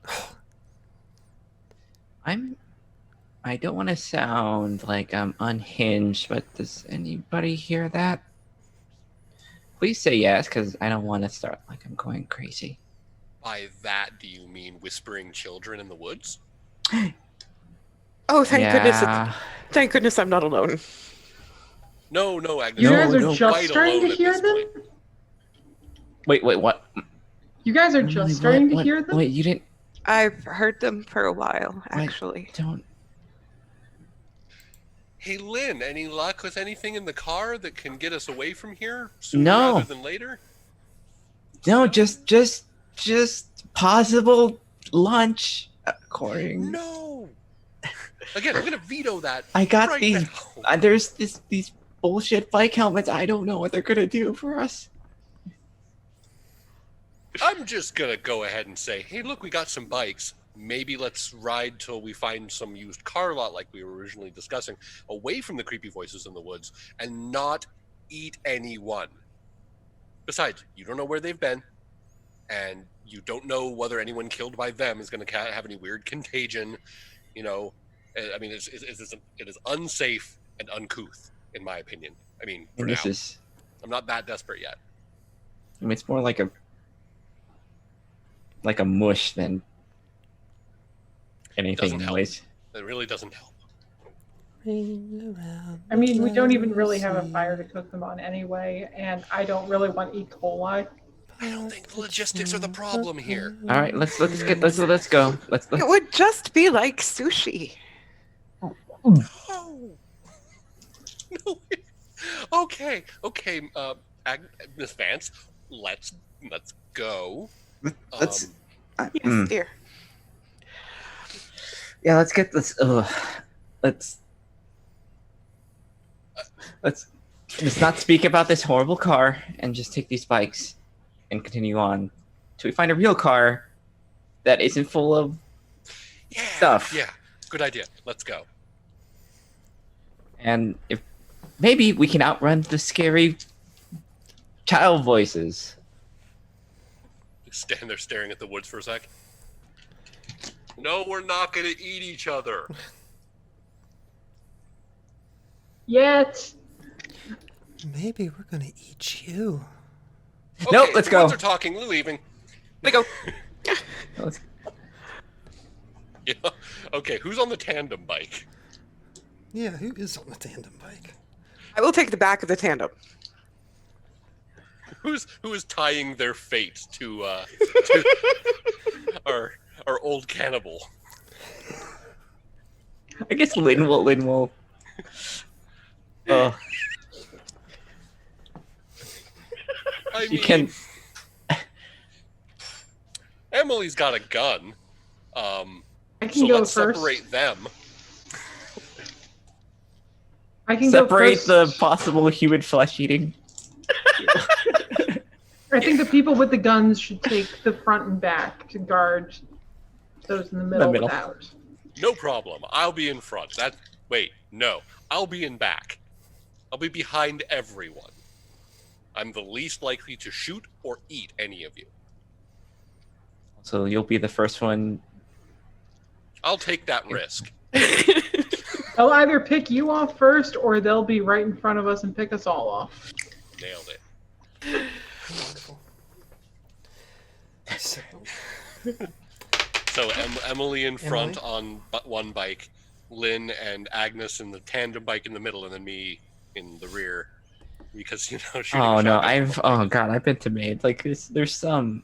Oh, I don't want to sound like I'm unhinged, but does anybody hear that? Please say yes, because I don't want to start like I'm going crazy. By that, do you mean whispering children in the woods? Oh, thank goodness! Yeah. Thank goodness I'm not alone. No, Agnes. You No, guys are no. just Quite starting alone to at hear this them? point. Wait, what? You guys are just starting to What? hear them? Wait, you didn't? I've heard them for a while, Wait. actually. Don't. Hey, Lynn, any luck with anything in the car that can get us away from here sooner No. rather than later? No, just possible lunch. According. No. Again, I'm going to veto that. I got right these. now. There's these bullshit bike helmets. I don't know what they're gonna do for us. I'm just going to go ahead and say, hey, look, we got some bikes. Maybe let's ride till we find some used car lot like we were originally discussing, away from the creepy voices in the woods, and not eat anyone. Besides, you don't know where they've been, and you don't know whether anyone killed by them is going to have any weird contagion. You know, I mean, it is unsafe and uncouth, in my opinion. I mean, for And now. this is. I'm not that desperate yet. I mean, it's more like a like a mush than anything, Doesn't help. anyways. It really doesn't help. I mean, we don't even really have a fire to cook them on anyway, and I don't really want E. coli. I don't think the logistics are the problem here. All right, let's go. Let's It would just be like sushi. Oh. No. Okay. Miss Vance, let's go. let's Yes, dear. yeah, let's get this. Let's not speak about this horrible car and just take these bikes and continue on till we find a real car that isn't full of stuff. Yeah, good idea. Let's go. And if maybe we can outrun the scary child voices. Stand there staring at the woods for a sec. No, we're not going to eat each other. Yet. Maybe we're gonna eat you. Nope, let's the go. woods are talking. We're leaving. They go. Let's- Yeah. Okay, who's on the tandem bike? Yeah, who is on the tandem bike? I will take the back of the tandem. Who is tying their fate to our old cannibal? I guess Lynn will. Oh, I you mean, can. Emily's got a gun. I can So go let's first. separate them. I can go Separate first. the possible human flesh eating. I think the people with the guns should take the front and back to guard those in the middle. middle. With ours. No problem. I'll be in front. No. I'll be in back. I'll be behind everyone. I'm the least likely to shoot or eat any of you. So you'll be the first one. I'll take that risk. They'll either pick you off first, or they'll be right in front of us and pick us all off. Nailed it. Wonderful. So, So Emily in front on one bike, Lynn and Agnes in the tandem bike in the middle, and then me in the rear. Because shooting Oh no, shotgun. I've been to Maine. Like there's some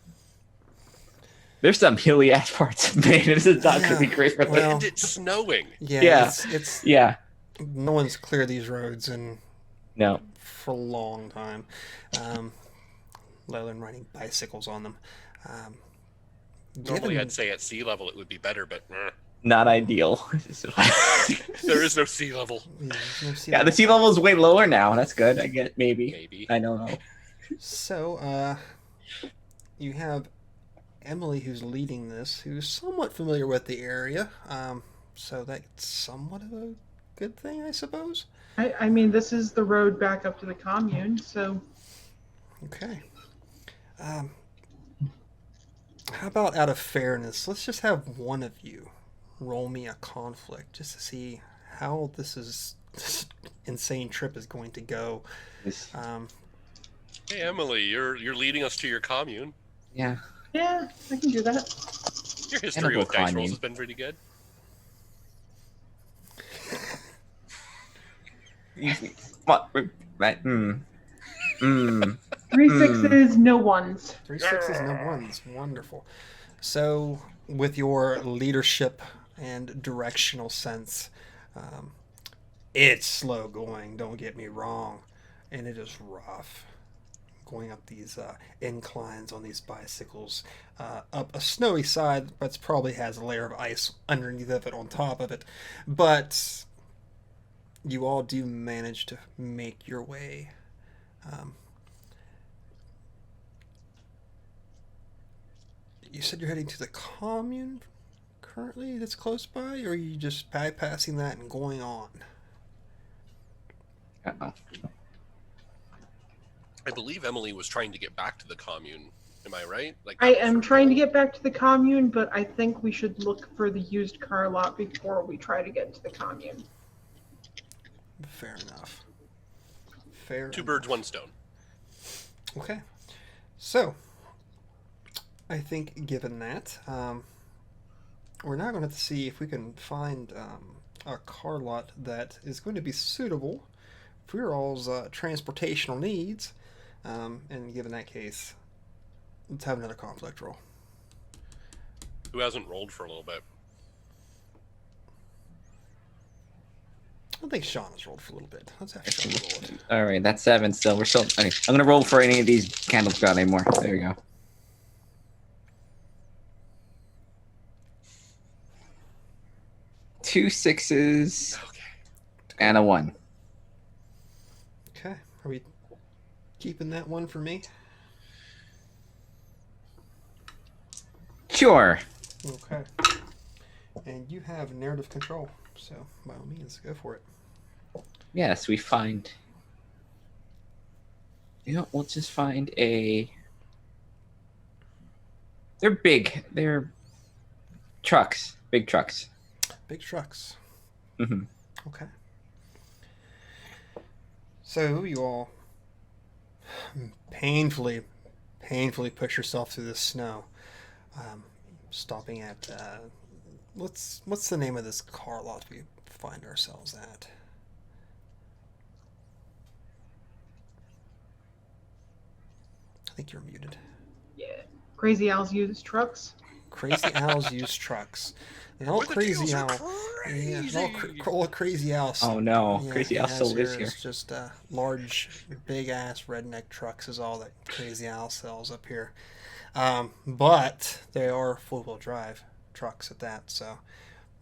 hilly ass parts of Maine. This is not gonna be great for them. well, And it's snowing. yeah, Yeah. It's Yeah. no one's cleared these roads No. for a long time. Let alone riding bicycles on them. Normally, I'd say at sea level it would be better, but Not ideal. there is no sea level. Yeah, the sea level is way lower now. That's good. I get maybe. Maybe. I don't know. So, you have Emily who's leading this, who's somewhat familiar with the area. So that's somewhat of a good thing, I suppose. I mean, this is the road back up to the commune, so Okay. How about out of fairness, let's just have one of you roll me a conflict just to see how this insane trip is going to go. Hey, Emily, you're leading us to your commune. Yeah. yeah, I can do that. Your history Cannibal with dice rolls commune. has been pretty good. What? Right. 3 6s, no ones. 3 6s, no ones. Wonderful. So, with your leadership and directional sense, it's slow going, don't get me wrong, and it is rough. Going up these inclines on these bicycles, up a snowy side, but probably has a layer of ice underneath of it, on top of it. But you all do manage to make your way. You said you're heading to the commune currently that's close by, or are you just bypassing that and going on? Uh-oh. I believe Emily was trying to get back to the commune. Am I right? I am trying to get back to the commune, but I think we should look for the used car lot before we try to get to the commune. Fair enough. Fair Two enough. birds, one stone. Okay. So, I think given that, we're now going to have to see if we can find a car lot that is going to be suitable for your all's transportational needs. And given that case, let's have another conflict roll. Who hasn't rolled for a little bit? I think Shauna's rolled for a little bit. Let's have Shauna roll it. All right, that's 7 still. We're still. Okay, I'm gonna roll for any of these candles got anymore. There we go. Two 6s Okay. and a 1. Okay, are we keeping that one for me? Sure. Okay. And you have narrative control, so by all means, go for it. Yes, we find. You know, we'll just find a. They're big. They're trucks. Big trucks. Big trucks. Mm-hmm. Okay. So you all painfully push yourself through the snow, stopping at what's the name of this car lot we find ourselves at? I think you're muted. Yeah. Crazy Al's used trucks. Crazy Al's used trucks. And all Where the Crazy deals are Al. Yeah, crazy. all Crazy Al. Oh no, Yeah, Crazy he Al has still lives here. It's just large, big ass redneck trucks is all that Crazy Al sells up here. But they are full wheel drive trucks at that. So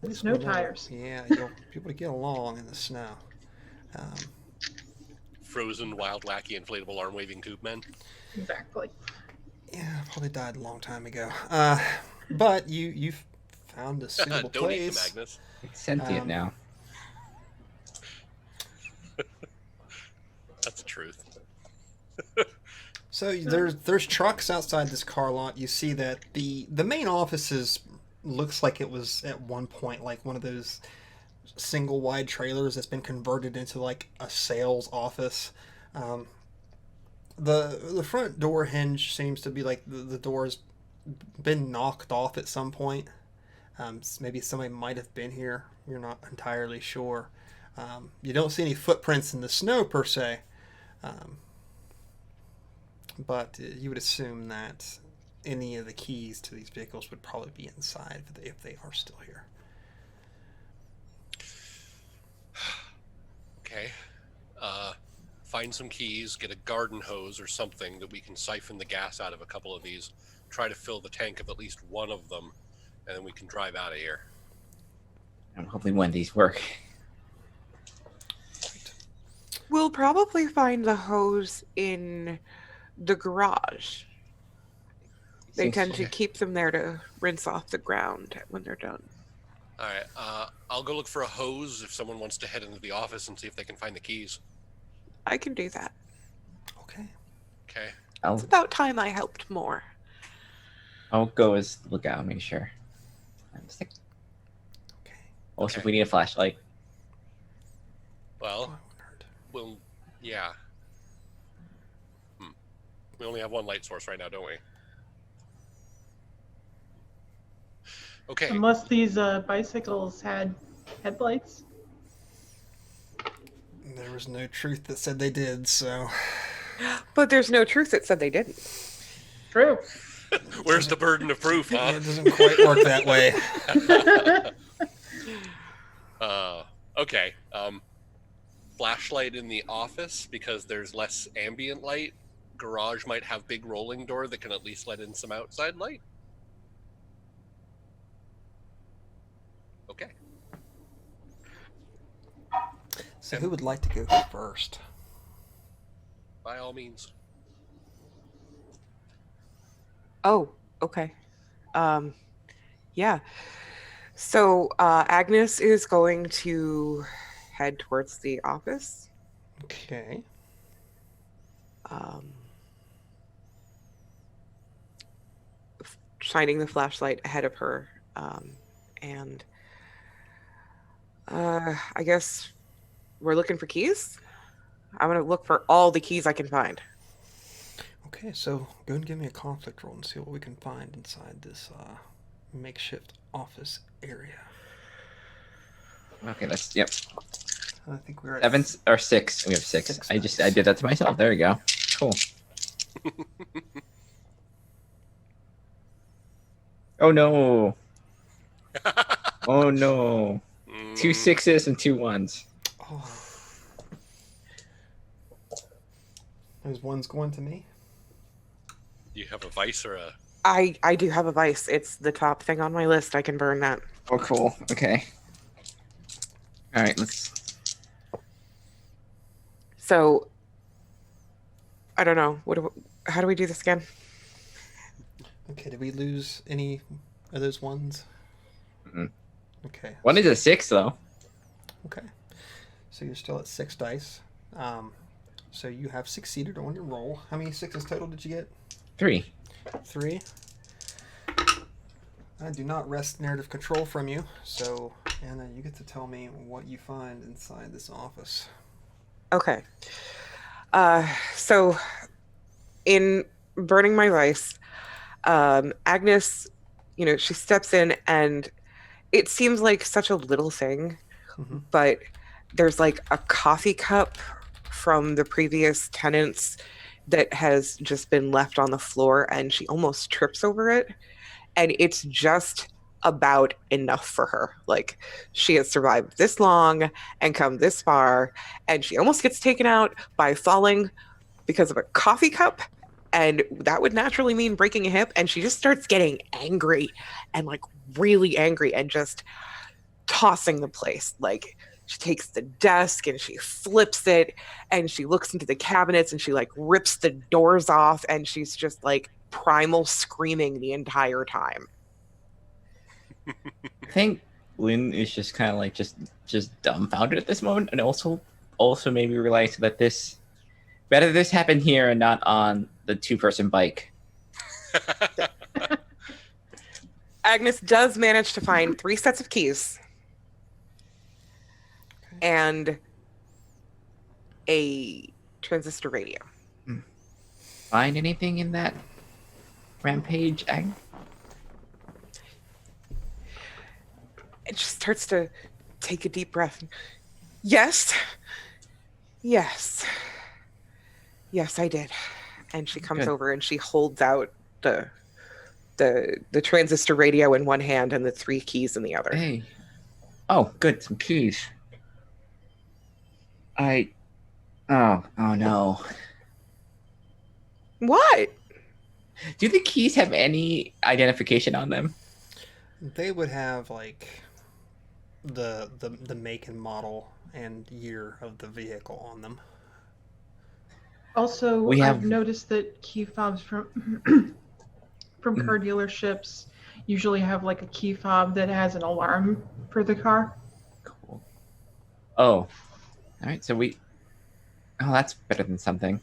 With no tires. Yeah, you'll be able to get along in the snow. Frozen, wild, wacky, inflatable arm waving tube men. Exactly. Yeah, probably died a long time ago. But you've found a suitable Don't eat the place. Magnus. It's sentient now. That's the truth. So there's trucks outside this car lot. You see that the main offices looks like it was at one point like one of those single wide trailers that's been converted into like a sales office. The front door hinge seems to be like the door's been knocked off at some point. Maybe somebody might have been here. You're not entirely sure. You don't see any footprints in the snow per se. But you would assume that any of the keys to these vehicles would probably be inside if they are still here. Okay. Find some keys, get a garden hose or something that we can siphon the gas out of a couple of these. Try to fill the tank of at least one of them, and then we can drive out of here. I'm hoping one of these work. We'll probably find the hose in the garage. They Seems- tend to keep them there to rinse off the ground when they're done. All right. I'll go look for a hose if someone wants to head into the office and see if they can find the keys. I can do that. Okay. Okay. It's about time I helped more. I'll go as lookout, make sure. Okay. Also, Okay. if we need a flashlight. Well, yeah. We only have one light source right now, don't we? Okay. Unless these bicycles had headlights. There was no truth that said they did, so. But there's no truth that said they didn't. True. Where's the burden of proof, huh? It doesn't quite work that way. Okay. Flashlight in the office because there's less ambient light. Garage might have big rolling door that can at least let in some outside light. Okay. So who would like to go first? By all means. Oh, okay. Yeah. So Agnes is going to head towards the office. Okay. Shining the flashlight ahead of her. And I guess we're looking for keys. I'm going to look for all the keys I can find. Okay, so go and give me a conflict roll and see what we can find inside this makeshift office area. Okay, that's yep. I think we're at 7 or 6. We have 6. 6 I did that to myself. There we go. Cool. Oh no. Oh no. 2 6s and 2 1s. Oh. Those ones going to me? Do you have a vice or a? I do have a vice. It's the top thing on my list. I can burn that. Oh, cool. Okay. All right, let's. So, I don't know. How do we do this again? Okay, did we lose any of those ones? Mm-mm. Okay. 1 is a 6 though. Okay. So you're still at 6 dice. So you have succeeded on your roll. How many 6s total did you get? 3. 3. I do not wrest narrative control from you, so Anna, you get to tell me what you find inside this office. Okay. So, in burning my vice, Agnes, she steps in, and it seems like such a little thing, but there's like a coffee cup from the previous tenants that has just been left on the floor, and she almost trips over it. And it's just about enough for her. Like, she has survived this long and come this far, and she almost gets taken out by falling because of a coffee cup, and that would naturally mean breaking a hip. And she just starts getting angry, and like really angry, and just tossing the place. Like, she takes the desk and she flips it, and she looks into the cabinets, and she like rips the doors off, and she's just like primal screaming the entire time. I think Lynn is just kind of like just dumbfounded at this moment, and also maybe realized that better this happened here and not on the 2-person bike. Agnes does manage to find 3 sets of keys and a transistor radio. Find anything in that rampage? And she starts to take a deep breath. Yes, I did. And she comes over and she holds out the transistor radio in one hand and the 3 keys in the other. Hey. Oh, good, some keys. Oh no. What? Do the keys have any identification on them? They would have like the make and model and year of the vehicle on them. Also, I've noticed that key fobs from car dealerships usually have like a key fob that has an alarm for the car. Cool. Oh, all right. So oh, that's better than something.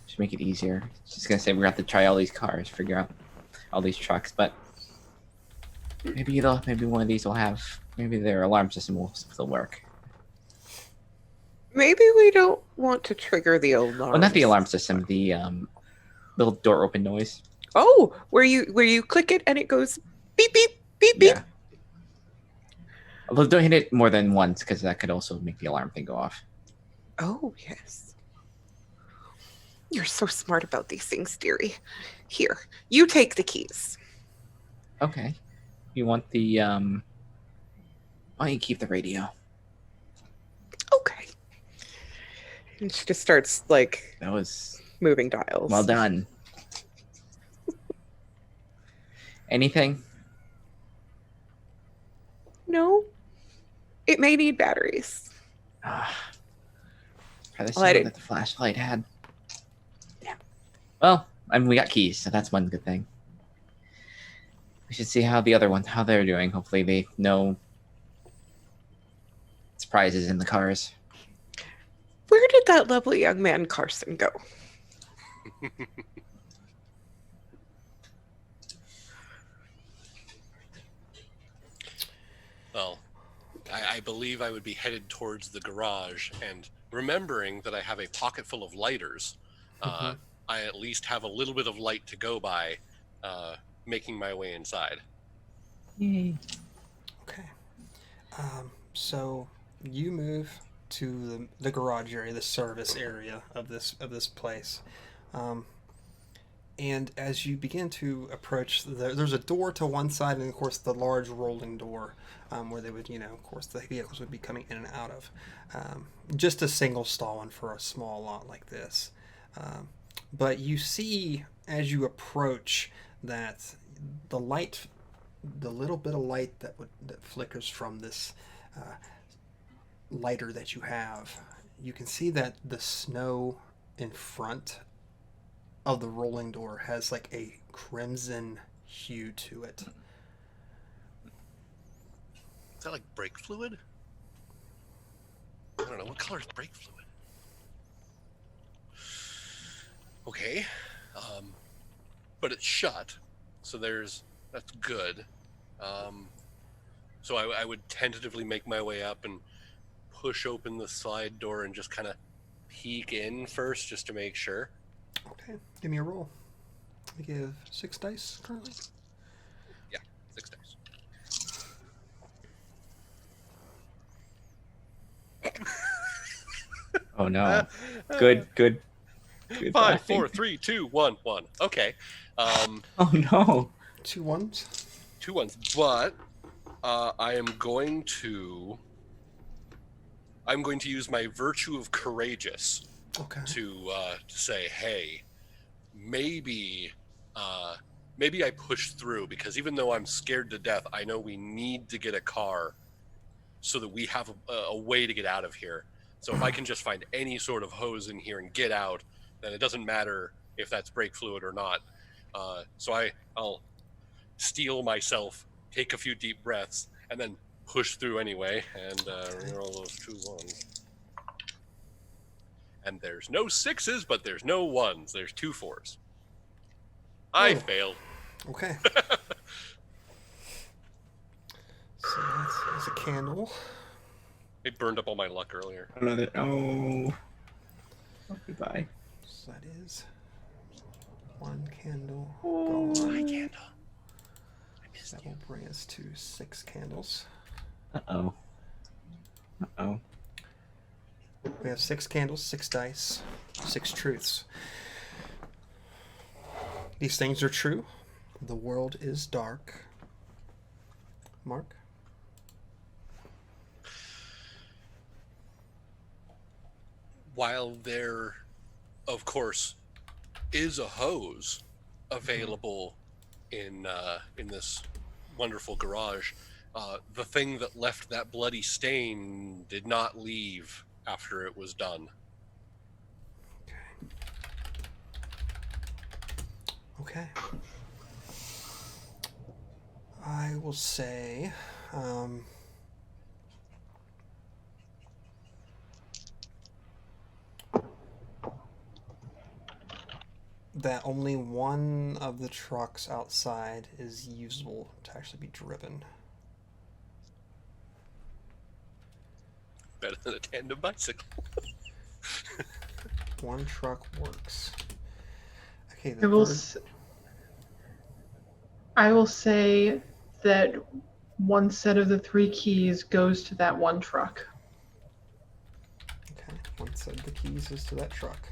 Should make it easier. Just gonna say we're gonna have to try all these cars, figure out all these trucks, but maybe one of these will have. Maybe their alarm system will still work. Maybe we don't want to trigger the alarm. Well, not the alarm system. The little door open noise. Oh, where you click it and it goes beep beep beep beep. Yeah. Although don't hit it more than once, because that could also make the alarm thing go off. Oh yes. You're so smart about these things, dearie. Here, you take the keys. Okay. You want the why don't you keep the radio? Okay. And she just starts like That was moving dials. well done. Anything? No. It may need batteries. For the Well, I that the flashlight had. Damn. Well, I mean, we got keys, so that's one good thing. We should see how they're doing. Hopefully they know surprises in the cars. Where did that lovely young man Carson go? Well, I believe I would be headed towards the garage, and remembering that I have a pocket full of lighters, I at least have a little bit of light to go by, making my way inside. Yay. Okay. So you move to the garage area, the service area of this place. And as you begin to approach, there's a door to one side, and of course the large rolling door where they would, of course the vehicles would be coming in and out of. Just a single stall one for a small lot like this. But you see as you approach that the light, the little bit of light that flickers from this lighter that you have, you can see that the snow in front of the rolling door has like a crimson hue to it. Is that like brake fluid? I don't know. What color is brake fluid? Okay. But it's shut, so that's good. So I would tentatively make my way up and push open the slide door and just kind of peek in first just to make sure. Okay, give me a roll. I give 6 dice currently. Yeah, 6 dice. Oh no. Good. 5, laughing. 4, 3, 2, 1, 1. Okay. Oh no. 2 ones. 2 ones, but I am going to use my virtue of courageous Okay. to say, hey, maybe I push through, because even though I'm scared to death, I know we need to get a car so that we have a way to get out of here. So if I can just find any sort of hose in here and get out, then it doesn't matter if that's brake fluid or not. So I'll steel myself, take a few deep breaths, and then push through anyway, and reroll those 2 ones. And there's no 6s, but there's no 1s. There's 2 4s. I failed. Okay. So that's a candle. It burned up all my luck earlier. Another. Oh. Goodbye. So that is 1 candle Oh. gone. My candle. That will bring us to 6 candles. Uh-oh. Uh-oh. We have 6 candles, 6 dice, 6 truths. These things are true. The world is dark. Mark? While there, of course, is a hose available in this wonderful garage, the thing that left that bloody stain did not leave after it was done. Okay. I will say, that only one of the trucks outside is usable to actually be driven. Better than a tandem bicycle. One truck works. Okay, I will, third. I will say that one set of the 3 keys goes to that one truck. Okay, one set of the keys is to that truck.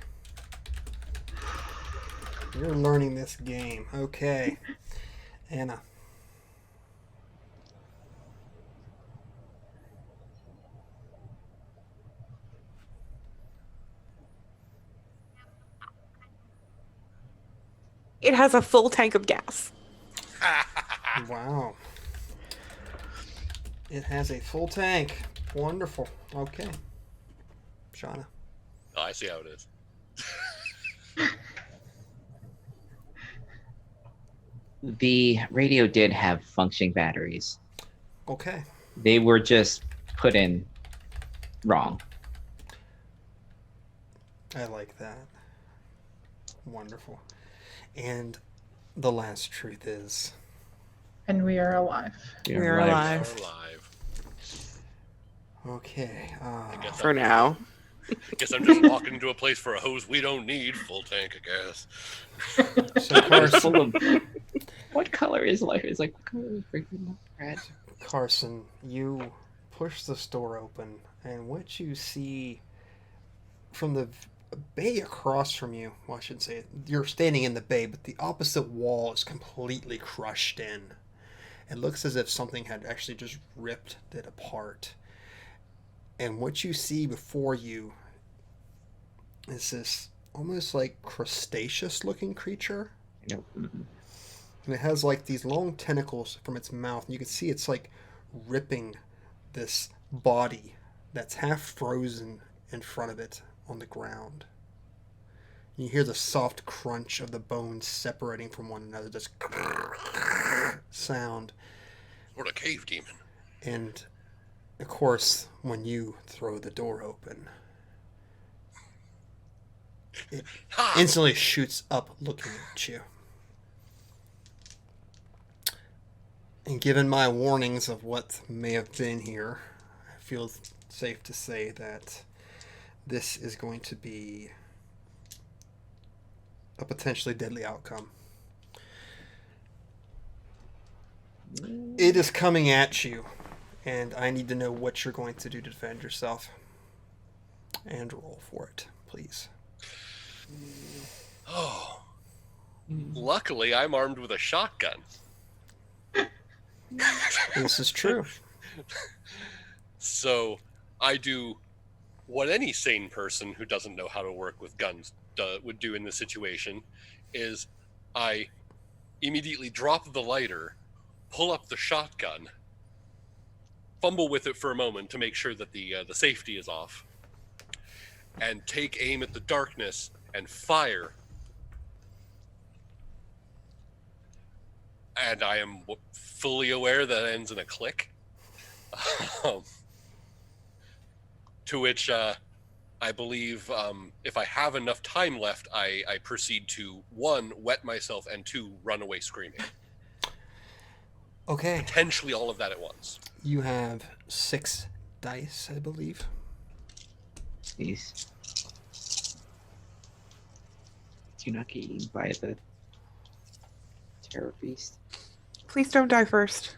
You're learning this game. Okay. Anna. It has a full tank of gas. Wow. It has a full tank. Wonderful. Okay. Shauna. Oh, I see how it is. The radio did have functioning batteries. Okay. They were just put in wrong. I like that. Wonderful. And the last truth is... And we are alive. We're We're alive. alive. Okay. I guess For now. Guess I'm just walking into a place for a hose we don't need. Full tank of gas. So It's full Carson, of. What color is life? It's like, what color is freaking red? Carson, you push this door open, and what you see from the bay across from you, well, I shouldn't say it, you're standing in the bay, but the opposite wall is completely crushed in. It looks as if something had actually just ripped it apart. And what you see before you is this almost like crustaceous looking creature. Nope. And it has like these long tentacles from its mouth. And you can see it's like ripping this body that's half frozen in front of it on the ground. You hear the soft crunch of the bones separating from one another, this sound. What a cave demon. And of course, when you throw the door open, it Ha! instantly shoots up looking at you. And given my warnings of what may have been here, I feel safe to say that this is going to be a potentially deadly outcome. It is coming at you, and I need to know what you're going to do to defend yourself. And roll for it, please. Oh. Luckily, I'm armed with a shotgun. This is true. So I do what any sane person who doesn't know how to work with guns would do in this situation, is I immediately drop the lighter, pull up the shotgun, fumble with it for a moment to make sure that the safety is off, and take aim at the darkness and fire. And I am fully aware that ends in a click. To which I believe if I have enough time left, I proceed to, 1, wet myself, and 2, run away screaming. Okay. Potentially all of that at once. You have 6 dice, I believe. Jeez. You're not getting eaten by the terror beast. Please don't die first.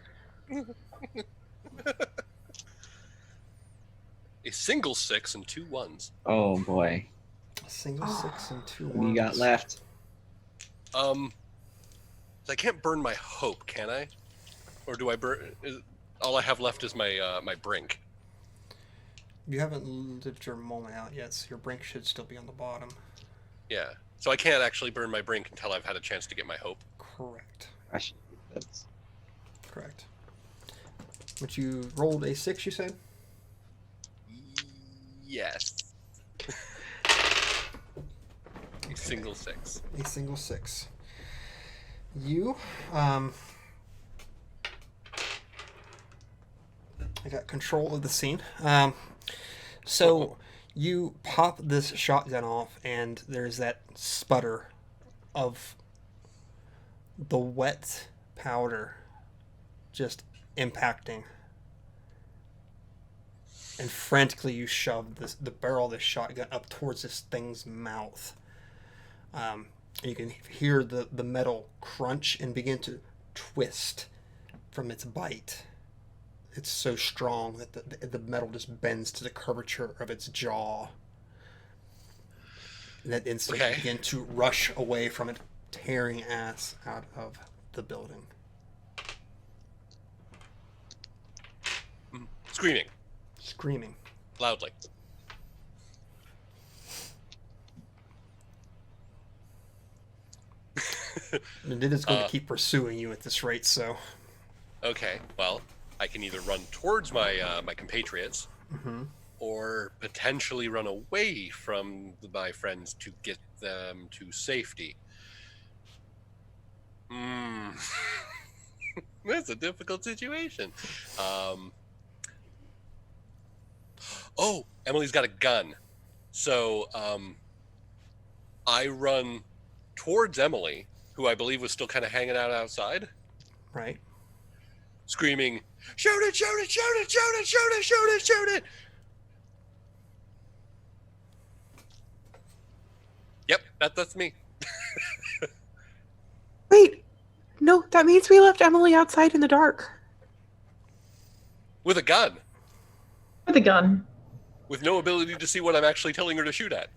A single 6 and 2 1s. Oh boy. A single 6 and 2 What do you got ones. left? I can't burn my hope, can I? Or do I burn? All I have left is my my brink. You haven't lived your moment out yet, so your brink should still be on the bottom. Yeah. So I can't actually burn my brink until I've had a chance to get my hope. Correct. That's Correct. But you rolled a 6, you said? Yes. A single 6. A single 6. You, I got control of the scene. So you pop this shotgun off, and there's that sputter of the wet powder just impacting. And frantically you shove the barrel of the shotgun up towards this thing's mouth. And you can hear the metal crunch and begin to twist from its bite. It's so strong that the metal just bends to the curvature of its jaw. And that instant you begin to rush away from it, tearing ass out of the building. Screaming. Loudly. And it is going to keep pursuing you at this rate, so... Okay, well, I can either run towards my my compatriots, Mm-hmm. or potentially run away from my friends to get them to safety. That's a difficult situation. Oh, Emily's got a gun. So I run towards Emily, who I believe was still kind of hanging out outside, Right. screaming, "Shoot it, shoot it, shoot it, shoot it, shoot it, shoot it, shoot it!" Yep, that's me. Wait, no, that means we left Emily outside in the dark. With a gun. With a gun. With no ability to see what I'm actually telling her to shoot at.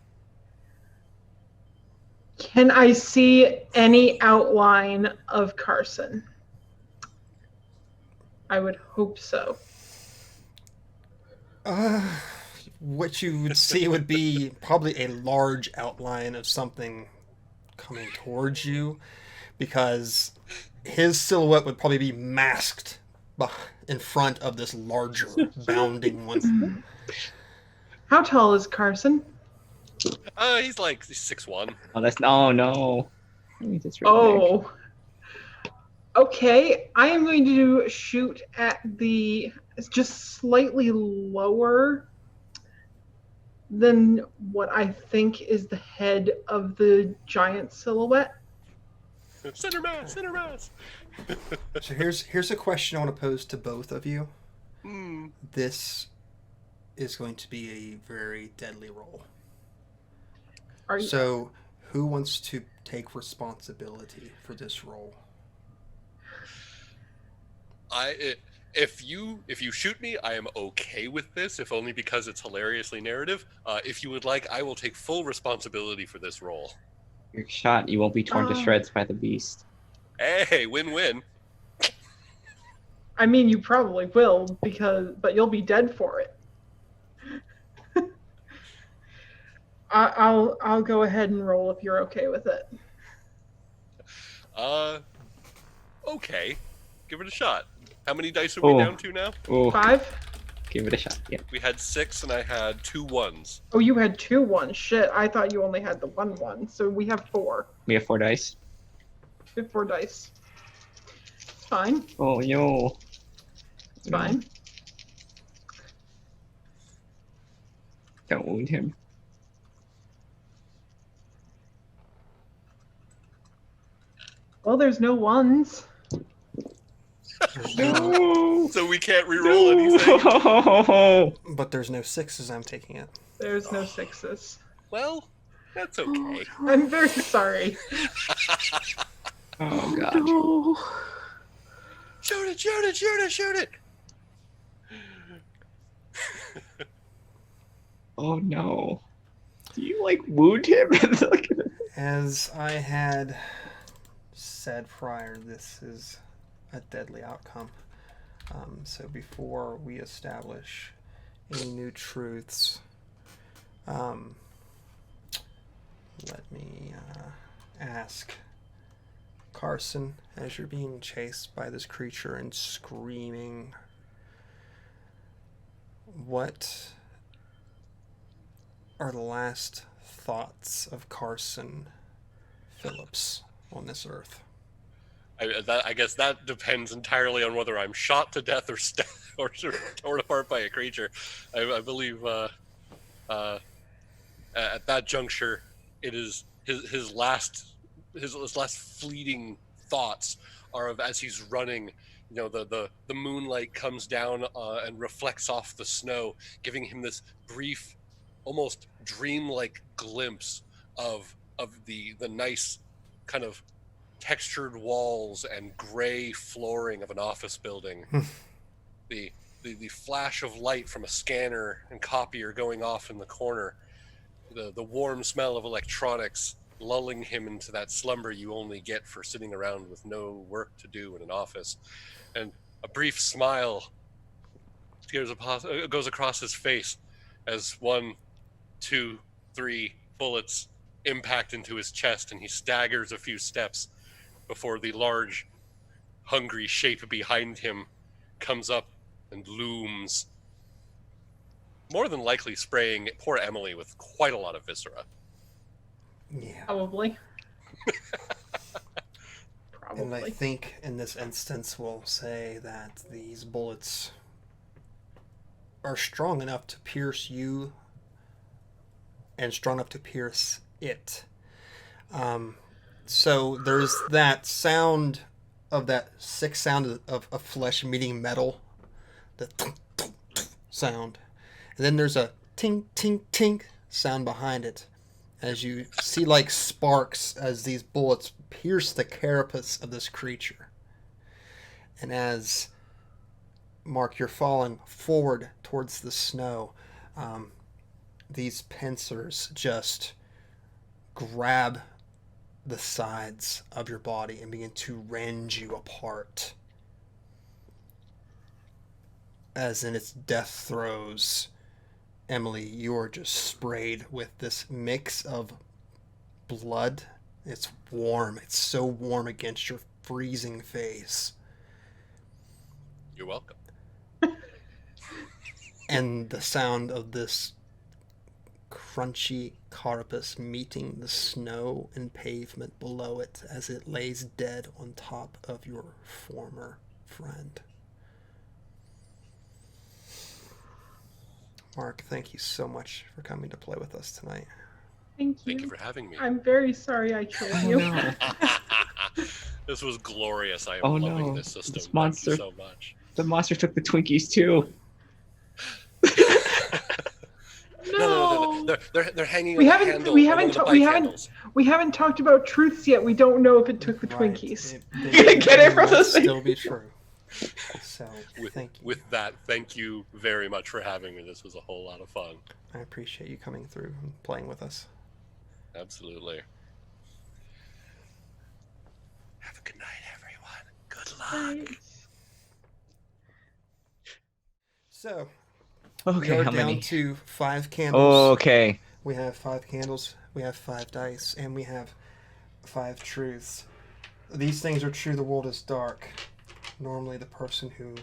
Can I see any outline of Carson? I would hope so. What you would see would be probably a large outline of something coming towards you, because his silhouette would probably be masked in front of this larger bounding one. How tall is Carson? He's like 6'1". Oh, oh no. That means it's really big. Oh. Okay, I am going to shoot at the just slightly lower than what I think is the head of the giant silhouette. Center mass, center mass. So here's a question I want to pose to both of you. Hmm. This is going to be a very deadly roll. Are you? So who wants to take responsibility for this roll? If you shoot me, I am okay with this, if only because it's hilariously narrative. If you would like, I will take full responsibility for this role. You're shot, you won't be torn to shreds by the beast. Hey, win-win. I mean, you probably will, but you'll be dead for it. I'll go ahead and roll if you're okay with it. Okay. Give it a shot. How many dice are we down to now? Oh, 5? give it a shot. Yeah. We had 6 and I had 2 1s. Oh, you had 2 1s. Shit, I thought you only had the 1 1. So we have 4. We have 4 dice. We have 4 dice. It's fine. Oh no. It's fine. Don't wound him. Well, there's no 1s. No. So we can't reroll anything. No. But there's no 6s, I'm taking it. There's no 6s. Well, that's okay. I'm very sorry. Oh god. No. Shoot it, shoot it, shoot it, shoot it! Oh no. Do you like wound him? As I had said prior, this is a deadly outcome. So before we establish any new truths, let me ask Carson, as you're being chased by this creature and screaming, what are the last thoughts of Carson Phillips on this earth? I guess that depends entirely on whether I'm shot to death or torn apart by a creature. I believe at that juncture, it is his last fleeting thoughts are of, as he's running, you know, the moonlight comes down and reflects off the snow, giving him this brief, almost dreamlike glimpse of the nice kind of textured walls and gray flooring of an office building. the flash of light from a scanner and copier going off in the corner, the warm smell of electronics lulling him into that slumber you only get for sitting around with no work to do in an office, and a brief smile goes across his face as 1, 2, 3 bullets impact into his chest, and he staggers a few steps before the large, hungry shape behind him comes up and looms, more than likely spraying poor Emily with quite a lot of viscera. Yeah. Probably. And I think in this instance we'll say that these bullets are strong enough to pierce you and strong enough to pierce it. So there's that sound of that sick sound of flesh meeting metal, the sound. And then there's a tink, tink, tink sound behind it. as you see like sparks as these bullets pierce the carapace of this creature. And as Mark, you're falling forward towards the snow, these pincers just grab the sides of your body and begin to rend you apart. As in its death throes, Emily, you are just sprayed with this mix of blood. It's warm. It's so warm against your freezing face. You're welcome. And the sound of this crunchy carapace meeting the snow and pavement below it as it lays dead on top of your former friend. Mark, thank you so much for coming to play with us tonight. Thank you. Thank you for having me. I'm very sorry I killed Oh you. no! This was glorious. I am Oh, loving no. this system. This Thank monster- you so much. The monster took the Twinkies too. No. They're hanging We on haven't- the handle. we on haven't one of the ta- we bike haven't- handles. We haven't talked about truths yet. We don't know if it took the Right. Twinkies. Get it from might the thing. still be true. So, thank you. With that, thank you very much for having me. This was a whole lot of fun. I appreciate you coming through and playing with us. Absolutely. Have a good night, everyone. Good luck. Right. So, Okay, we are how down many? to 5 candles. Okay. We have 5 candles, we have 5 dice, and we have 5 truths. These things are true, the world is dark. Normally the person who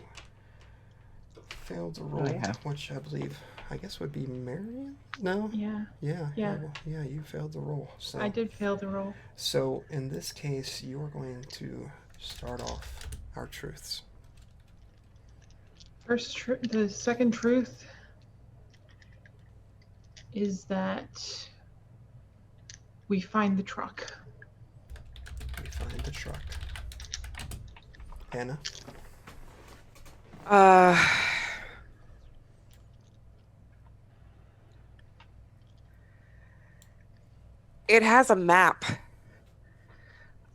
failed the roll, yeah. which I believe, I guess would be Meri? No? Yeah, Yeah. Yeah. well, yeah, you failed the roll. So, I did fail the roll. So in this case, you are going to start off our truths. The second truth is that we find the truck. We find the truck. Anna? It has a map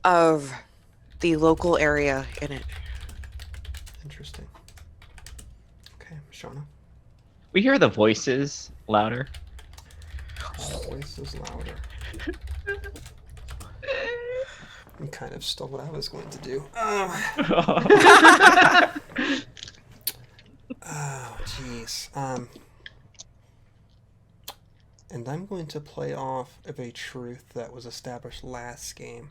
of the local area in it. Interesting. Okay, Shauna? We hear the voices louder. Voice is louder. You kind of stole what I was going to do. Oh, jeez. And I'm going to play off of a truth that was established last game,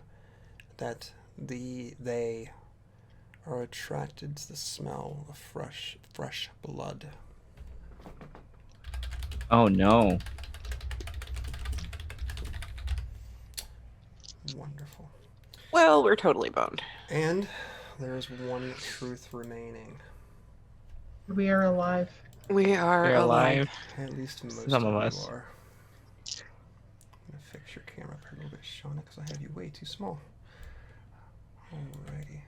that they are attracted to the smell of fresh blood. Oh no. Wonderful. Well, we're totally boned. And there's one truth remaining. We are alive. We are You're alive. alive. At least most Some of you us. are. I'm gonna fix your camera up here a little bit, Shauna, because I have you way too small. Alrighty.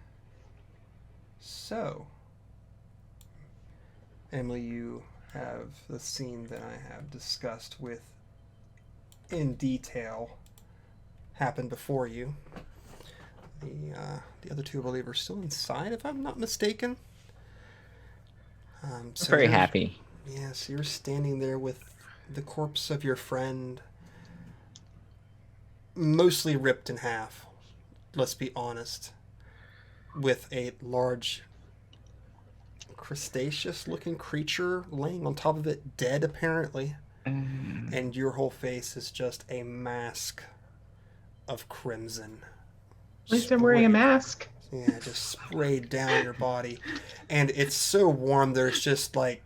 So, Emily, you have the scene that I have discussed with in detail happened before you. The other two, I believe, are still inside, if I'm not mistaken. So Very you're- happy. Yes, you're standing there with the corpse of your friend, mostly ripped in half, let's be honest, with a large crustaceous-looking creature laying on top of it, dead apparently, and your whole face is just a mask of crimson. At least I'm wearing a Sprayed- mask. Yeah, just sprayed down your body. And it's so warm, there's just like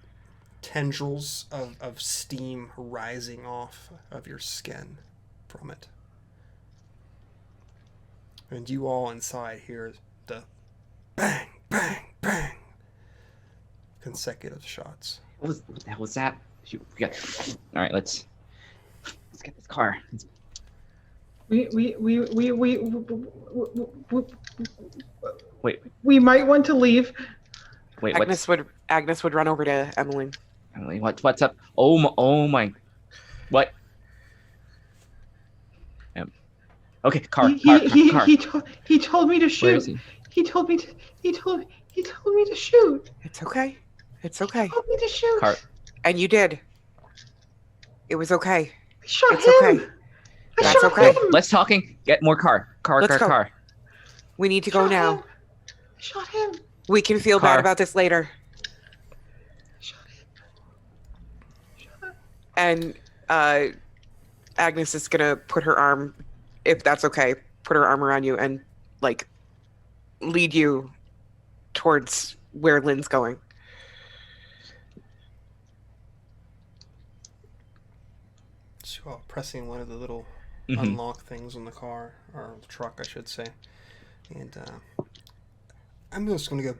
tendrils of steam rising off of your skin from it. And you all inside hear the bang, bang, bang consecutive shots. What the hell was that? Shoot, we got. All right, let's get this car. We Wait, we might want to leave. wait. Agnes would run over to Emily. Emily, what's up? Oh my. What? Okay, car. He told me to shoot. Where is he? He told me to shoot. It's okay. It's okay. He told me to shoot. Car. And you did. It was okay. I shot It's him. okay. I That's shot okay. him. Let's talking. Get more car. Let's go. Car. We need to go Shot now. him. I shot him. We can feel Car. bad about this later. I shot him. Shot him. And Agnes is gonna put her arm, if that's okay, put her arm around you and like lead you towards where Lynn's going. So pressing one of the little Mhm. unlock things on the car, or the truck, I should say. And I'm just going to go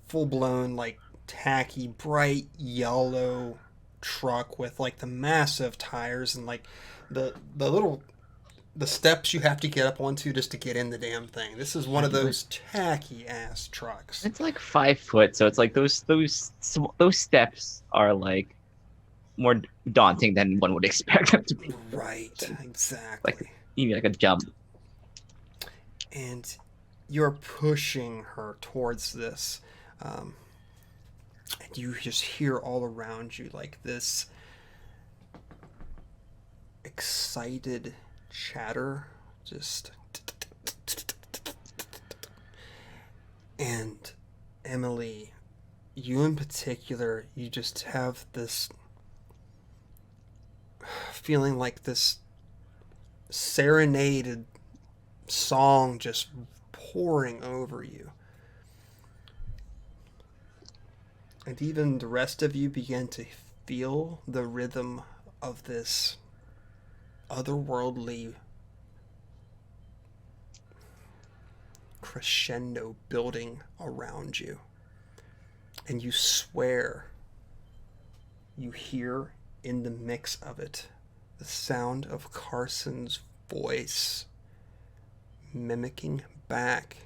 full-blown, like, tacky, bright yellow truck with, like, the massive tires and, like, the steps you have to get up onto just to get in the damn thing. This is one of those tacky-ass trucks. It's like 5 foot, so it's like those steps are like more daunting than one would expect them to be. Right, exactly. Even like a jump. And you're pushing her towards this, and you just hear all around you like this excited chatter, just. And Emily, you in particular, you just have this feeling like this serenaded song just pouring over you. And even the rest of you begin to feel the rhythm of this otherworldly crescendo building around you. And you swear you hear in the mix of it the sound of Carson's voice mimicking back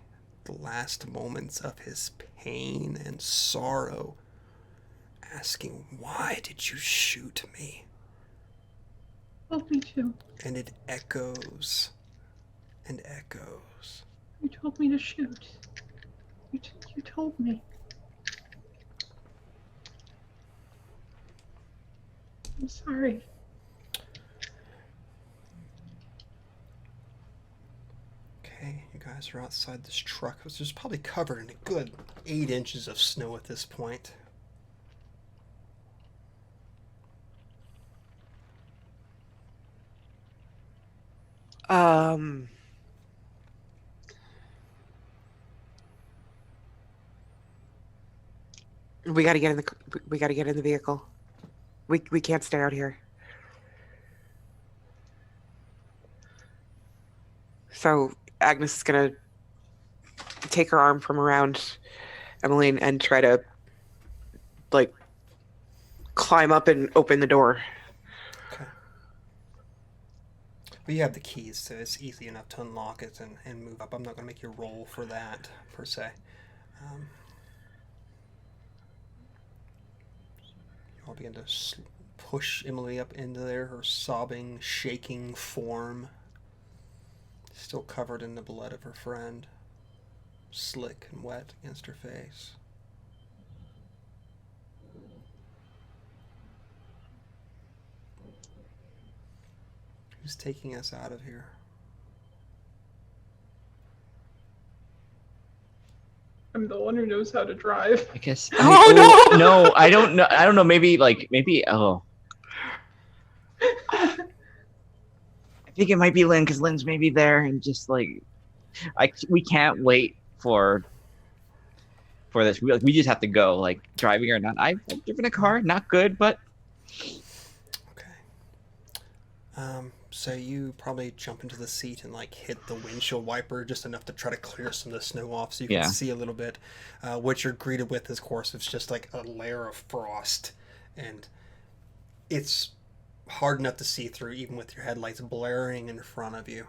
the last moments of his pain and sorrow, asking, "Why did you shoot me?" Told me to. And it echoes and echoes. You told me to shoot. You told me. I'm sorry. Okay, you guys are outside this truck, which is probably covered in a good 8 inches of snow at this point. We gotta get in the vehicle. We can't stay out here. So Agnes is gonna take her arm from around Emmeline and try to like climb up and open the door. Okay. But you have the keys, so it's easy enough to unlock it and move up. I'm not going to make you roll for that, per se. You all begin to push Emily up into there, her sobbing, shaking form, still covered in the blood of her friend, slick and wet against her face. Who's taking us out of here? I'm the one who knows how to drive. I guess. Oh, no! No, I don't know. I don't know. Maybe. Oh. I think it might be Lynn because Lynn's maybe there and just like, we can't wait for this. We just have to go, like driving or not. I've driven a car, not good, but. Okay. So you probably jump into the seat and like hit the windshield wiper just enough to try to clear some of the snow off so you can see a little bit. What you're greeted with, of course, is just like a layer of frost, and it's hard enough to see through even with your headlights blaring in front of you.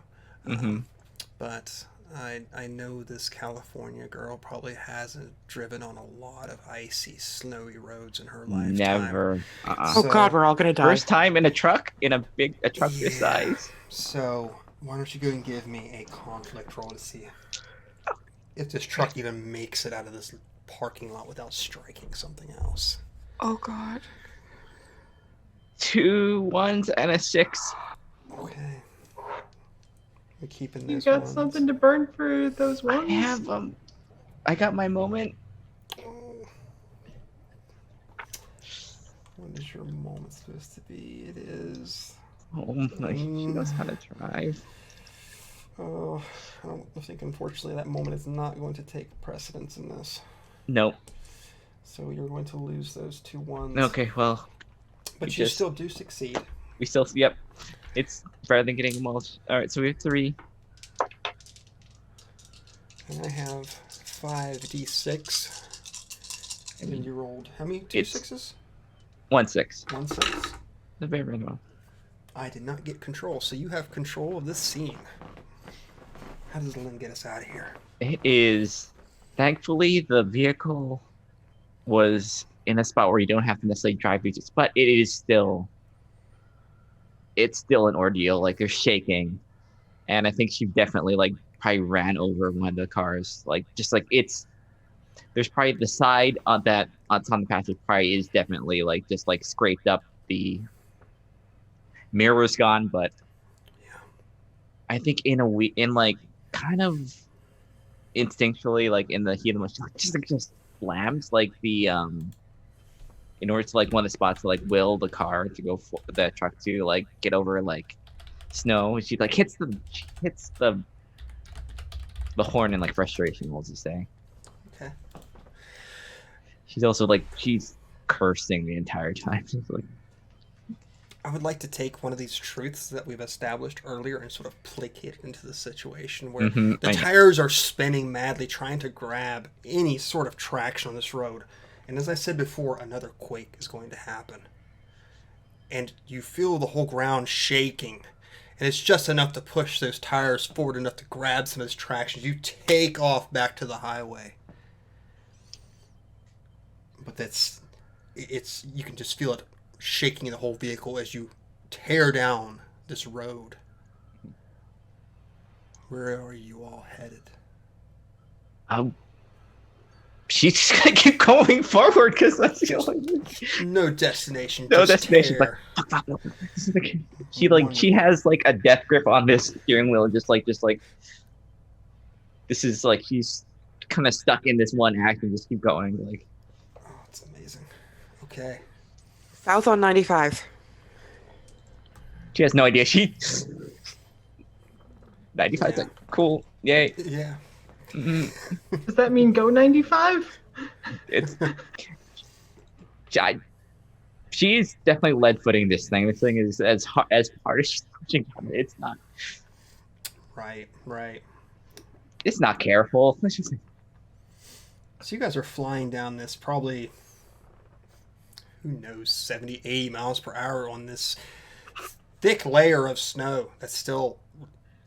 But I know this California girl probably hasn't driven on a lot of icy, snowy roads in her lifetime. Never. Oh God, we're all gonna die. First time in a truck, a truck this size. So Why don't you go and give me a conflict roll to see if this truck even makes it out of this parking lot without striking something else. Oh God. 2 1s and a 6. Okay. We're keeping You those got ones. something to burn for those ones? I have I got my moment. Oh. What is your moment supposed to be? It is. Oh my, she knows how to drive. Oh, I think unfortunately that moment is not going to take precedence in this. Nope. So you're going to lose those 2 1s. Okay, well. But you still do succeed. We still, yep. It's better than getting mulch. Alright, so we have 3. And I have 5d6. And then you rolled how many? 2 6s? 1 6. 1 6. The very random. I did not get control, so you have control of this scene. How does Lynn get us out of here? It is, thankfully, the vehicle was in a spot where you don't have to necessarily drive beaches, but it's still an ordeal. Like, they're shaking, and I think she definitely like probably ran over one of the cars. Like, just like there's probably the side on that on the passage probably is definitely like just like scraped up. The mirror's gone, but Yeah. I think in like kind of instinctually, like in the heat of the moment, just slams like the in order to like one of the spots to like will the car to go for the truck to like get over like snow. She like hits the horn in like frustration, we'll just say. Okay. She's also like she's cursing the entire time. She's like, I would like to take one of these truths that we've established earlier and sort of placate it into the situation where the tires are spinning madly, trying to grab any sort of traction on this road. And as I said before, another quake is going to happen. And you feel the whole ground shaking. And it's just enough to push those tires forward enough to grab some of this traction. You take off back to the highway. But it's you can just feel it shaking the whole vehicle as you tear down this road. Where are you all headed? she's just gonna keep going forward because that's the only No destination. no just destination. tear. Like, she has like a death grip on this steering wheel, just like this is like she's kind of stuck in this one act and just keep going. Like, Oh, it's amazing. Okay. South on 95. she has no idea. She 95 Yeah. like cool, yay. Yeah. Does that mean go 95? It's she's definitely lead footing this thing. This thing is as hard as she's pushing on it. It's not. Right. It's not careful. Let's just say. So you guys are flying down this probably, who knows, 70, 80 miles per hour on this thick layer of snow that's still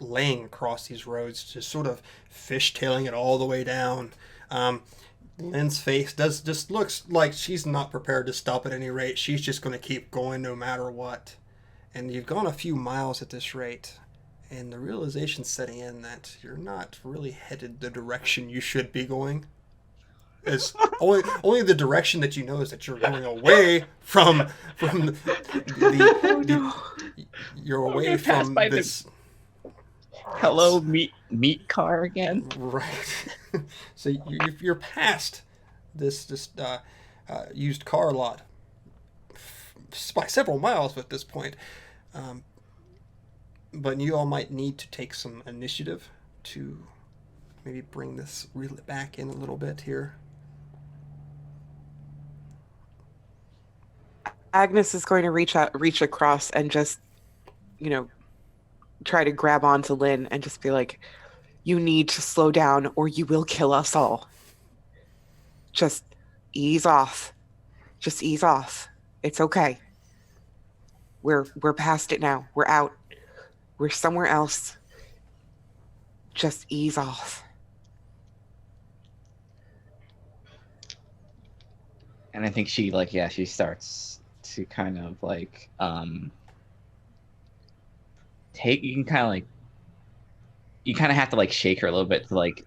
laying across these roads, just sort of fishtailing it all the way down. Lynn's face just looks like she's not prepared to stop at any rate. She's just going to keep going no matter what. And you've gone a few miles at this rate, and the realization's setting in that you're not really headed the direction you should be going. It's only the direction that you know is that you're going away from you're away Okay, pass from by the- this. Hello, meat car again. Right. So you're past this used car lot by several miles at this point. But you all might need to take some initiative to maybe bring this reel it back in a little bit here. Agnes is going to reach across and just, try to grab onto Lynn and just be like, you need to slow down or you will kill us all. Just ease off. Just ease off. It's okay. We're past it now. We're out. We're somewhere else. Just ease off. And I think she she starts to kind of like you can kind of like you kind of have to like shake her a little bit to like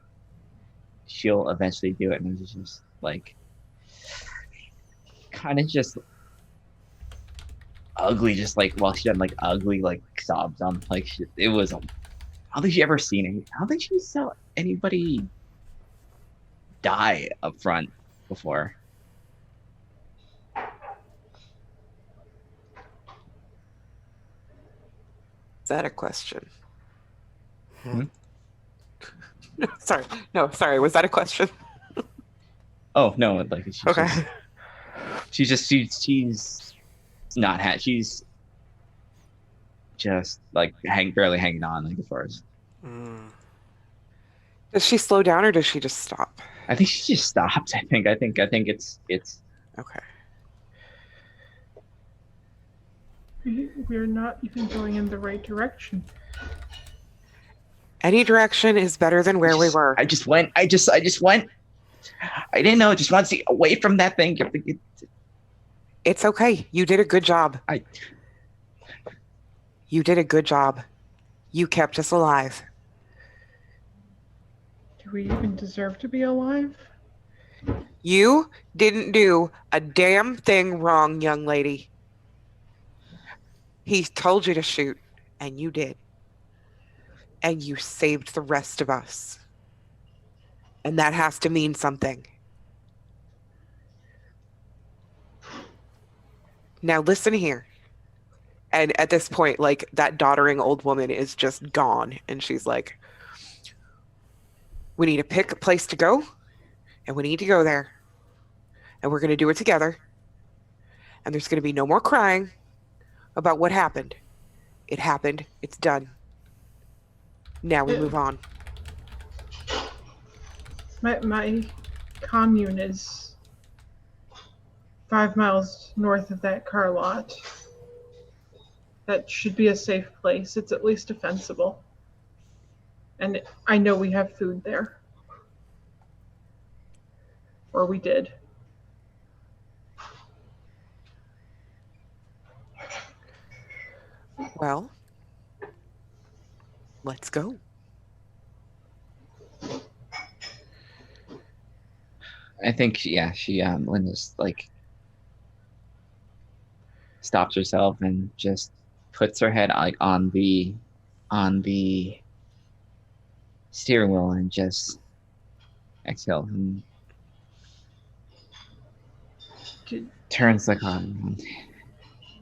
she'll eventually do it, and it's just like kind of just ugly, just like while she had like ugly like sobs on like it was. I don't think she ever seen it. I don't think she saw anybody die up front before. Is that a question? Hmm? Sorry. No, sorry. Was that a question? Oh no, like she's Okay. she's not she's just like barely hanging on like as far as. Does she slow down or does she just stop? I think she just stopped. I think it's Okay. We're not even going in the right direction. Any direction is better than where we were. I just went. I just went. I didn't know. Just want to see away from that thing. It's okay. You did a good job. You did a good job. You kept us alive. Do we even deserve to be alive? You didn't do a damn thing wrong, young lady. He told you to shoot, and you did. And you saved the rest of us. And that has to mean something. Now listen here. And at this point, like, that doddering old woman is just gone. And she's like, we need to pick a place to go, and we need to go there. And we're going to do it together. And there's going to be no more crying about what happened. It happened. It's done. Now we move on. My commune is 5 miles north of that car lot. That should be a safe place. It's at least defensible. And I know we have food there. Or we did. Well, let's go. I think she Linda's like stops herself and just puts her head like on the steering wheel and just exhales and turns the car around.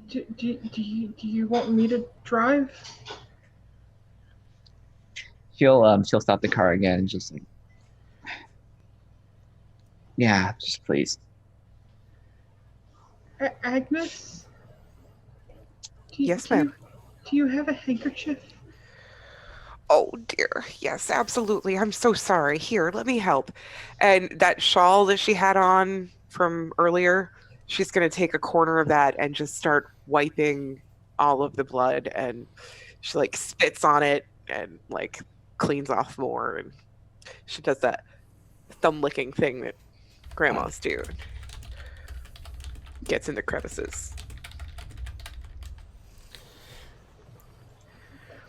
Do you want me to drive? She'll stop the car again and just like, yeah, just please. Agnes? Yes, ma'am. Do you have a handkerchief? Oh dear. Yes, absolutely. I'm so sorry. Here, let me help. And that shawl that she had on from earlier, she's going to take a corner of that and just start wiping all of the blood. And she like spits on it and like cleans off more. And she does that thumb licking thing that grandmas do. Gets in the crevices.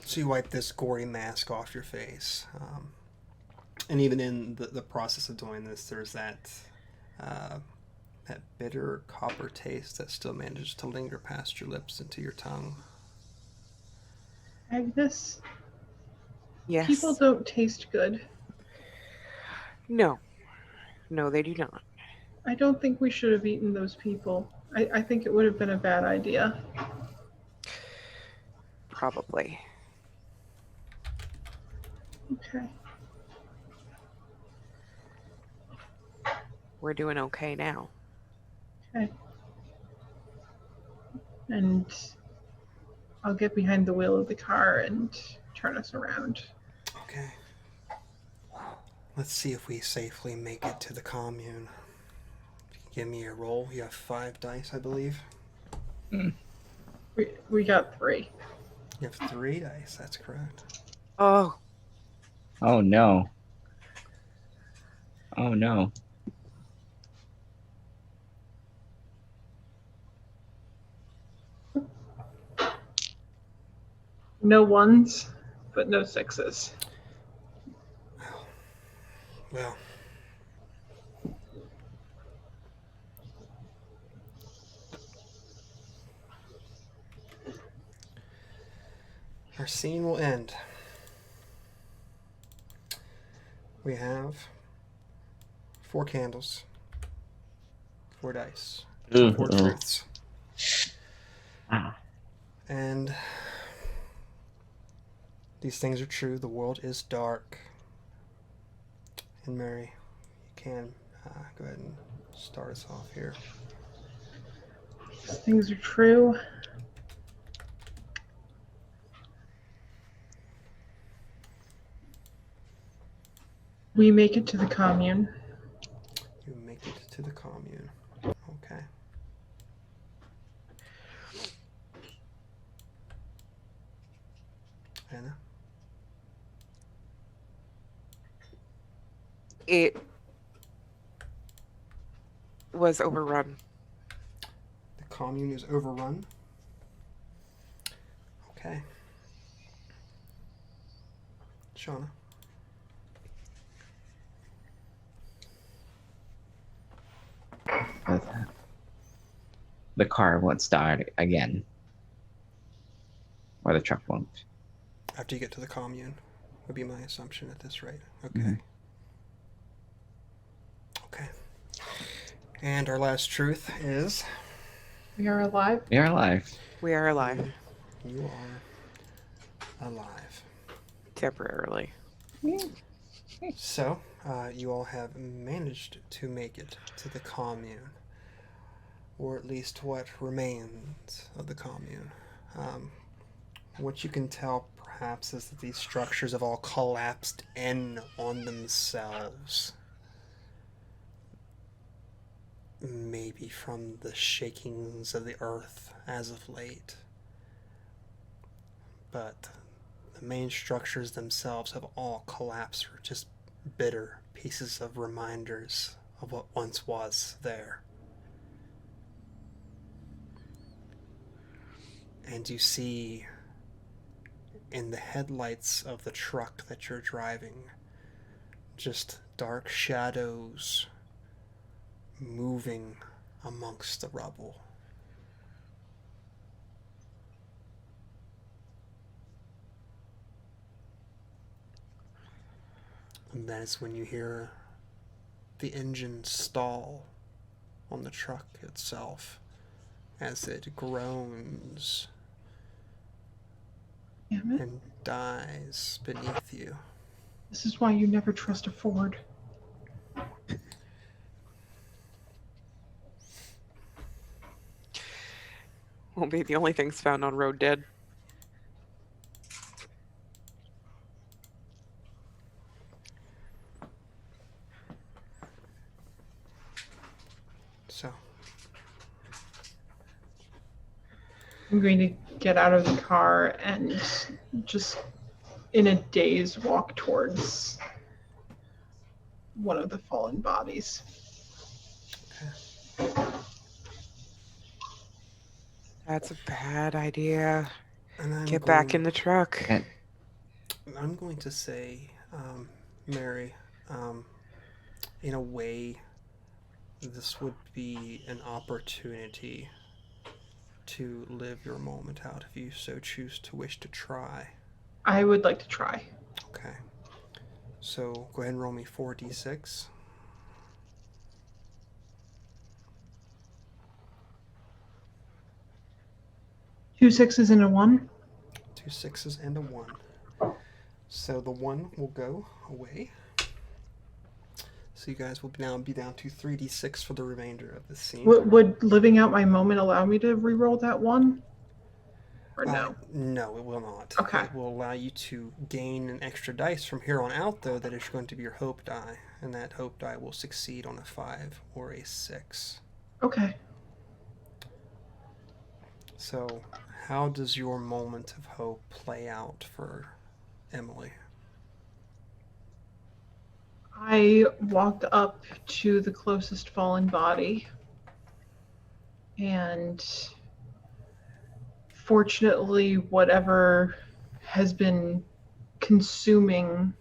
So you wipe this gory mask off your face. And even in the process of doing this, there's that bitter copper taste that still manages to linger past your lips into your tongue. Agnes? Yes. People don't taste good. No, they do not. I don't think we should have eaten those people. I think it would have been a bad idea. Probably. Okay. We're doing okay now. Okay. And I'll get behind the wheel of the car and turn us around. Okay. Let's see if we safely make it to the commune. Give me a roll. You have 5 dice, I believe. We got 3. You have 3 dice. That's correct. Oh, Oh no. Oh no. No 1s, but no 6s. Well, our scene will end. We have 4 candles, 4 dice, 4 truths, Ah. and these things are true. The world is dark. And Mary, you can go ahead and start us off here. These things are true. We make it to the commune. You make it to the commune. Okay. Anna? It was overrun. The commune is overrun. Okay. Shauna? The car won't start again. Or the truck won't. After you get to the commune, would be my assumption at this rate. Okay. Mhm. Okay. And our last truth is We are alive. We are alive. We are alive. you are alive. Temporarily. So, you all have managed to make it to the commune, or at least what remains of the commune. What you can tell, perhaps, is that these structures have all collapsed in on themselves. Maybe from the shakings of the earth as of late. But the main structures themselves have all collapsed, or just bitter pieces of reminders of what once was there. And you see in the headlights of the truck that you're driving just dark shadows moving amongst the rubble. And that is when you hear the engine stall on the truck itself as it groans Damn it. and dies beneath you. This is why you never trust a Ford. Won't be the only things found on road dead. So, I'm going to get out of the car and just in a daze walk towards one of the fallen bodies. That's a bad idea. and I'm Get back going- in the truck. And I'm going to say, Mary, in a way, this would be an opportunity to live your moment out if you so choose to wish to try. I would like to try. Okay. So go ahead and roll me 4d6. 2 6s and a 1. 2 6s and a 1. So the 1 will go away. So you guys will now be down to 3d6 for the remainder of the scene. Would living out my moment allow me to re-roll that 1? Or no? No, it will not. Okay. It will allow you to gain an extra dice from here on out, though, that is going to be your hope die. And that hope die will succeed on a 5 or a 6. Okay. So, how does your moment of hope play out for Emily? I walked up to the closest fallen body, and fortunately, whatever has been consuming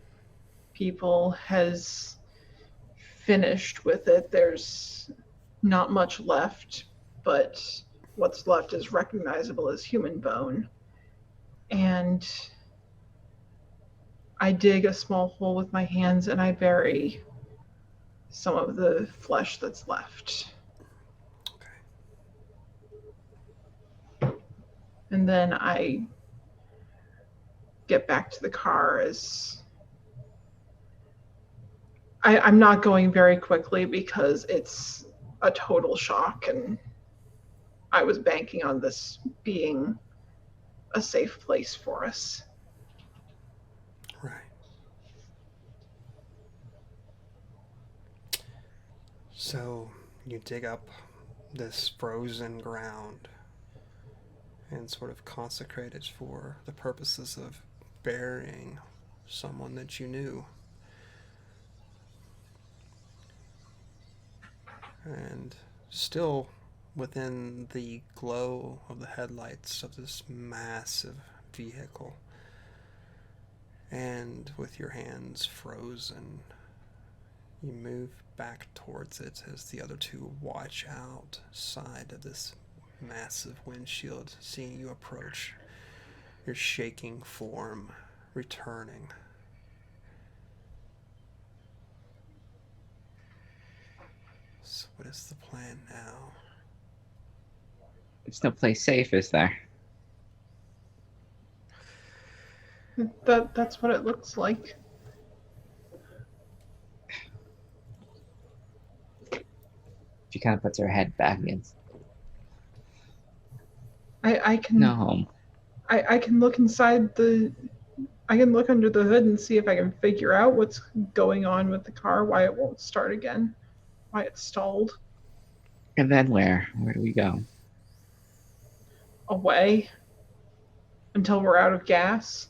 people has finished with it. There's not much left, but what's left is recognizable as human bone. And I dig a small hole with my hands and I bury some of the flesh that's left. And then I get back to the car as I'm not going very quickly because it's a total shock and I was banking on this being a safe place for us. Right. So you dig up this frozen ground and sort of consecrate it for the purposes of burying someone that you knew. And still within the glow of the headlights of this massive vehicle, and with your hands frozen, you move back towards it as the other two watch outside of this massive windshield, seeing you approach, your shaking form returning. So what is the plan now? There's no place safe, is there? That's what it looks like. She kind of puts her head back against. I can No. I can look inside the I can look under the hood and see if I can figure out what's going on with the car, why it won't start again, why it's stalled. And then where? Where do we go? Away until we're out of gas.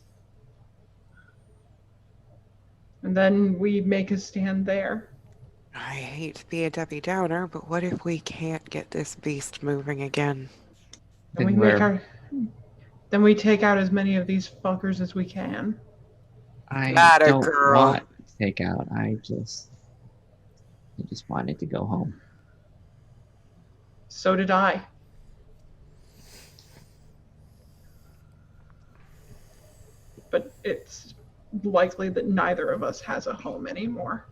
And then we make a stand there. I hate to be a Debbie Downer, but what if we can't get this beast moving again? Then we take out as many of these fuckers as we can. I Not a don't girl. want to take out. I just wanted to go home. So did I. But it's likely that neither of us has a home anymore.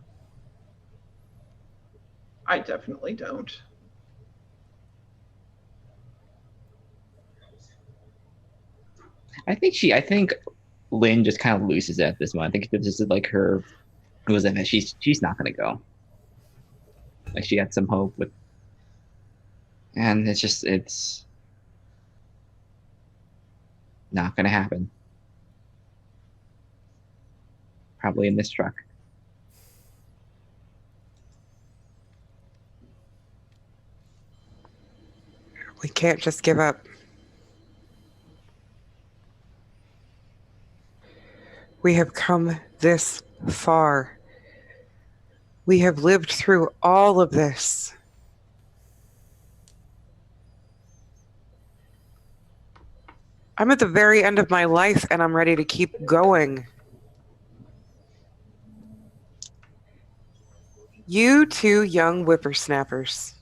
I definitely don't. I think Lynn just kind of loses it at this moment. I think this is like her. It was in it. She's not gonna go. Like she had some hope with, and it's not gonna happen. Probably in this truck. We can't just give up. We have come this far. We have lived through all of this. I'm at the very end of my life and I'm ready to keep going. You two young whippersnappers,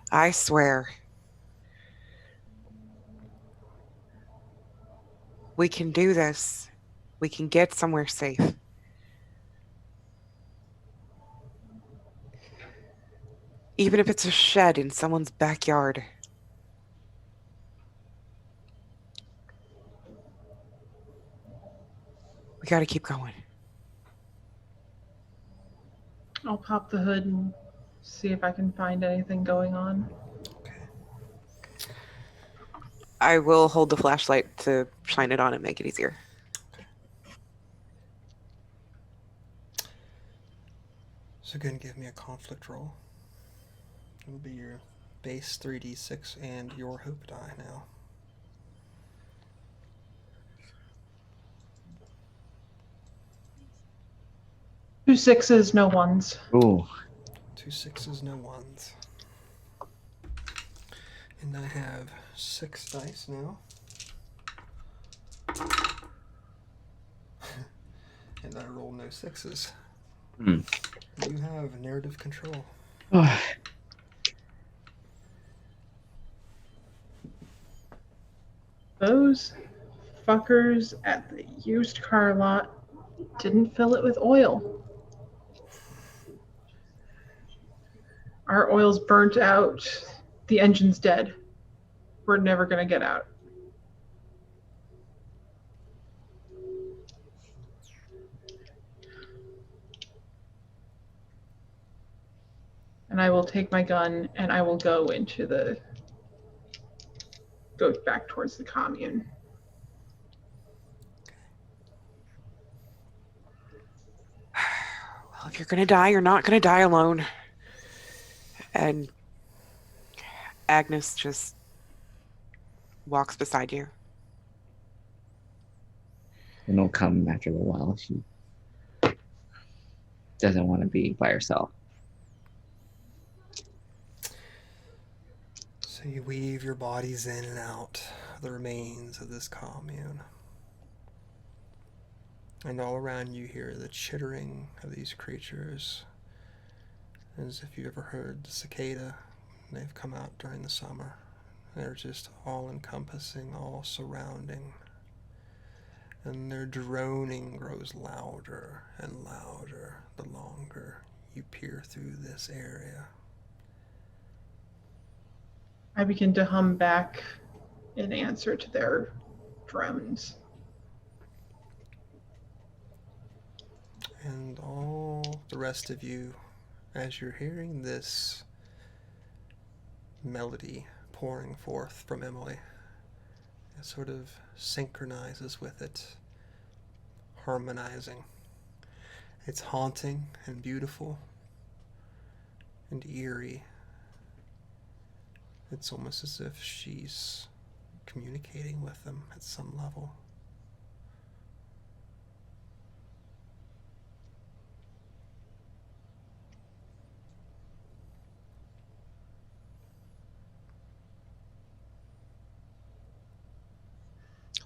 I swear. We can do this. We can get somewhere safe. Even if it's a shed in someone's backyard. We gotta keep going. I'll pop the hood and see if I can find anything going on. Okay. I will hold the flashlight to shine it on and make it easier. So go ahead and give me a conflict roll. It'll be your base 3d6 and your hope die now. Two sixes, no ones. Ooh. 2 6s, no 1s. And I have 6 dice now. And I roll no 6s. Hmm. You have narrative control. Those fuckers at the used car lot didn't fill it with oil. Our oil's burnt out. The engine's dead. We're never going to get out. And I will take my gun and I will go back towards the commune. Well, if you're gonna die, you're not gonna die alone. And Agnes just walks beside you. And it'll come after a while. She doesn't want to be by herself. So you weave your bodies in and out the remains of this commune. And all around you hear the chittering of these creatures, as if you ever heard the cicada. They've come out during the summer. They're just all-encompassing, all-surrounding. And their droning grows louder and louder the longer you peer through this area. I begin to hum back in answer to their drones. And all the rest of you, as you're hearing this melody pouring forth from Emily, it sort of synchronizes with it, harmonizing. It's haunting and beautiful and eerie. It's almost as if she's communicating with them at some level.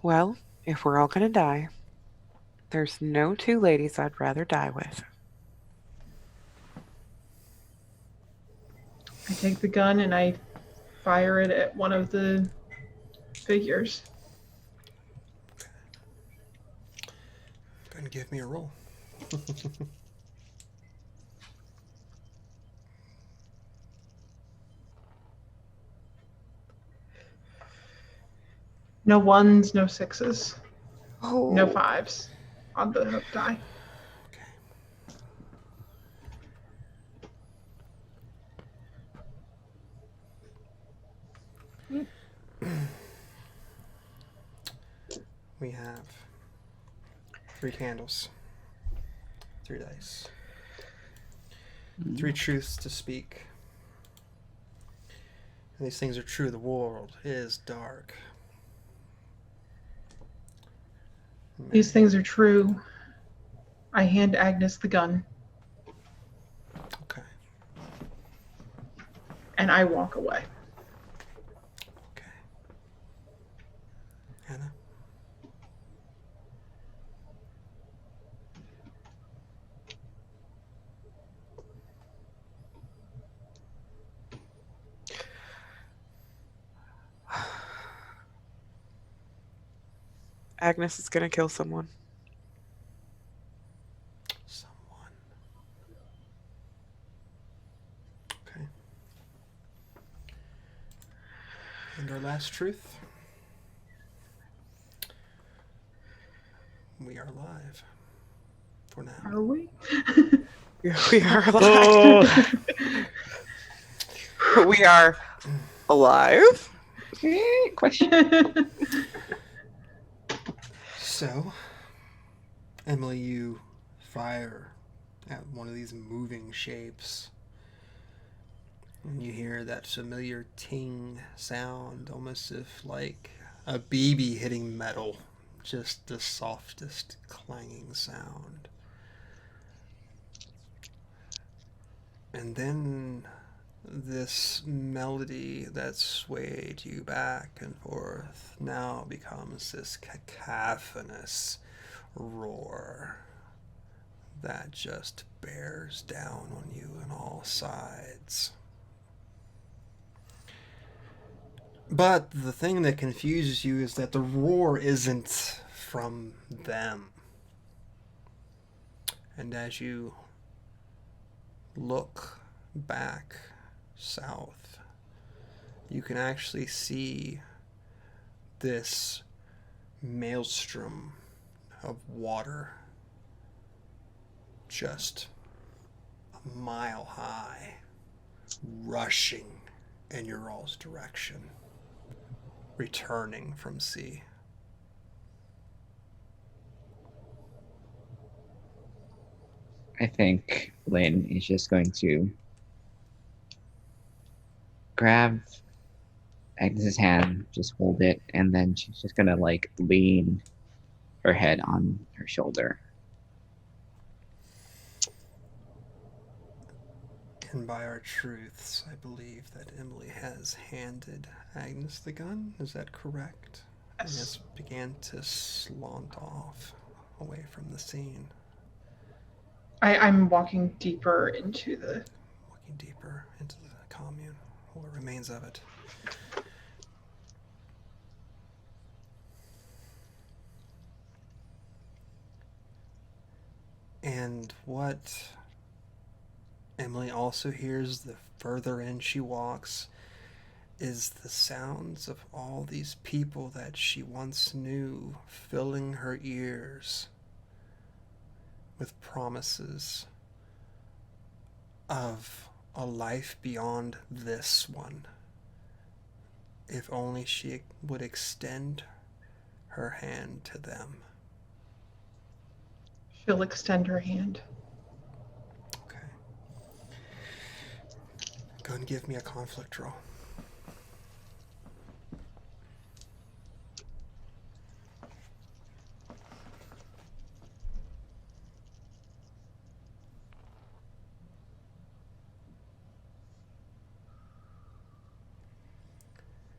Well, if we're all gonna die, there's no two ladies I'd rather die with. I take the gun and I fire it at one of the figures. Go and give me a roll. No ones, no sixes, Oh. no fives on the hook die. We have 3 candles, 3 dice, 3 truths to speak. And these things are true. The world is dark. These things are true. I hand Agnes the gun Okay. and I walk away. Okay. Anna? Agnes is gonna kill someone. Someone. Okay. And our last truth. We are alive. For now. Are we? We are alive. We are alive. Question. So, Emily, you fire at one of these moving shapes. And you hear that familiar ting sound, almost if like a BB hitting metal. Just the softest clanging sound. And then this melody that swayed you back and forth now becomes this cacophonous roar. that just bears down on you on all sides. But the thing that confuses you is that the roar isn't from them. And as you look back south, you can actually see this maelstrom of water just a mile high, rushing in your all's direction, returning from sea. I think Lynn is just going to grab Agnes's hand, just hold it, and then she's just gonna like lean her head on her shoulder. And by our truths, I believe that Emily has handed Agnes the gun. Is that correct? And has began to slaunt off away from the scene. I'm walking deeper into the... Walking deeper into the commune, or what remains of it. And what Emily also hears the further in she walks is the sounds of all these people that she once knew filling her ears with promises of a life beyond this one, if only she would extend her hand to them. She'll extend her hand. Okay. Go and give me a conflict roll.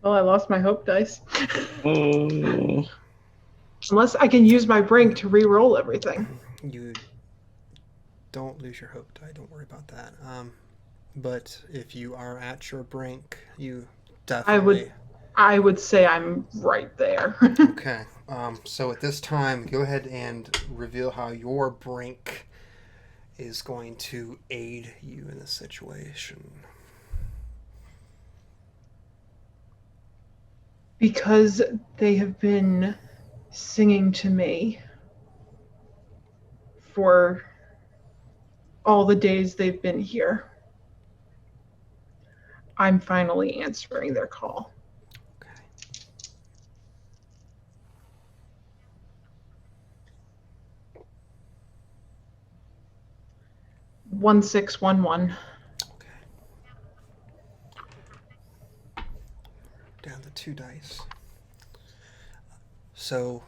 Well, I lost my hope dice. Oh. Unless I can use my brink to re-roll everything. You don't lose your hope die. Don't worry about that. But if you are at your brink, you definitely... I would say I'm right there. Okay. So at this time, go ahead and reveal how your brink is going to aid you in this situation. Because they have been singing to me for all the days they've been here. I'm finally answering their call. Okay. 1611. Okay. Down to 2 dice. So,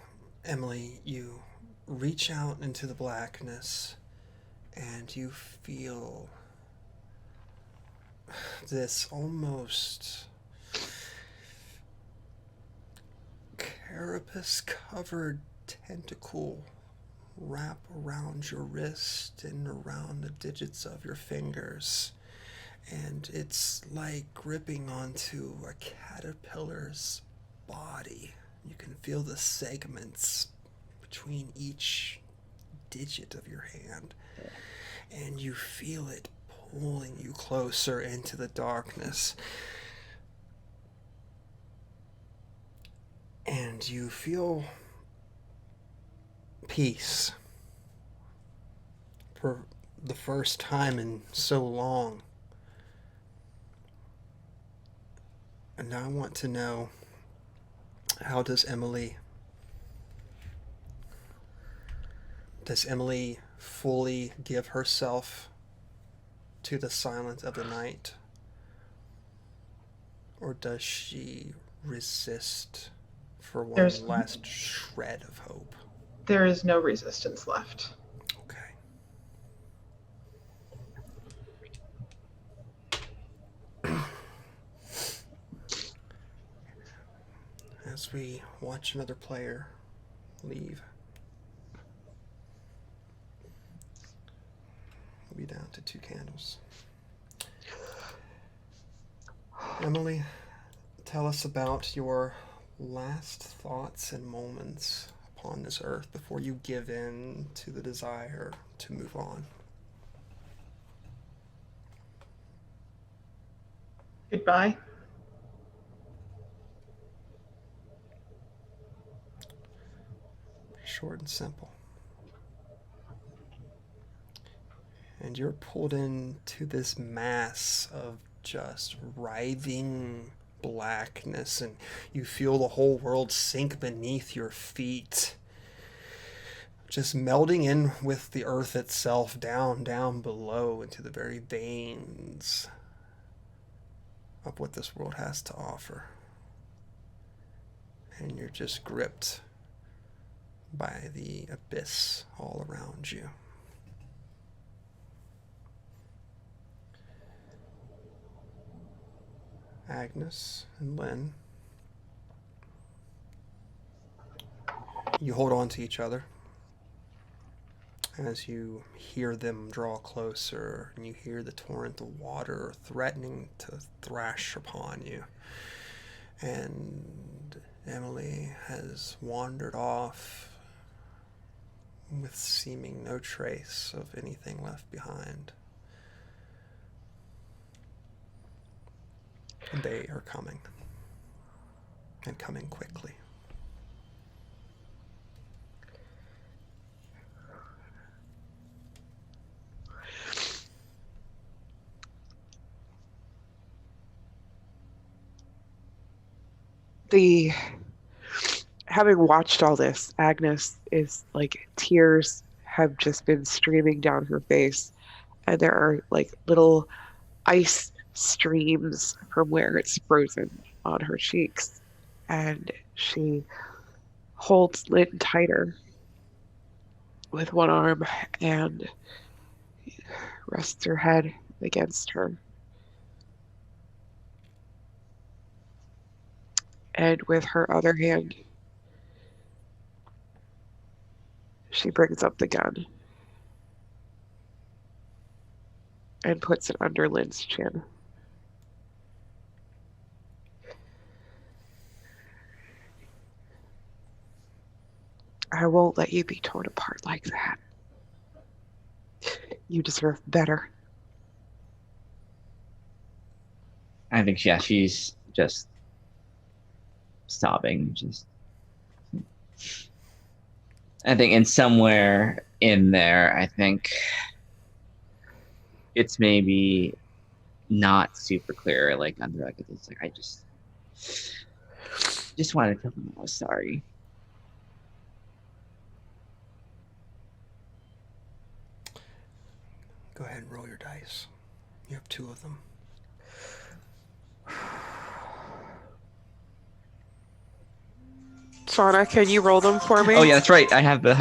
Emily, you reach out into the blackness and you feel this almost carapace covered tentacle wrap around your wrist and around the digits of your fingers, and it's like gripping onto a caterpillar's body. You can feel the segments between each digit of your hand, and you feel it pulling you closer into the darkness. And you feel peace for the first time in so long. And now I want to know, how does Emily fully give herself to the silence of the night? Or does she resist for one last shred of hope? There is no resistance left. Okay. As we watch another player leave, 2 candles. Emily, tell us about your last thoughts and moments upon this earth before you give in to the desire to move on. Goodbye. Short and simple. And you're pulled into this mass of just writhing blackness, and you feel the whole world sink beneath your feet, just melding in with the earth itself, down below into the very veins of what this world has to offer. And you're just gripped by the abyss all around you. Agnes and Lynn, you hold on to each other as you hear them draw closer, and you hear the torrent of water threatening to thrash upon you. And Emily has wandered off with seeming no trace of anything left behind. They are coming, and coming quickly. Having watched all this, Agnes is like, tears have just been streaming down her face, and there are like little ice streams from where it's frozen on her cheeks, and she holds Lynn tighter with one arm and rests her head against her. And with her other hand, she brings up the gun and puts it under Lynn's chin. I won't let you be torn apart like that. You deserve better. I think, yeah, she's just sobbing. I think in somewhere in there, I think it's maybe not super clear, like under, like, it's like, I just wanted to tell them I was sorry. Go ahead and roll your dice. You have 2 of them. Shauna, can you roll them for me? Oh yeah, that's right. I have the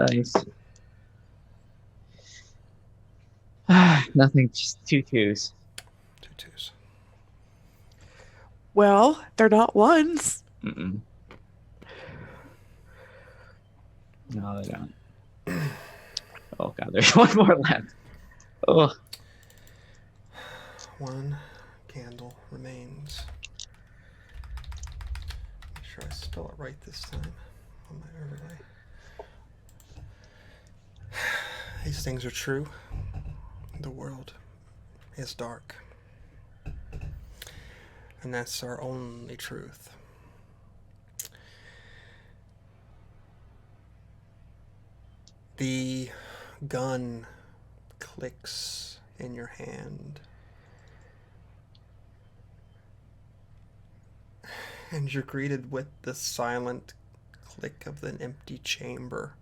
dice. Nothing, just 2 2s. 2 2s. Well, they're not ones. Mm-mm. No, they don't. Oh god, there's one more left. Oh. 1 candle remains. Make sure I spell it right this time on my overlay. These things are true. The world is dark. And that's our only truth. The gun clicks in your hand, and you're greeted with the silent click of an empty chamber.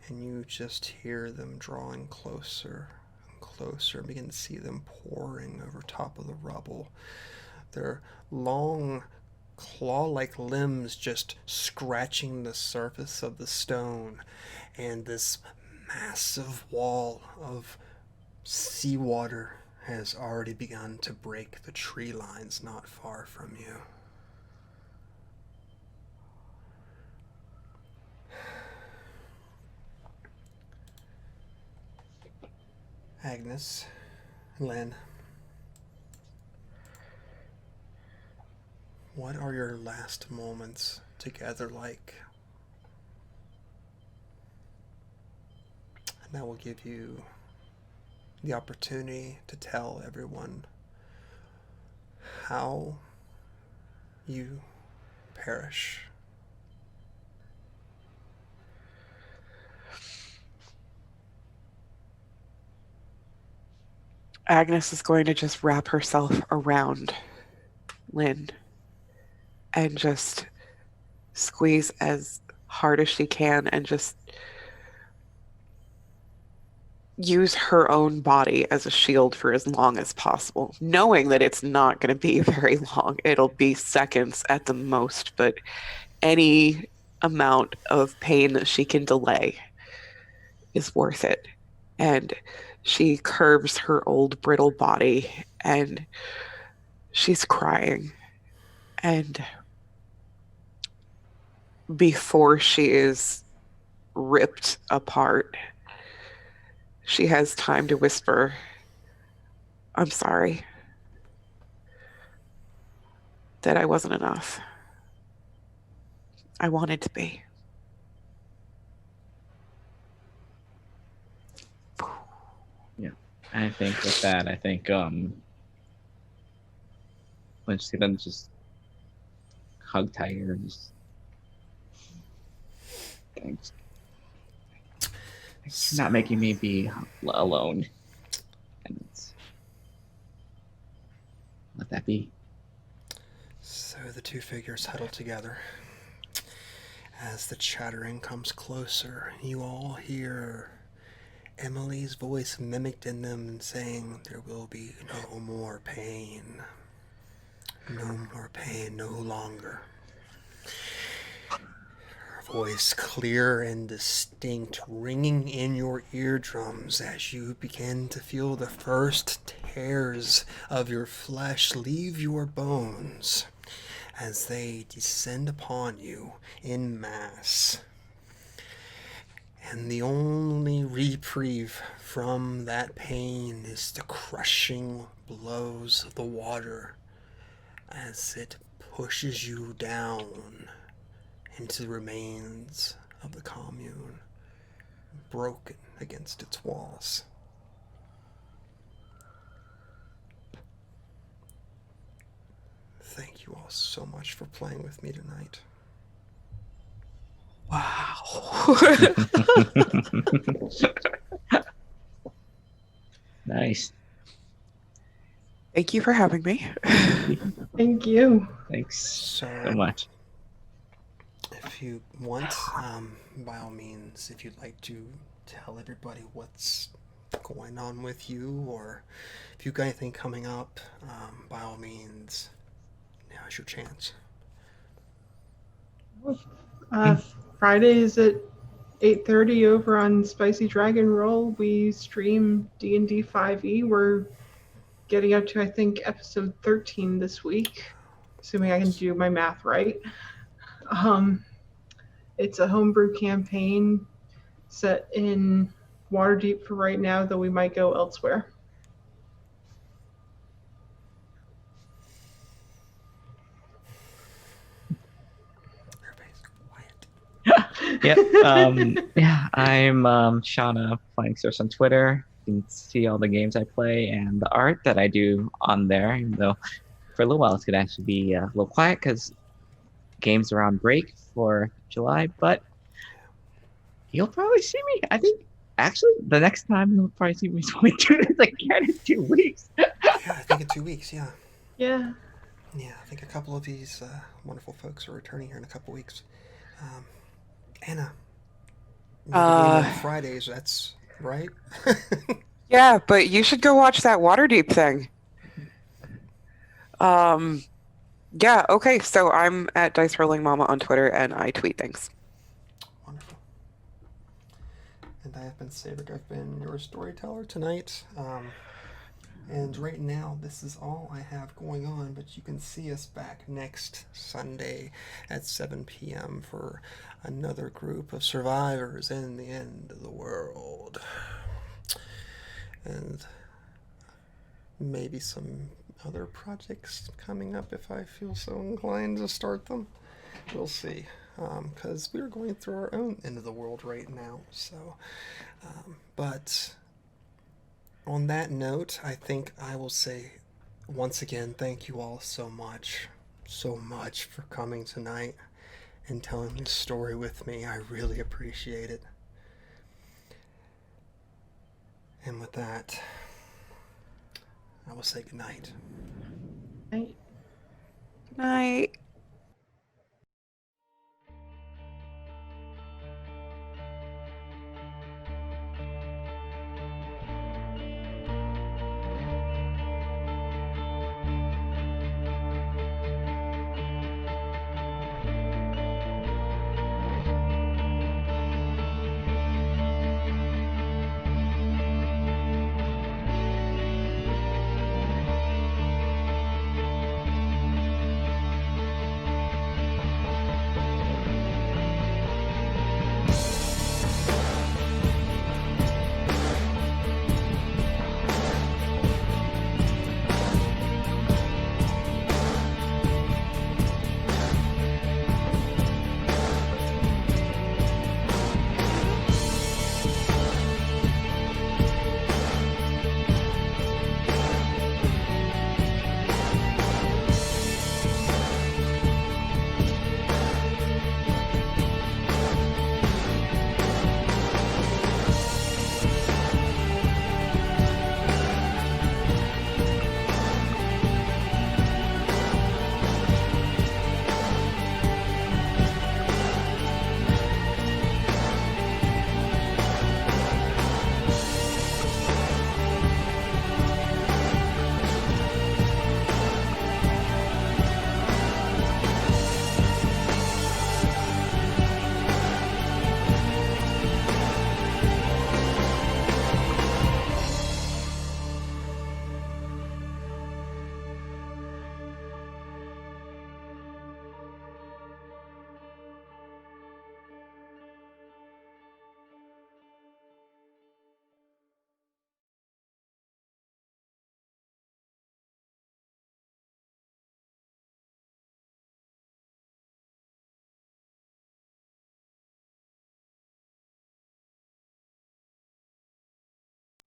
And you just hear them drawing closer and closer, and begin to see them pouring over top of the rubble. Their long claw-like limbs just scratching the surface of the stone, and this massive wall of seawater has already begun to break the tree lines not far from you. Agnes, Lynn, what are your last moments together like? And that will give you the opportunity to tell everyone how you perish. Agnes is going to just wrap herself around Lynn and just squeeze as hard as she can and just use her own body as a shield for as long as possible, knowing that it's not going to be very long. It'll be seconds at the most, but any amount of pain that she can delay is worth it. And she curves her old brittle body and she's crying. And before she is ripped apart, she has time to whisper, "I'm sorry that I wasn't enough. I wanted to be." Yeah. I think with that, let's see them just hug Tiger and just thanks. It's not making me be alone. And let that be. So the two figures huddle together. As the chattering comes closer, you all hear Emily's voice mimicked in them saying, "There will be no more pain. No more pain, no longer." Her voice clear and distinct, ringing in your eardrums as you begin to feel the first tears of your flesh leave your bones as they descend upon you in mass. And the only reprieve from that pain is the crushing blows of the water as it pushes you down into the remains of the commune, broken against its walls. Thank you all so much for playing with me tonight. Wow. Nice. Thank you for having me. Thank you. Thanks so So, much. if you want, by all means, if you'd like to tell everybody what's going on with you, or if you've got anything coming up, by all means, now's your chance. Fridays at 8:30 over on Spicy Dragon Roll, we stream D&D 5e. We're getting up to, I think, episode 13 this week, assuming I can do my math right. It's a homebrew campaign set in Waterdeep for right now, though we might go elsewhere. Everybody's quiet. Yep. Yeah, I'm Shauna playing Source on Twitter. You can see all the games I play and the art that I do on there, even though for a little while it's going to actually be a little quiet because games are on break for July, but you'll probably see me. I think actually the next time you'll probably see me is when we do this again in 2 weeks. Yeah, I think in 2 weeks, yeah. Yeah. Yeah, I think a couple of these wonderful folks are returning here in a couple weeks. Anna, you're on Fridays, that's right? Yeah, but you should go watch that Waterdeep thing. Yeah, okay, so I'm at Dice Rolling Mama on Twitter and I tweet things. Wonderful. And I have been Saevrick. I've been your storyteller tonight. And right now, this is all I have going on, but you can see us back next Sunday at 7 p.m. for another group of survivors in the end of the world. and maybe some other projects coming up if I feel so inclined to start them. We'll see, because we're going through our own end of the world right now. So, but on that note, I think I will say once again, thank you all so much for coming tonight and telling this story with me. I really appreciate it. And with that, I will say goodnight. Right. Night.